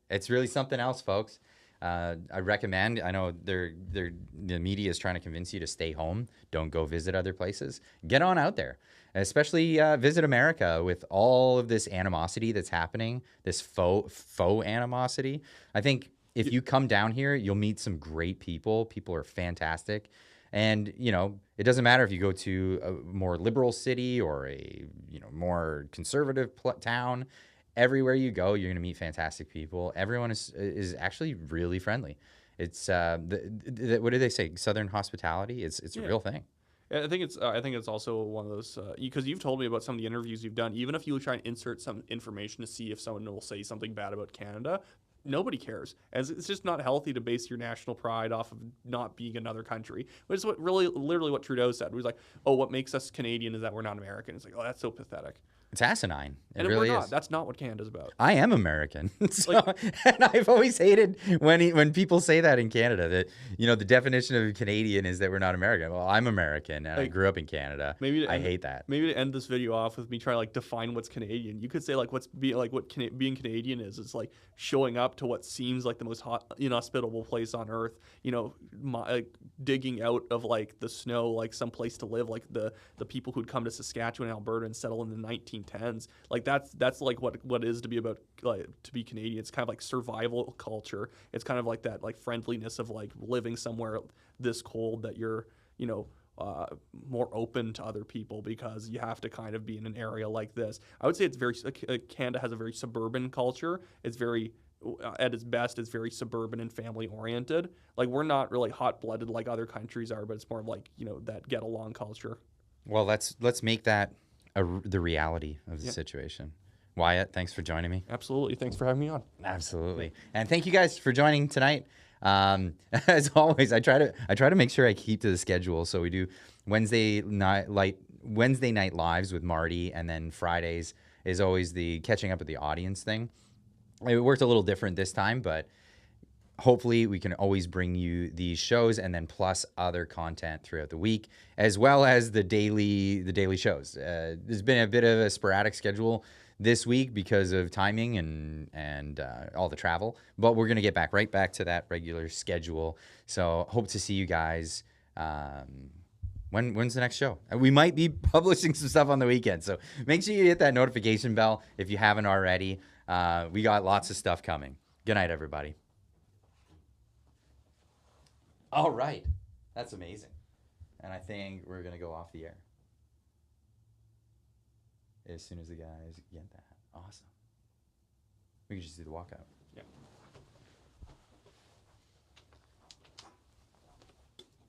It's really something else, folks. I recommend. I know the media is trying to convince you to stay home. Don't go visit other places. Get on out there, especially visit America with all of this animosity that's happening. This faux animosity. I think if you come down here, you'll meet some great people. People are fantastic. And, you know, it doesn't matter if you go to a more liberal city or a, you know, more conservative town. Everywhere you go, you're going to meet fantastic people. Everyone is actually really friendly. It's what do they say? Southern hospitality. It's a real thing. I think it's also one of those because you've told me about some of the interviews you've done. Even if you try and insert some information to see if someone will say something bad about Canada, nobody cares. As it's just not healthy to base your national pride off of not being another country. Which is what literally what Trudeau said. He was like, "Oh, what makes us Canadian is that we're not American." It's like, "Oh, that's so pathetic." It's asinine. It and really we're not. is. That's not what Canada's about. I am American. And I've always hated when people say that in Canada, that, you know, the definition of Canadian is that we're not American. Well, I'm American and I grew up in Canada. I hate that. Maybe to end this video off with me trying to like define what's Canadian. You could say like being Canadian is like showing up to what seems like the most inhospitable place on earth. You know, digging out of like the snow, like some place to live, like the people who'd come to Saskatchewan, Alberta, and settle in the 1910s. Like that's like what it is to be about, like, to be Canadian. It's kind of like survival culture. It's kind of like that like friendliness of like living somewhere this cold that you're, you know, more open to other people because you have to kind of be in an area like this. I would say it's very Canada has a very suburban culture. It's very at its best, it's very suburban and family oriented. Like we're not really hot blooded like other countries are, but it's more of like, you know, that get along culture. Well, let's make that the reality of the situation. Wyatt, thanks for joining me. Absolutely. Thanks for having me on. Absolutely. And thank you guys for joining tonight. As always, I try to make sure I keep to the schedule. So we do Wednesday night lives with Marty, and then Fridays is always the catching up with the audience thing. It worked a little different this time, but hopefully we can always bring you these shows and then plus other content throughout the week, as well as the daily shows. There's been a bit of a sporadic schedule this week because of timing and all the travel, but we're going to get right back to that regular schedule. So hope to see you guys. When's the next show? We might be publishing some stuff on the weekend, so make sure you hit that notification bell if you haven't already. We got lots of stuff coming. Good night, everybody. All right. That's amazing. And I think we're going to go off the air as soon as the guys get that. Awesome. We can just do the walkout. Yeah.